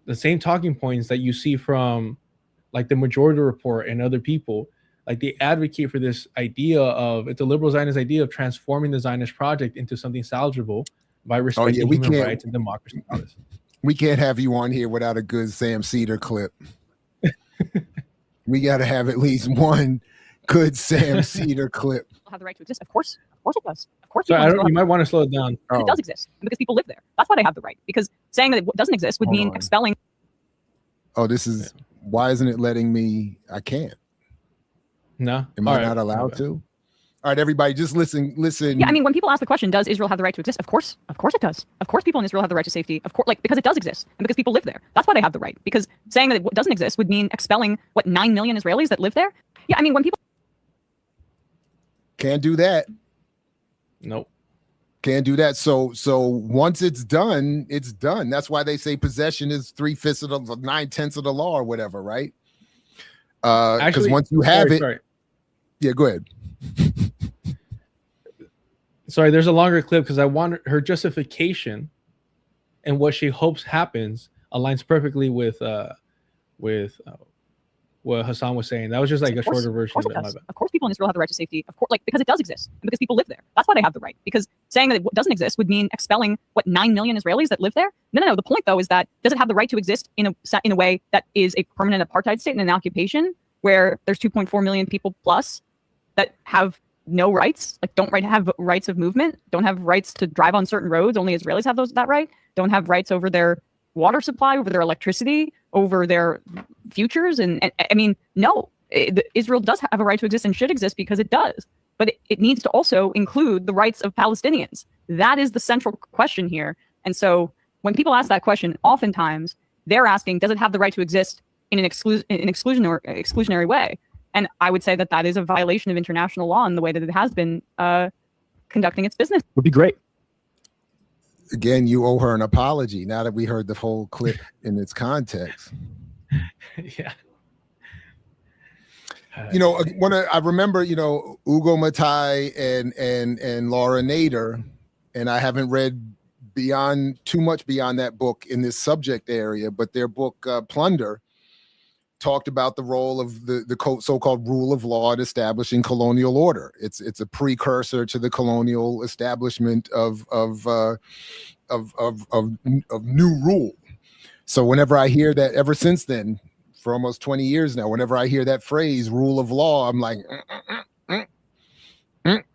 the same talking points that you see from like the Majority Report and other people. Like, they advocate for this idea of, it's a liberal Zionist idea of transforming the Zionist project into something salvageable by respecting human rights and democracy. We can't have you on here without a good Sam Cedar clip. We got to have at least one good Sam Cedar clip. Have the right to exist. Of course it does. Of course. So you might want to slow it down. It does exist because people live there. That's why they have the right. Because saying that it doesn't exist would mean expelling. Oh, this is why isn't it letting me? I can't. No. Am I not allowed to? All right, everybody, just listen. Yeah, I mean, when people ask the question, does Israel have the right to exist? Of course it does. Of course, people in Israel have the right to safety. Of course, because it does exist and because people live there. That's why they have the right. Because saying that it doesn't exist would mean expelling 9 million Israelis that live there. Yeah, I mean, when people can't do that. Nope. Can't do that. So once it's done, it's done. That's why they say possession is 3/5 of the 9/10 of the law or whatever, right? Because once you have it, yeah, go ahead. Sorry, there's a longer clip because I want her justification and what she hopes happens aligns perfectly with what Hasan was saying. That was just like a shorter version of it. Of course, people in Israel have the right to safety. Of course, because it does exist and because people live there. That's why they have the right. Because saying that it doesn't exist would mean expelling 9 million Israelis that live there. No. The point though is that does it have the right to exist in a way that is a permanent apartheid state and an occupation where there's 2.4 million people plus that have no rights, like don't have rights of movement, don't have rights to drive on certain roads. Only Israelis have that right. Don't have rights over their water supply, over their electricity, over their futures. And I mean, no, Israel does have a right to exist and should exist because it does. But it needs to also include the rights of Palestinians. That is the central question here. And so when people ask that question, oftentimes they're asking, does it have the right to exist in an exclusionary way? And I would say that is a violation of international law in the way that it has been conducting its business. Would be great. Again, you owe her an apology now that we heard the whole clip in its context. Yeah. I remember, Ugo Matai and Laura Nader, and I haven't read too much beyond that book in this subject area, but their book Plunder talked about the role of the so-called rule of law in establishing colonial order. It's a precursor to the colonial establishment of new rule. So whenever I hear that, ever since then, for almost 20 years now, whenever I hear that phrase "rule of law," I'm like,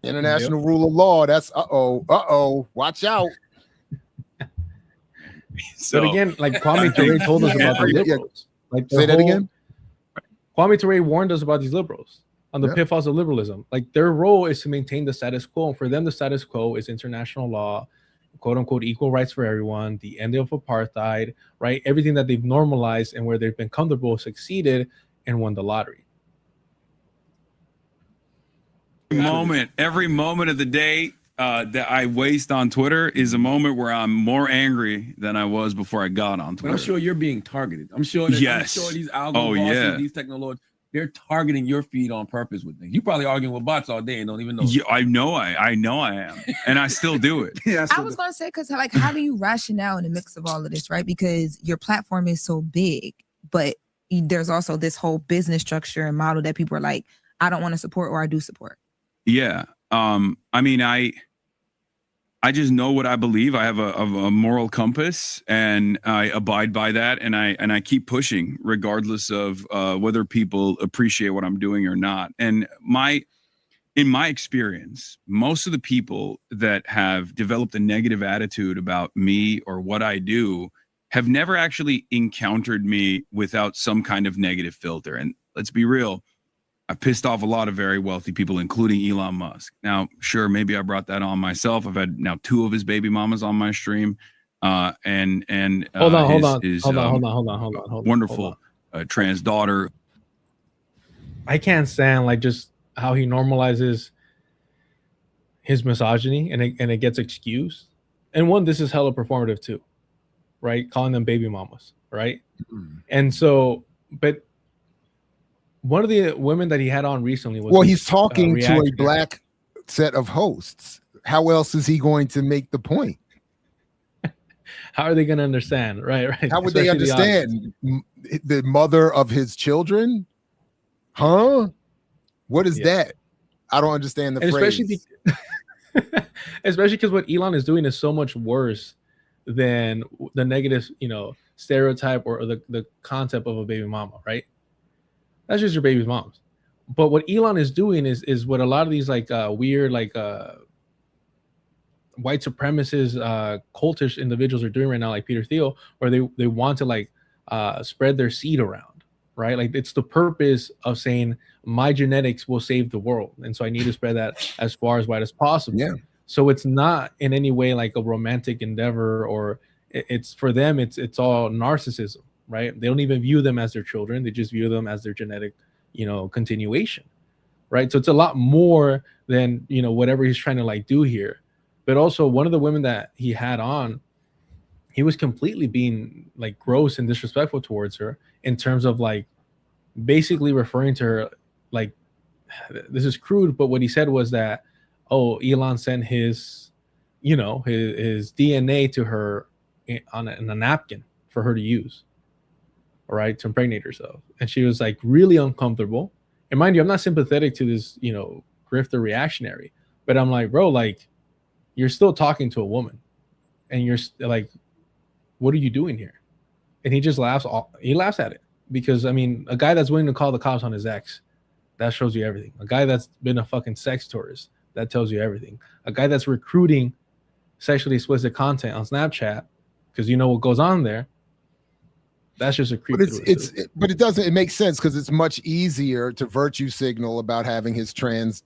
international rule of law. That's watch out. But again, like Kwame Ture told us about the liberals. Like say that again. Kwame Ture warned us about these liberals on the pitfalls of liberalism. Like their role is to maintain the status quo. And for them, the status quo is international law, quote unquote, equal rights for everyone, the end of apartheid, right? Everything that they've normalized and where they've been comfortable, succeeded, and won the lottery. Every moment of the day that I waste on Twitter is a moment where I'm more angry than I was before I got on Twitter. But I'm sure you're being targeted. I'm sure these algo bosses, these technologies, they're targeting your feed on purpose with things. You probably arguing with bots all day and don't even know. Yeah, I know I am, and I still do it. I was gonna say, because like, how do you rationale in the mix of all of this, right? Because your platform is so big, but there's also this whole business structure and model that people are like, I don't want to support or I do support. Yeah. I mean, I just know what I believe. I have a moral compass, and I abide by that, and I keep pushing regardless of whether people appreciate what I'm doing or not. And in my experience, most of the people that have developed a negative attitude about me or what I do have never actually encountered me without some kind of negative filter. And let's be real, I've pissed off a lot of very wealthy people, including Elon Musk. Now, sure, maybe I brought that on myself. I've had now 2 of his baby mamas on my stream. and hold on, wonderful trans daughter. I can't stand like just how he normalizes his misogyny and it gets excused. And one, this is hella performative too, right? Calling them baby mamas, right? And so, but one of the women that he had on recently was he's talking to a black set of hosts. How else is he going to make the point? How are they going to understand? Right. How would they understand? The mother of his children? Huh? What is that? I don't understand the phrase. Especially because what Elon is doing is so much worse than the negative, stereotype or the concept of a baby mama, right? That's just your baby's moms. But what Elon is doing is what a lot of these weird white supremacist cultish individuals are doing right now, like Peter Thiel, where they want to spread their seed around, right? Like it's the purpose of saying my genetics will save the world, and so I need to spread that as far as wide as possible. Yeah. So it's not in any way like a romantic endeavor, or it's for them. It's all narcissism, right? They don't even view them as their children; they just view them as their genetic, continuation, right? So it's a lot more than whatever he's trying to do here. But also, one of the women that he had on, he was completely being gross and disrespectful towards her in terms of basically referring to her this is crude, but what he said was that, Elon sent his DNA to her on a napkin for her to use, all right, to impregnate herself. And she was really uncomfortable. And mind you, I'm not sympathetic to this, grifter reactionary, but I'm like, bro, you're still talking to a woman, and you're what are you doing here? And he just laughs. He laughs at it because a guy that's willing to call the cops on his ex, that shows you everything. A guy that's been a fucking sex tourist, that tells you everything. A guy that's recruiting sexually explicit content on Snapchat, because what goes on there. That's just a creep. But it doesn't. It makes sense because it's much easier to virtue signal about having his trans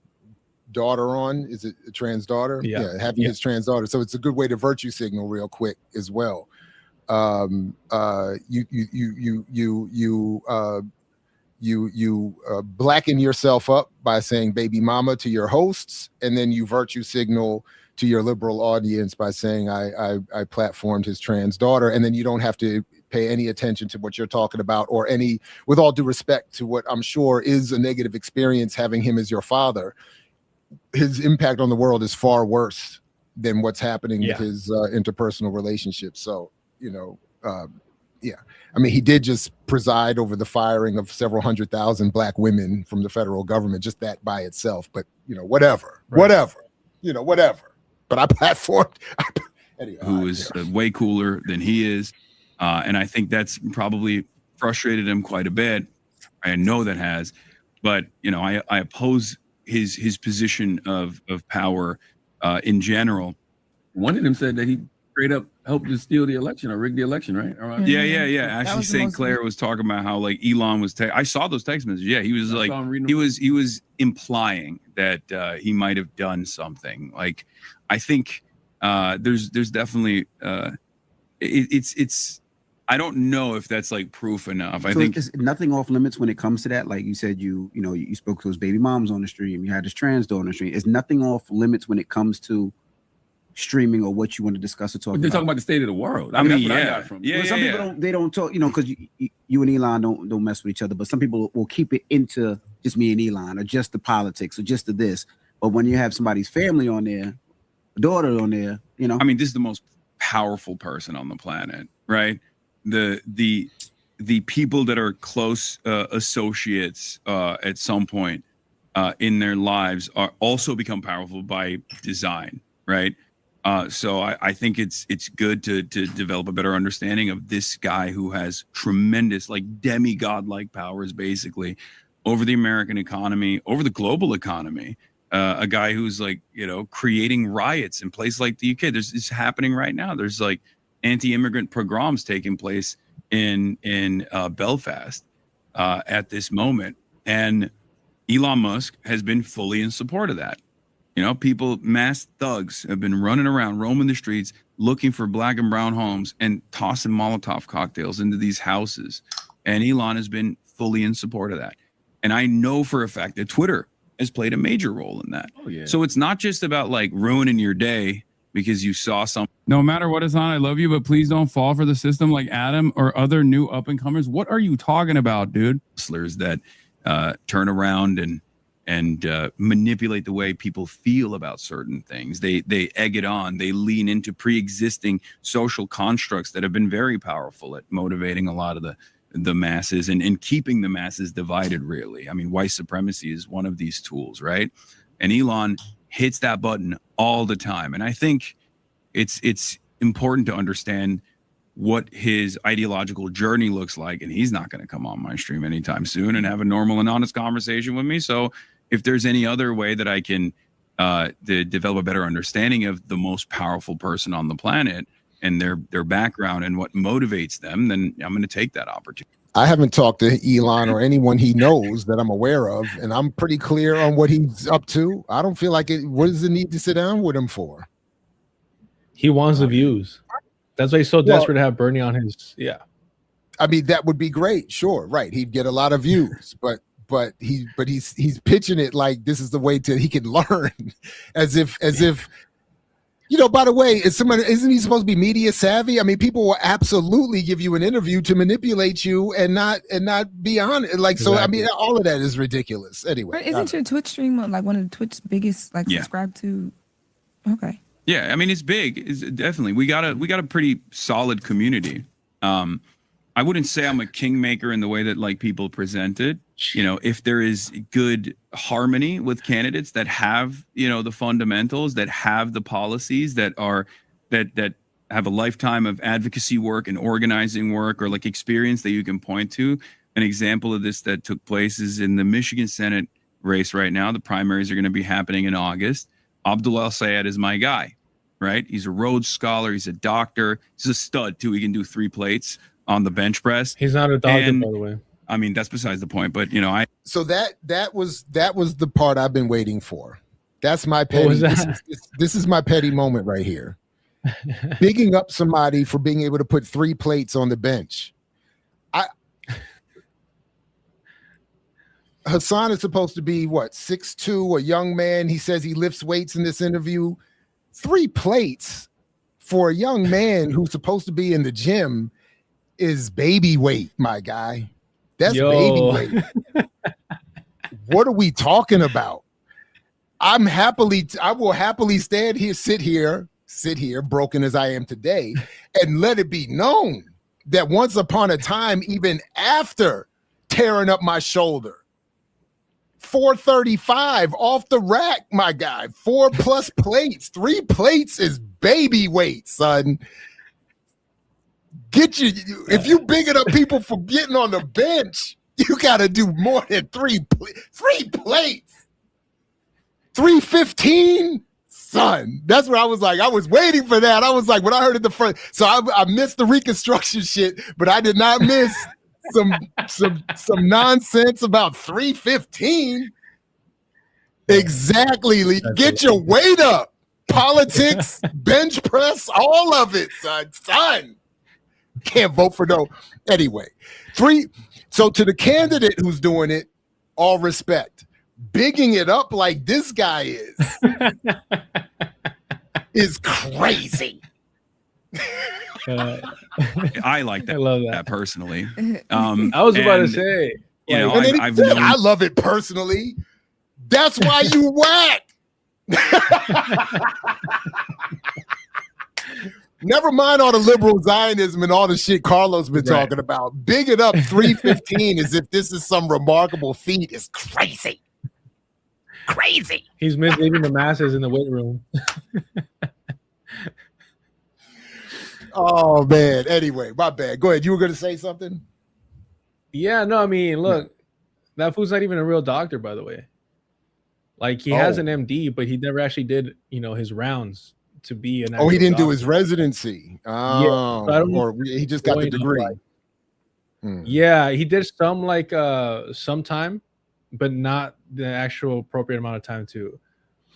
daughter on. Is it a trans daughter? Yeah, having his trans daughter. So it's a good way to virtue signal real quick as well. You blacken yourself up by saying baby mama to your hosts, and then you virtue signal to your liberal audience by saying I platformed his trans daughter, and then you don't have to pay any attention to what you're talking about, or any, with all due respect to what I'm sure is a negative experience having him as your father. His impact on the world is far worse than what's happening with his interpersonal relationships. So, he did just preside over the firing of several 100,000 black women from the federal government, just that by itself. But, whatever. But I platformed. Who is way cooler than he is. And I think that's probably frustrated him quite a bit. I know that has. But, I oppose his position of power in general. One of them said that he straight up helped to steal the election or rig the election, right? Yeah. Actually, St. Clair was talking about how Elon was. I saw those text messages. Yeah, he was he was implying that he might have done something. I think there's definitely it's. I don't know if that's proof enough. I think it's nothing off limits when it comes to that. Like you said, you spoke to those baby moms on the stream. You had this trans daughter on the stream. It's nothing off limits when it comes to streaming or what you want to discuss or talk about. They're talking about the state of the world. Some people don't talk, because you and Elon don't mess with each other, but some people will keep it into just me and Elon, or just the politics, or just the this. But when you have somebody's family on there, a daughter on there, this is the most powerful person on the planet, right? The people that are close associates at some point in their lives are also become powerful by design, right? So I think it's good to develop a better understanding of this guy who has tremendous, demigod-like powers, basically, over the American economy, over the global economy. A guy who's creating riots in places like the UK. It's happening right now. There's anti-immigrant pogroms taking place in Belfast at this moment, and Elon Musk has been fully in support of that. People, mass thugs have been running around, roaming the streets, looking for black and brown homes and tossing Molotov cocktails into these houses. And Elon has been fully in support of that. And I know for a fact that Twitter has played a major role in that. Oh, yeah. So it's not just about like ruining your day because you saw something. No matter what, Hasan, I love you, but please don't fall for the system like Adam or other new up and comers. What are you talking about, dude? Hustlers that turn around and manipulate the way people feel about certain things. They egg it on. They lean into pre-existing social constructs that have been very powerful at motivating a lot of the masses and keeping the masses divided, really. I mean, white supremacy is one of these tools, right? And Elon hits that button all the time. And I think it's important to understand what his ideological journey looks like. And he's not going to come on my stream anytime soon and have a normal and honest conversation with me. So if there's any other way that I can develop a better understanding of the most powerful person on the planet and their background and what motivates them, then I'm going to take that opportunity. I haven't talked to Elon or anyone he knows that I'm aware of, and I'm pretty clear on what he's up to. I don't feel like it. What is the need to sit down with him for? He wants the views. That's why he's so desperate to have Bernie on his. Yeah, I mean that would be great. Sure, right? He'd get a lot of views, but he's pitching it like this is the way he can learn, as if. You know, by the way, isn't he supposed to be media savvy? I mean, people will absolutely give you an interview to manipulate you and not be on it. Like, so, I mean, all of that is ridiculous. Anyway. But isn't your Twitch stream like one of the Twitch's biggest, like, subscribe to? Okay. Yeah, I mean, it's big. It's definitely. We got a pretty solid community. I wouldn't say I'm a kingmaker in the way that like people present it. You know, if there is good harmony with candidates that have, you know, the fundamentals, that have the policies that are that have a lifetime of advocacy work and organizing work or like experience that you can point to. An example of this that took place is in the Michigan Senate race right now. The primaries are going to be happening in August. Abdul El-Sayed is my guy, right? He's a Rhodes Scholar. He's a doctor. He's a stud too. He can do 3 plates on the bench press. He's not a doctor, by the way. I mean, that's besides the point, but you know, so that was the part I've been waiting for. That's my petty. This is my petty moment right here. Bigging up somebody for being able to put 3 plates on the bench. Hasan is supposed to be what, 6'2", a young man. He says he lifts weights in this interview. 3 plates for a young man who's supposed to be in the gym is baby weight, my guy. That's baby weight. What are we talking about? I will happily sit here, broken as I am today, and let it be known that once upon a time, even after tearing up my shoulder, 435 off the rack, my guy, 4+ plates, 3 plates is baby weight, son. If you bigging up people for getting on the bench, you got to do more than 3 plates. 315, son. That's where I was like, I was waiting for that. I was like, when I heard it the first, so I missed the Reconstruction shit, but I did not miss some nonsense about 315. Exactly. Get your weight up. Politics, bench press, all of it, son. Can't vote for no. Anyway, 3. So to the candidate who's doing it, all respect. Bigging it up like this guy is crazy. I like that. I love that personally. I was about to say, you know, I've said, known. I love it personally. That's why you whack. Never mind all the liberal Zionism and all the shit Carlos been talking about. Big it up 315 as if this is some remarkable feat is crazy. Crazy. He's misleading the masses in the weight room. Oh man. Anyway, my bad. Go ahead. You were going to say something? Yeah, no, I mean, look, that fool's not even a real doctor, by the way. Like he has an MD, but he never actually did, you know, his rounds to be an. He didn't do his residency. Oh, yeah, or he just got the degree. Yeah, he did some like some time, but not the actual appropriate amount of time to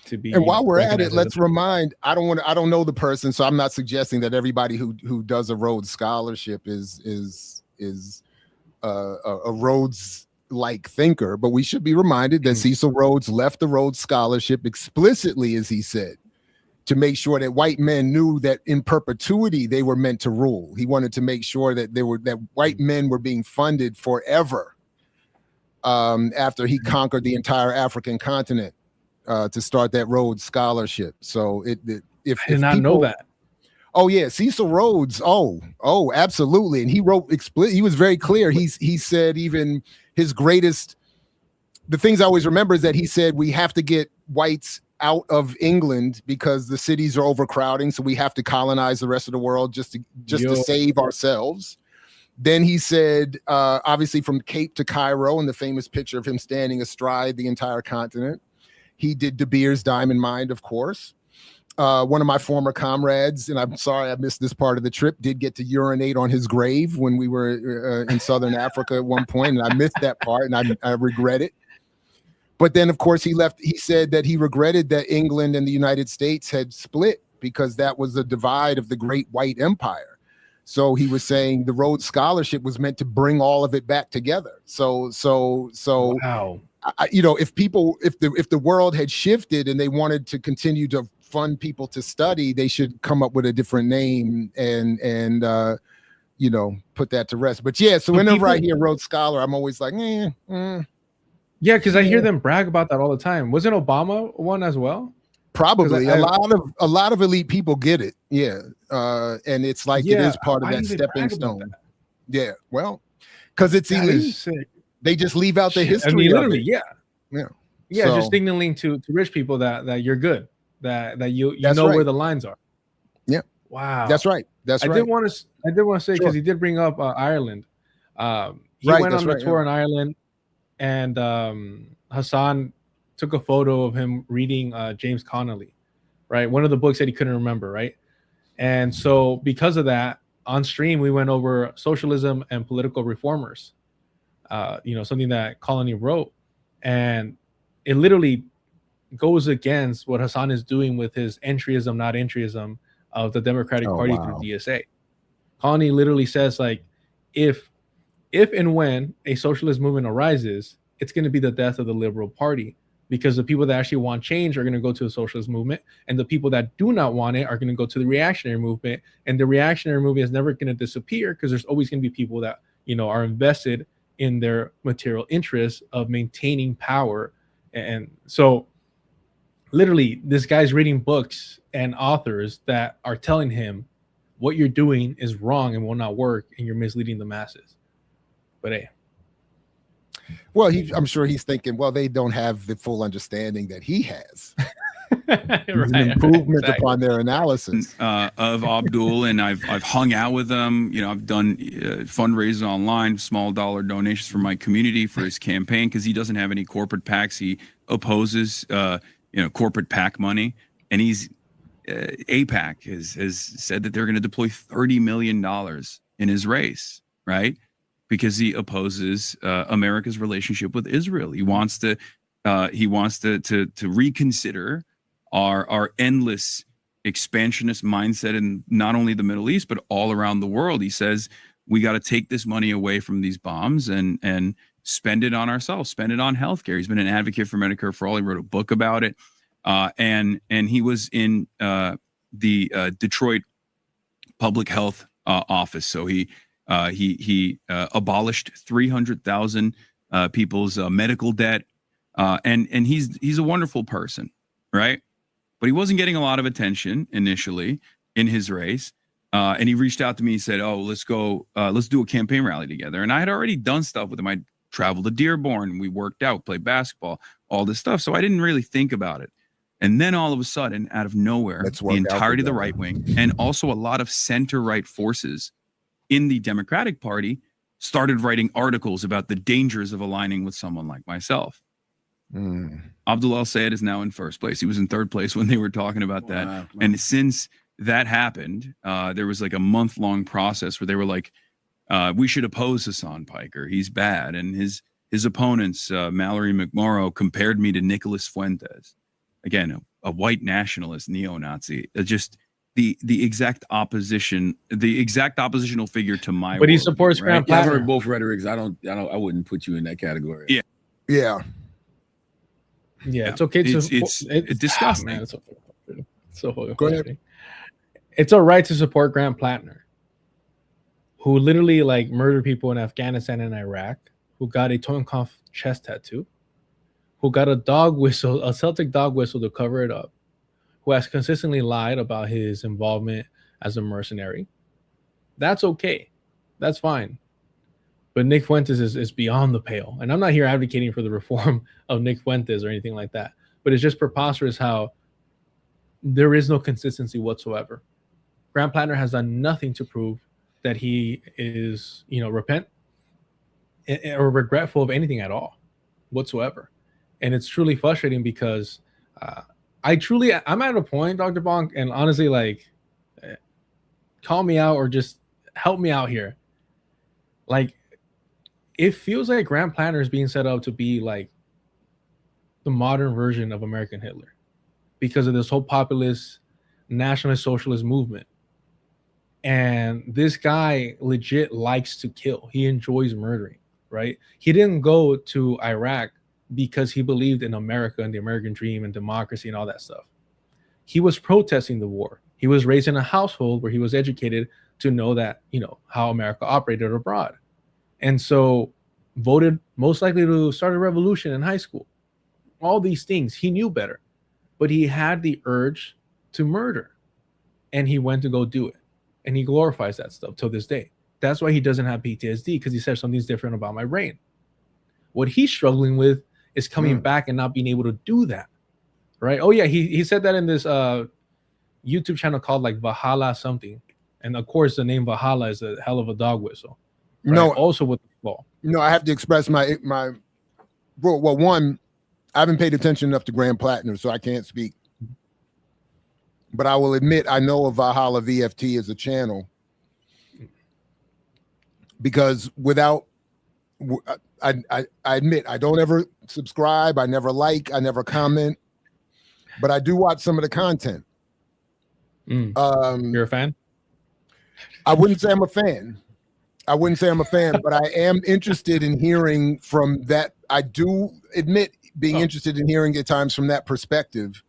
to be. And while we're at it, recognized as let's a- remind. I don't know the person, so I'm not suggesting that everybody who does a Rhodes Scholarship is a Rhodes like thinker. But we should be reminded that Cecil Rhodes left the Rhodes Scholarship explicitly, as he said, to make sure that white men knew that in perpetuity they were meant to rule. He wanted to make sure that that white men were being funded forever after he conquered the entire African continent to start that Rhodes Scholarship. So if I did not know that. Oh yeah, Cecil Rhodes. Oh, absolutely. And he wrote he was very clear. He said even his greatest. The things I always remember is that he said we have to get whites out of England because the cities are overcrowding, so we have to colonize the rest of the world just to save ourselves. Then he said, obviously from Cape to Cairo, and the famous picture of him standing astride the entire continent. He did De Beers Diamond Mine, of course. One of my former comrades, and I'm sorry I missed this part of the trip, did get to urinate on his grave when we were in Southern Africa at one point, and I missed that part, and I regret it. But then, of course, he left. He said that he regretted that England and the United States had split because that was the divide of the great white empire. So he was saying the Rhodes Scholarship was meant to bring all of it back together. So wow. If the world had shifted and they wanted to continue to fund people to study, they should come up with a different name and put that to rest. But yeah, so whenever I hear Rhodes Scholar, I'm always like, Yeah, because I hear them brag about that all the time. Wasn't Obama one as well? Probably a lot of elite people get it. Yeah. And it's like it is part of that stepping stone. Yeah. Well, because it's elite. They just leave out the history. I mean, of literally, it. Yeah. So, Just signaling to rich people that you're good, that you That's know right. where the lines are. Yeah. Wow. That's right. I did want to say, because he did bring up Ireland. He went on the tour in Ireland, and Hasan took a photo of him reading James Connolly, right? One of the books that he couldn't remember, right? And so because of that, on stream, we went over socialism and political reformers, something that Colony wrote. And it literally goes against what Hasan is doing with his entryism, not entryism of the Democratic Party through DSA. Colony literally says, like, if and when a socialist movement arises, it's going to be the death of the Liberal Party, because the people that actually want change are going to go to the socialist movement, and the people that do not want it are going to go to the reactionary movement. And the reactionary movement is never going to disappear, because there's always going to be people that are invested in their material interests of maintaining power. And so literally this guy's reading books and authors that are telling him what you're doing is wrong and will not work, and you're misleading the masses. But hey, well, I'm sure he's thinking, well, they don't have the full understanding that he has. An improvement upon their analysis of Abdul, and I've hung out with him. I've done fundraisers online, small dollar donations for my community for his campaign, because he doesn't have any corporate PACs. He opposes corporate PAC money, and he's APAC has said that they're going to deploy $30 million in his race, right? Because he opposes America's relationship with Israel. He wants to reconsider our endless expansionist mindset in not only the Middle East but all around the world. He says we got to take this money away from these bombs and spend it on ourselves, spend it on healthcare. He's been an advocate for Medicare for All. He wrote a book about it, and he was in the Detroit public health office. So he abolished 300,000 people's medical debt, and he's a wonderful person, right? But he wasn't getting a lot of attention initially in his race, and he reached out to me. He said, "Oh, let's do a campaign rally together." And I had already done stuff with him. I traveled to Dearborn, we worked out, played basketball, all this stuff. So I didn't really think about it. And then all of a sudden, out of nowhere, the entirety of the right wing and also a lot of center-right forces in the Democratic Party started writing articles about the dangers of aligning with someone like myself. Abdul Al-Sayed is now in first place. He was in third place when they were talking about that. Wow. And since that happened, there was like a month-long process where they were like, we should oppose Hasan Piker. He's bad. And his opponents, Mallory McMorrow, compared me to Nicholas Fuentes. Again, a white nationalist, neo-Nazi. Just the exact oppositional figure to my. But he worldview, supports right? Yeah, I've heard both rhetorics. I wouldn't put you in that category. Yeah. Yeah. Yeah, it's okay to it's disgusting. Man, it's so Go ahead. It's all right to support Grant Plattner, who literally like murdered people in Afghanistan and Iraq, who got a Totenkopf chest tattoo, who got a Celtic dog whistle to cover it up, who has consistently lied about his involvement as a mercenary. That's okay. That's fine. But Nick Fuentes is beyond the pale. And I'm not here advocating for the reform of Nick Fuentes or anything like that. But it's just preposterous how there is no consistency whatsoever. Grant Plattner has done nothing to prove that he is, repent or regretful of anything at all whatsoever. And it's truly frustrating because I'm at a point, Dr. Bonk, and honestly, like, call me out or just help me out here. Like, it feels like Grant Plattner is being set up to be like the modern version of American Hitler because of this whole populist, nationalist, socialist movement. And this guy legit likes to kill. He enjoys murdering, right? He didn't go to Iraq because he believed in America and the American dream and democracy and all that stuff. He was protesting the war. He was raised in a household where he was educated to know that, how America operated abroad. And so voted most likely to start a revolution in high school. All these things, he knew better. But he had the urge to murder. And he went to go do it. And he glorifies that stuff till this day. That's why he doesn't have PTSD, because he said something's different about my brain. What he's struggling with is coming back and not being able to do that. Right? Oh, yeah, he said that in this YouTube channel called like Valhalla something. And of course, the name Valhalla is a hell of a dog whistle. Right? No, also with the ball. No, I have to express my well, one, I haven't paid attention enough to Grant Plattner, so I can't speak. But I will admit I know of Valhalla VFT as a channel because I admit I don't ever subscribe, I never like, I never comment, but I do watch some of the content. You're a fan? I wouldn't say I'm a fan. But I am interested in hearing from that. I do admit being interested in hearing at times from that perspective.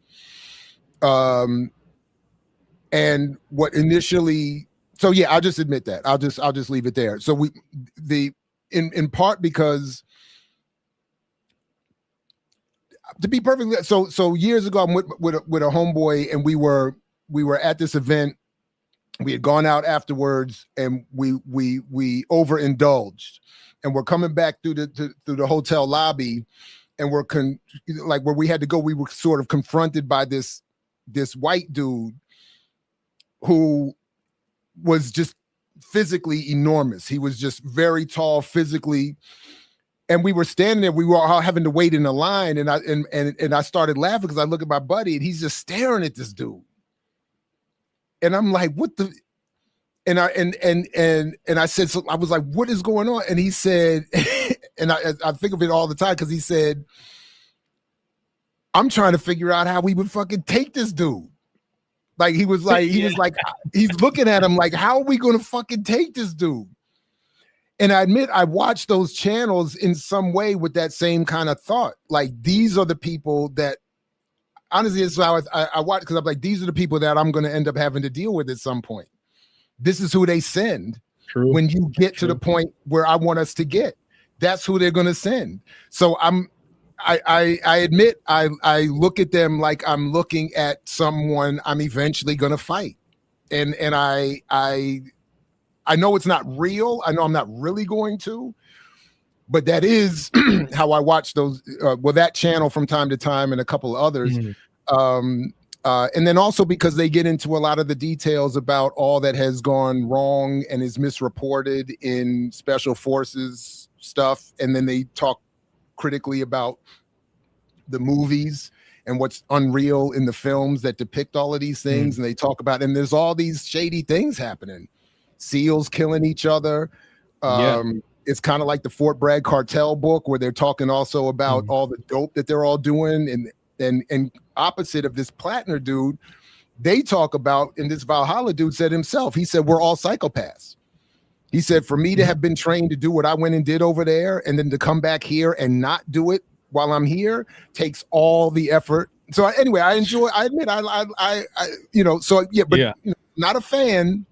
And what initially, so yeah, I'll just admit that. I'll just leave it there. So in part because, to be perfectly, so years ago I'm with a homeboy, and we were at this event. We had gone out afterwards, and we overindulged, and we're coming back through the hotel lobby, and we're like where we had to go. We were sort of confronted by this white dude who was just physically enormous. He was just very tall physically, and we were standing there. We were all having to wait in a line, and I started laughing because I look at my buddy, and he's just staring at this dude. And I'm like, what the? And I said, so I was like, what is going on? And he said, and I think of it all the time because he said, I'm trying to figure out how we would fucking take this dude. Like he was like, he's looking at him like, how are we going to fucking take this dude? And I admit I watched those channels in some way with that same kind of thought. Like, these are the people that, honestly, it's how I watch, because I'm like, these are the people that I'm going to end up having to deal with at some point. This is who they send. True. When you get to the point where I want us to get. That's who they're going to send. So I admit I look at them like I'm looking at someone I'm eventually going to fight. And I know it's not real. I know I'm not really going to. But that is how I watch those, that channel from time to time, and a couple of others. And then also because they get into a lot of the details about all that has gone wrong and is misreported in special forces stuff. And then they talk critically about the movies and what's unreal in the films that depict all of these things. And they talk about, and there's all these shady things happening. SEALs killing each other. It's kind of like the Fort Bragg cartel book, where they're talking also about all the dope that they're all doing. And opposite of this Plattner dude, they talk about, and this Valhalla dude said himself, he said, we're all psychopaths. He said, for me to have been trained to do what I went and did over there, and then to come back here and not do it while I'm here takes all the effort. So anyway, I admit, I you know, so yeah, but Yeah. You know, not a fan,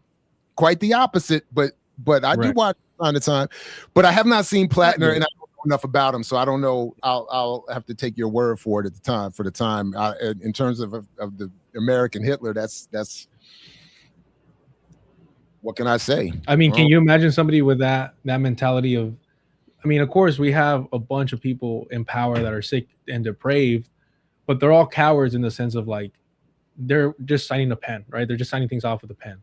quite the opposite, but I do watch on the time, but I have not seen Plattner, and I don't know enough about him, so I don't know. I'll have to take your word for it at the time. For the time, in terms of the American Hitler, that's what can I say? I mean, can you imagine somebody with that mentality of? I mean, of course, we have a bunch of people in power that are sick and depraved, but they're all cowards in the sense of like they're just signing a pen, right? They're just signing things off with a pen.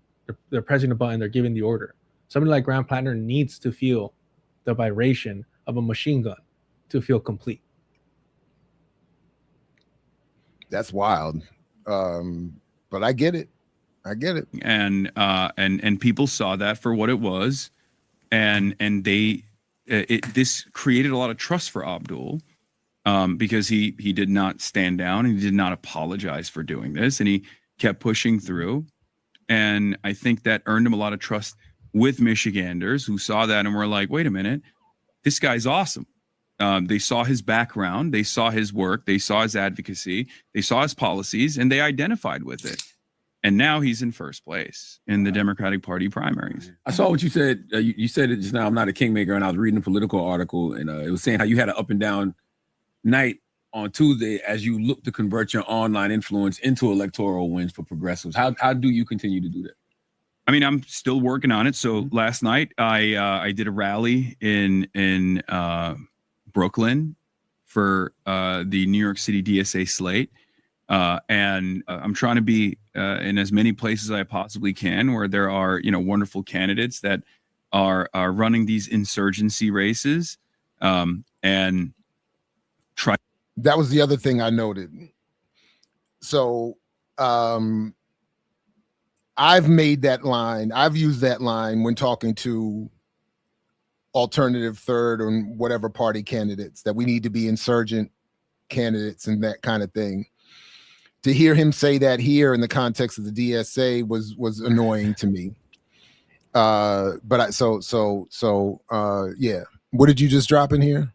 They're pressing a button. They're giving the order. Somebody like Graham Plattner needs to feel the vibration of a machine gun to feel complete. That's wild, but I get it. I get it. And people saw that for what it was, and they this created a lot of trust for Abdul, because he did not stand down and he did not apologize for doing this, and he kept pushing through, and I think that earned him a lot of trust with Michiganders who saw that and were like, wait a minute, this guy's awesome. They saw his background, they saw his work, they saw his advocacy, they saw his policies, and they identified with it. And now he's in first place in the Democratic Party primaries. I saw what you said. You said it just now. I'm not a kingmaker, and I was reading a political article, and it was saying how you had an up and down night on Tuesday as you look to convert your online influence into electoral wins for progressives. How do you continue to do that? I mean, I'm still working on it. So last night I did a rally in Brooklyn for the New York City DSA slate. And I'm trying to be in as many places as I possibly can where there are, wonderful candidates that are running these insurgency races, and try. That was the other thing I noted. So I've made that line. I've used that line when talking to alternative third or whatever party candidates, that we need to be insurgent candidates and that kind of thing. To hear him say that here in the context of the DSA was annoying to me. But yeah. What did you just drop in here?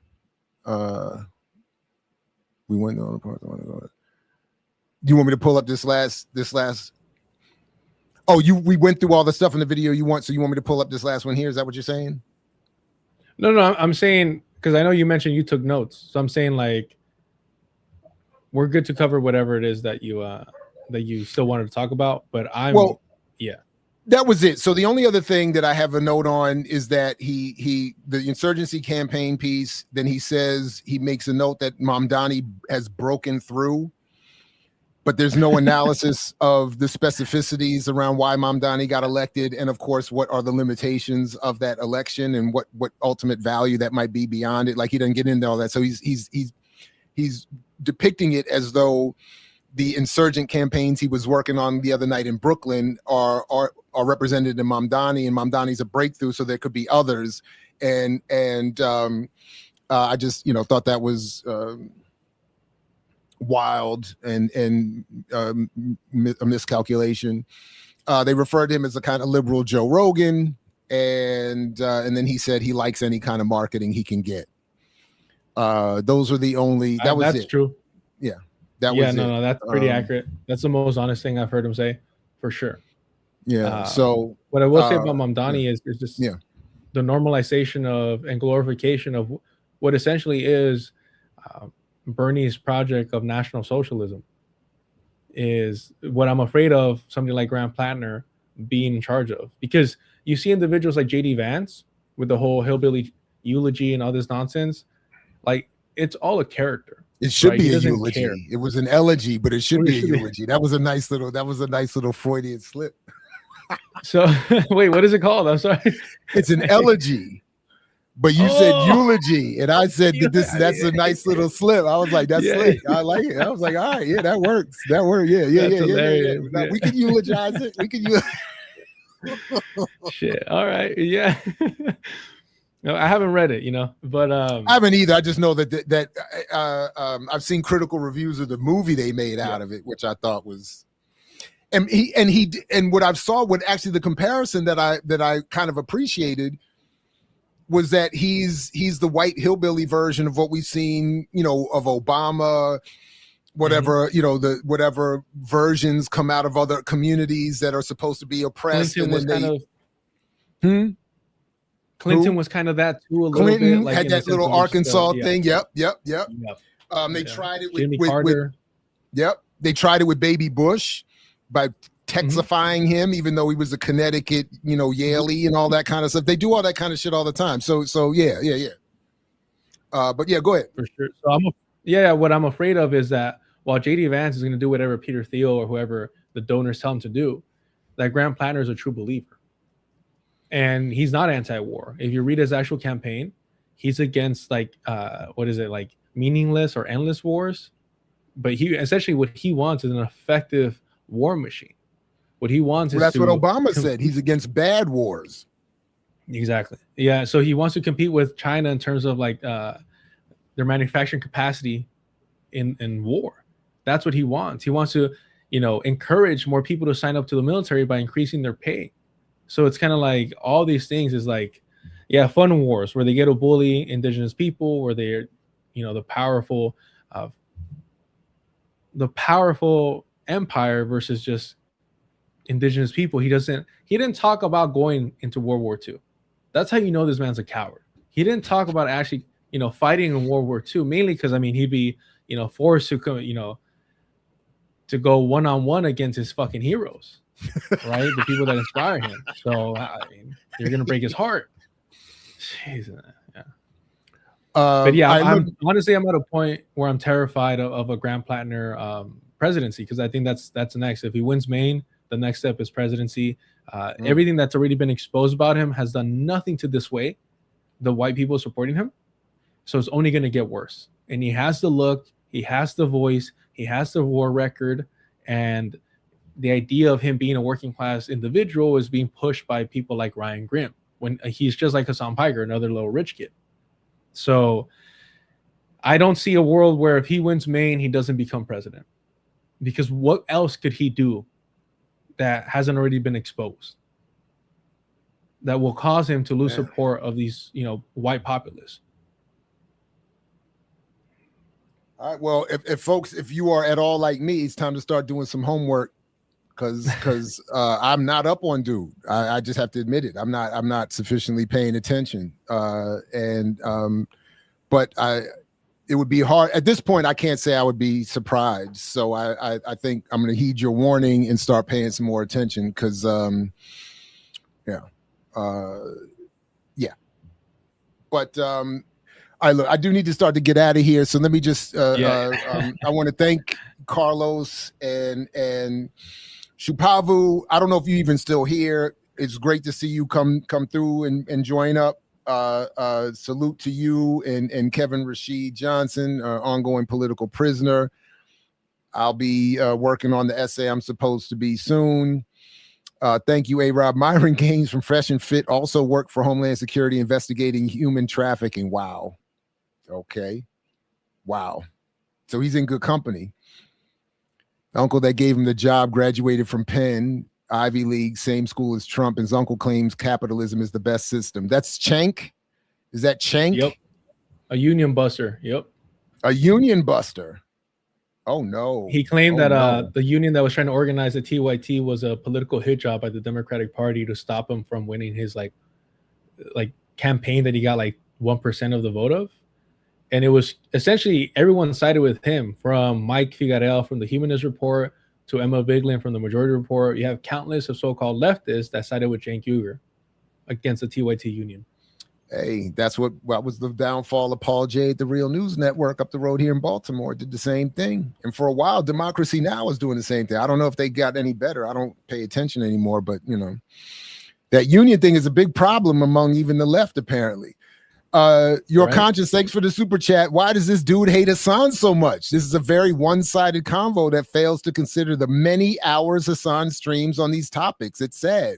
We went on the part I want to go. Do you want me to pull up this last? Oh, we went through all the stuff in the video you want, so you want me to pull up this last one here? Is that what you're saying? No, I'm saying, because I know you mentioned you took notes, so I'm saying like we're good to cover whatever it is that you still wanted to talk about, but that was it. So the only other thing that I have a note on is that the insurgency campaign piece, then he says he makes a note that Mamdani has broken through, but there's no analysis of the specificities around why Mamdani got elected, and of course what are the limitations of that election and what ultimate value that might be beyond it. Like, he doesn't get into all that. So he's depicting it as though the insurgent campaigns he was working on the other night in Brooklyn are represented in Mamdani, and Mamdani's a breakthrough, so there could be others. And I just thought that was wild and a miscalculation. They referred to him as a kind of liberal Joe Rogan, and then he said he likes any kind of marketing he can get. Those are the only. That was that's it. True. Yeah, that was it. No, that's pretty accurate. That's the most honest thing I've heard him say, for sure. Yeah. So what I will say about Mamdani is just the normalization of and glorification of what essentially is Bernie's project of National Socialism is what I'm afraid of somebody like Graham Plattner being in charge of, because you see individuals like JD Vance with the whole hillbilly eulogy and all this nonsense. Like, it's all a character. It should be a eulogy. Care. It was an elegy, but it should be a eulogy. That was a nice little Freudian slip. So wait, what is it called? I'm sorry. It's an elegy. But you said eulogy, and I said that's a nice little slip. I was like, that's slick. I like it. I was like, all right, yeah, that works. That works. Yeah. Now, we can eulogize it. We can Shit. All right. Yeah. No, I haven't read it, but I haven't either. I just know that I've seen critical reviews of the movie they made out of it, which I thought was, and what I saw, what actually the comparison that I kind of appreciated was that he's the white hillbilly version of what we've seen, of Obama, whatever, the whatever versions come out of other communities that are supposed to be oppressed. Clinton was kind of that too. Clinton bit, had that little Arkansas thing. Yep. They tried it with Carter. They tried it with Baby Bush by Texifying him, even though he was a Connecticut, Yaley and all that kind of stuff. They do all that kind of shit all the time. So yeah. But yeah, go ahead. For sure. So what I'm afraid of is that while JD Vance is going to do whatever Peter Thiel or whoever the donors tell him to do, that Graham Plattner is a true believer. And he's not anti-war. If you read his actual campaign, he's against meaningless or endless wars. But essentially what he wants is an effective war machine. What he wants is that's what Obama said. He's against bad wars. Exactly. Yeah. So he wants to compete with China in terms of their manufacturing capacity in war. That's what he wants. He wants to, encourage more people to sign up to the military by increasing their pay. So it's kind of like all these things is fun wars where they get to bully indigenous people, where they're, the powerful empire versus just indigenous people. He didn't talk about going into World War II. That's how you know this man's a coward. He didn't talk about actually, fighting in World War II, mainly because he'd be, forced to to go one-on-one against his fucking heroes. Right, the people that inspire him. So you're gonna break his heart. Jeez, yeah. But yeah, I'm at a point where I'm terrified of a Graham Plattner presidency, because I think that's next. If he wins Maine, the next step is presidency. Everything that's already been exposed about him has done nothing to dissuade the white people supporting him. So it's only going to get worse. And he has the look, he has the voice, he has the war record, and the idea of him being a working class individual is being pushed by people like Ryan Grimm, when he's just like Hasan Piker, another little rich kid. So I don't see a world where if he wins Maine, he doesn't become president, because what else could he do that hasn't already been exposed that will cause him to lose support of these, white populists? All right. Well, if you are at all like me, it's time to start doing some homework. Because I'm not up on dude. I just have to admit it. I'm not sufficiently paying attention. But it would be hard at this point. I can't say I would be surprised. So I think I'm going to heed your warning and start paying some more attention. Because But I do need to start to get out of here. So let me just I want to thank Carlos and Shupavu. I don't know if you're even still here. It's great to see you come through and join up. Salute to you and Kevin Rashid Johnson, ongoing political prisoner. I'll be working on the essay I'm supposed to be soon. Thank you, A-Rob. Myron Gaines from Fresh and Fit also worked for Homeland Security investigating human trafficking. Wow. Okay. Wow. So he's in good company. The uncle that gave him the job graduated from Penn, Ivy League, same school as Trump. His uncle claims capitalism is the best system. That's Cenk? Is that Cenk? Yep. A union buster. Yep. A union buster. Oh, no. He claimed that the union that was trying to organize the TYT was a political hit job by the Democratic Party to stop him from winning his like campaign that he got 1% of the vote of. And it was essentially everyone sided with him, from Mike Figueroa from the Humanist Report to Emma Vigeland from the Majority Report. You have countless of so-called leftists that sided with Cenk Uygur against the TYT union. Hey, that's what was the downfall of Paul Jay at the Real News Network up the road here in Baltimore. Did the same thing. And for a while, Democracy Now! is doing the same thing. I don't know if they got any better. I don't pay attention anymore, but that union thing is a big problem among even the left, apparently. Your Conscience, thanks for the super chat. Why does this dude hate Hasan so much? This is a very one-sided convo that fails to consider the many hours Hasan streams on these topics. It's sad.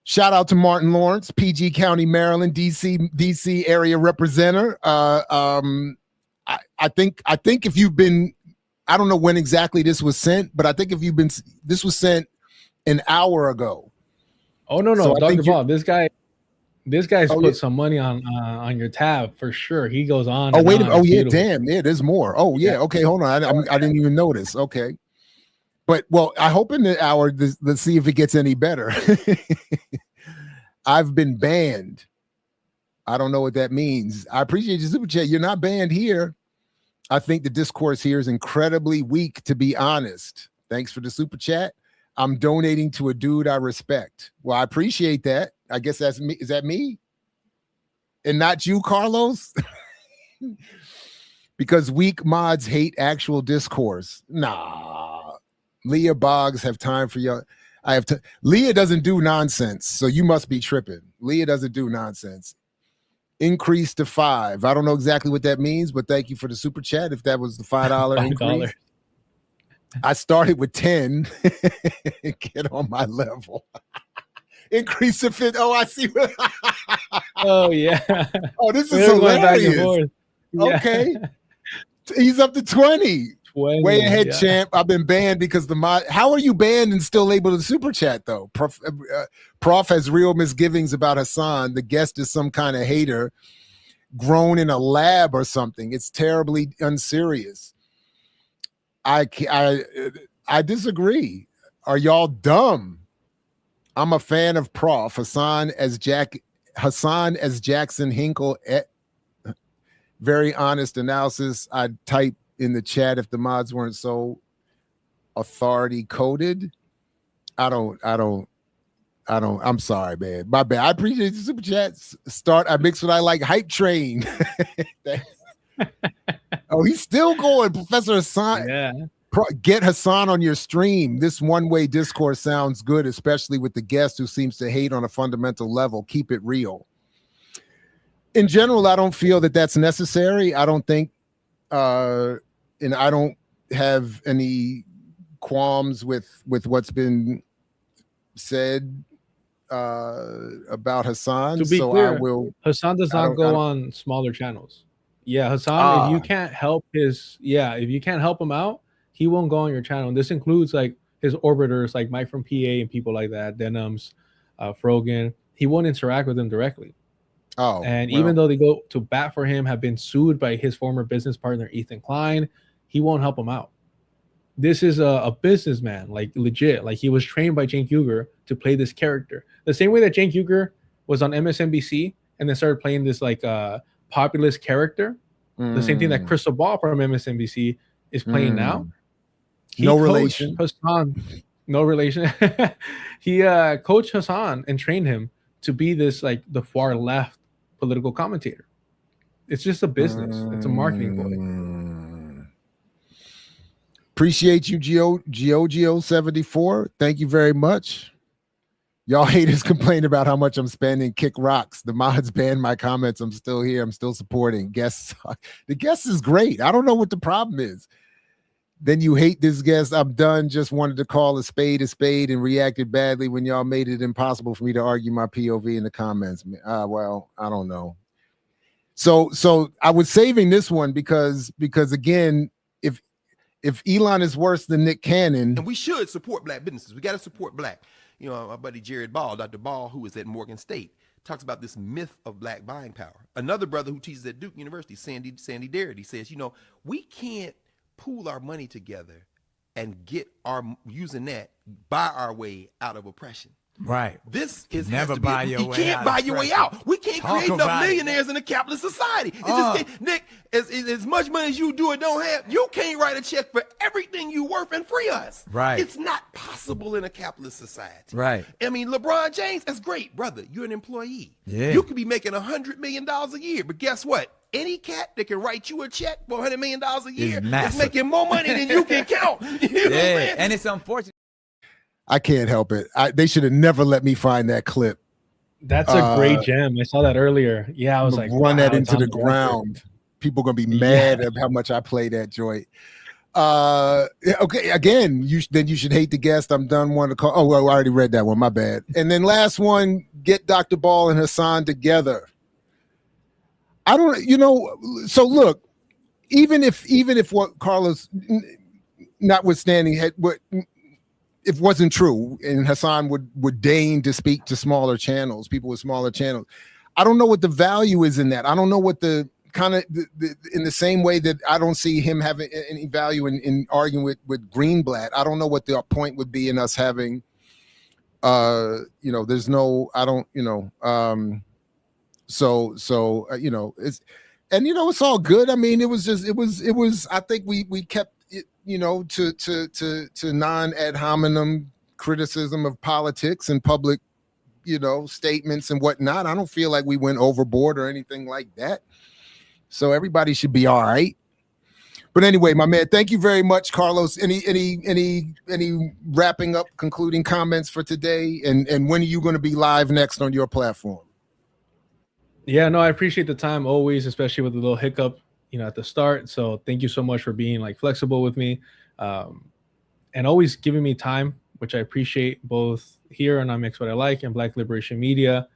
Shout out to Martin Lawrence, PG County, Maryland, DC area representative. I think if you've been, I don't know when exactly this was sent, but I think if you've been, this was sent an hour ago. Oh no, So I Dr. think Bob, this guy's Oh, put yeah. some money on your tab for sure. He goes on. Oh and wait a on. minute. Oh It's yeah, beautiful. damn. Yeah, there's more. Oh yeah. Okay, hold on. I didn't even notice. Okay, but well, I hope in the hour let's see if it gets any better. I've been banned. I don't know what that means. I appreciate your super chat. You're not banned here. I think the discourse here is incredibly weak, to be honest. Thanks for the super chat. I'm donating to a dude I respect. Well, I appreciate that. I guess that's me. Is that me? And not you, Carlos? Because weak mods hate actual discourse. Nah. Leah Boggs have time for y'all. Leah doesn't do nonsense, so you must be tripping. Leah doesn't do nonsense. Increase to 5. I don't know exactly what that means, but thank you for the super chat. If that was the $5 increase. I started with 10. Get on my level. Increase to 50. Oh, I see. Oh yeah. Oh, this is We're going back and hilarious. forth. Yeah. Okay. He's up to 20. 20, Way ahead, yeah. champ. I've been banned because the mod. How are you banned and still able to super chat though? Prof has real misgivings about Hasan. The guest is some kind of hater, grown in a lab or something. It's terribly unserious. I disagree. Are y'all dumb? I'm a fan of Prof Hasan as Jackson Hinkle. Very honest analysis. I'd type in the chat if the mods weren't so authority coded. I'm sorry, man. My bad. I appreciate the super chats. I mix what I like. Hype train. Oh, he's still going. Professor Hasan. Yeah. Get Hasan on your stream. This one-way discourse sounds good, especially with the guest who seems to hate on a fundamental level. Keep it real. In general, I don't feel that that's necessary. I don't think, and I don't have any qualms with what's been said about Hasan. To be so clear, I will. Hasan does not go on smaller channels. Yeah, Hasan, if you can't help him out, he won't go on your channel. And this includes like his orbiters, like Mike from PA and people like that, Denims, Frogan. He won't interact with them directly. Oh, and well. even though they go to bat for him, have been sued by his former business partner Ethan Klein, he won't help him out. This is a businessman, like legit. Like he was trained by Cenk Uygur to play this character. The same way that Cenk Uygur was on MSNBC and then started playing this like populist character. The same thing that Crystal Ball from MSNBC is playing now. No relation. Hasan, no relation. He coached Hasan and trained him to be this like the far left political commentator. It's just a business. It's a marketing ploy. Appreciate you, Geo74. Thank you very much. Y'all haters complain about how much I'm spending. Kick rocks. The mods banned my comments. I'm still here. I'm still supporting. Guests. The guest is great. I don't know what the problem is. Then you hate this guest. I'm done. Just wanted to call a spade and reacted badly when y'all made it impossible for me to argue my POV in the comments. Well, I don't know. So I was saving this one because again, if Elon is worse than Nick Cannon, and we should support black businesses. We got to support black. You know, my buddy Jared Ball, Dr. Ball, who is at Morgan State, talks about this myth of black buying power. Another brother who teaches at Duke University, Sandy Darity, says, you know, we can't pool our money together and using that buy our way out of oppression. Right. This is never buy your way out. You can't buy your way out. We can't create enough millionaires in a capitalist society. It just can't. Nick, as much money as you do or don't have, you can't write a check for everything you worth and free us. Right. It's not possible in a capitalist society. Right. I mean, LeBron James, that's great, brother. You're an employee. Yeah. You could be making $100 million a year, but guess what? Any cat that can write you a check for $100 million a year is making more money than you can count. You know what I'm saying? And it's unfortunate. I can't help it. They should have never let me find that clip. That's a great gem. I saw that earlier. Yeah, I was like, run that into the ground. People gonna be mad at how much I play that joint. Okay, again, then you should hate the guest. I'm done. One to call. Oh, well, I already read that one. My bad. And then last one, get Dr. Ball and Hasan together. I don't, so look, even if what Carlos, notwithstanding, if wasn't true, and Hasan would deign to speak to smaller channels, people with smaller channels, I don't know what the value is in that. I don't know what the kind of in the same way that I don't see him having any value in arguing with Greenblatt. I don't know what the point would be in us having, there's no, I don't, so it's, and it's all good. I mean, it was I think we kept it, to non ad hominem criticism of politics and public, statements and whatnot. I don't feel like we went overboard or anything like that. So everybody should be all right. But anyway, my man, thank you very much, Carlos. Any wrapping up, concluding comments for today? And when are you going to be live next on your platform? Yeah, no, I appreciate the time always, especially with the little hiccup, at the start. So thank you so much for being flexible with me, and always giving me time, which I appreciate both here on I Mix What I Like and Black Liberation Media.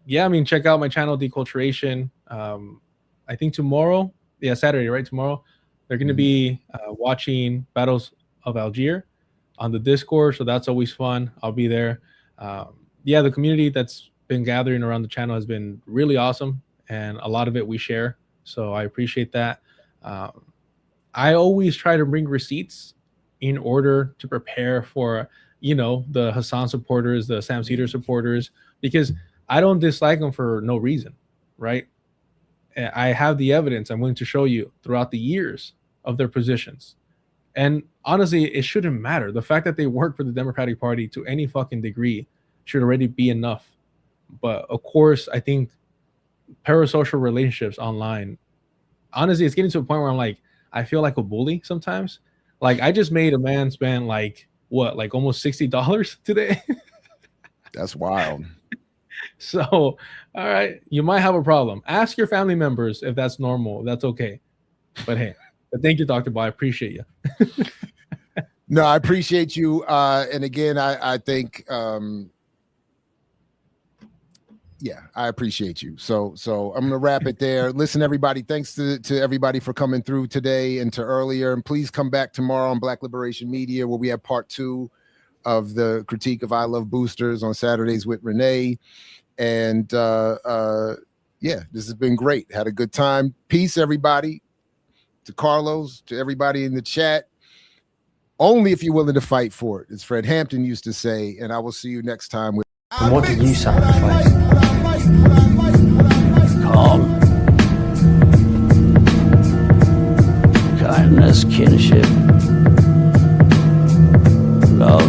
Yeah, I mean, check out my channel, Deculturation. I think tomorrow, Saturday, right? Tomorrow, they're going to be watching Battles of Algiers on the Discourse. So that's always fun. I'll be there. Yeah, the community that's been gathering around the channel has been really awesome. And a lot of it we share. So I appreciate that. I always try to bring receipts in order to prepare for, the Hasan supporters, the Sam Cedar supporters, because I don't dislike them for no reason, right? I have the evidence I'm willing to show you throughout the years of their positions. And honestly, it shouldn't matter. The fact that they work for the Democratic Party to any fucking degree should already be enough. But of course, I think parasocial relationships online, honestly, it's getting to a point where I'm like, I feel like a bully sometimes. Like, I just made a man spend almost $60 today. That's wild. So, all right, you might have a problem. Ask your family members if that's normal. That's okay. But hey, thank you, Dr. Ball. I appreciate you. No, I appreciate you. And again, I think, yeah, I appreciate you. So I'm going to wrap it there. Listen, everybody, thanks to everybody for coming through today and to earlier. And please come back tomorrow on Black Liberation Media, where we have part 2 of the critique of I Love Boosters on Saturdays with Renee. And yeah, this has been great. Had a good time. Peace, everybody. To Carlos, to everybody in the chat. Only if you're willing to fight for it, as Fred Hampton used to say. And I will see you next time. And what did you sacrifice? Calm, kindness, kinship, love.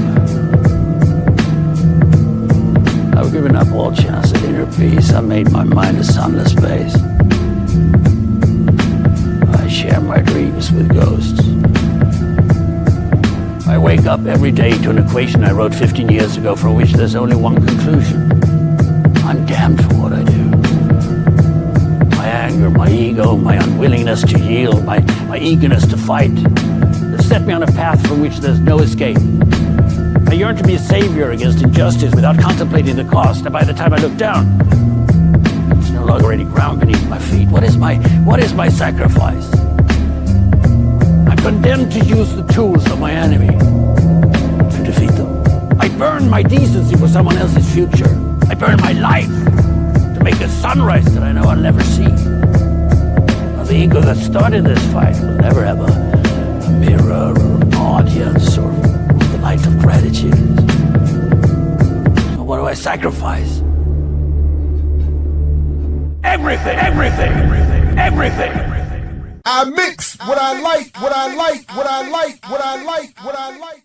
I've given up all chance at inner peace. I made my mind a sunless space. I share my dreams with ghosts. I wake up every day to an equation I wrote 15 years ago for which there's only one conclusion. I'm damned for what I do. My anger, my ego, my unwillingness to yield, my eagerness to fight have set me on a path from which there's no escape. I yearn to be a savior against injustice without contemplating the cost, and by the time I look down, there's no longer any ground beneath my feet. What is my sacrifice? I'm condemned to use the tools of my enemy to defeat them. I burn my decency for someone else's future. I burn my life to make a sunrise that I know I'll never see. Now, the ego that started this fight will never have a mirror or an audience or the light of gratitude. So what do I sacrifice? Everything, everything, everything, everything. I mix what I like, what I like, what I like, what I like, what I like.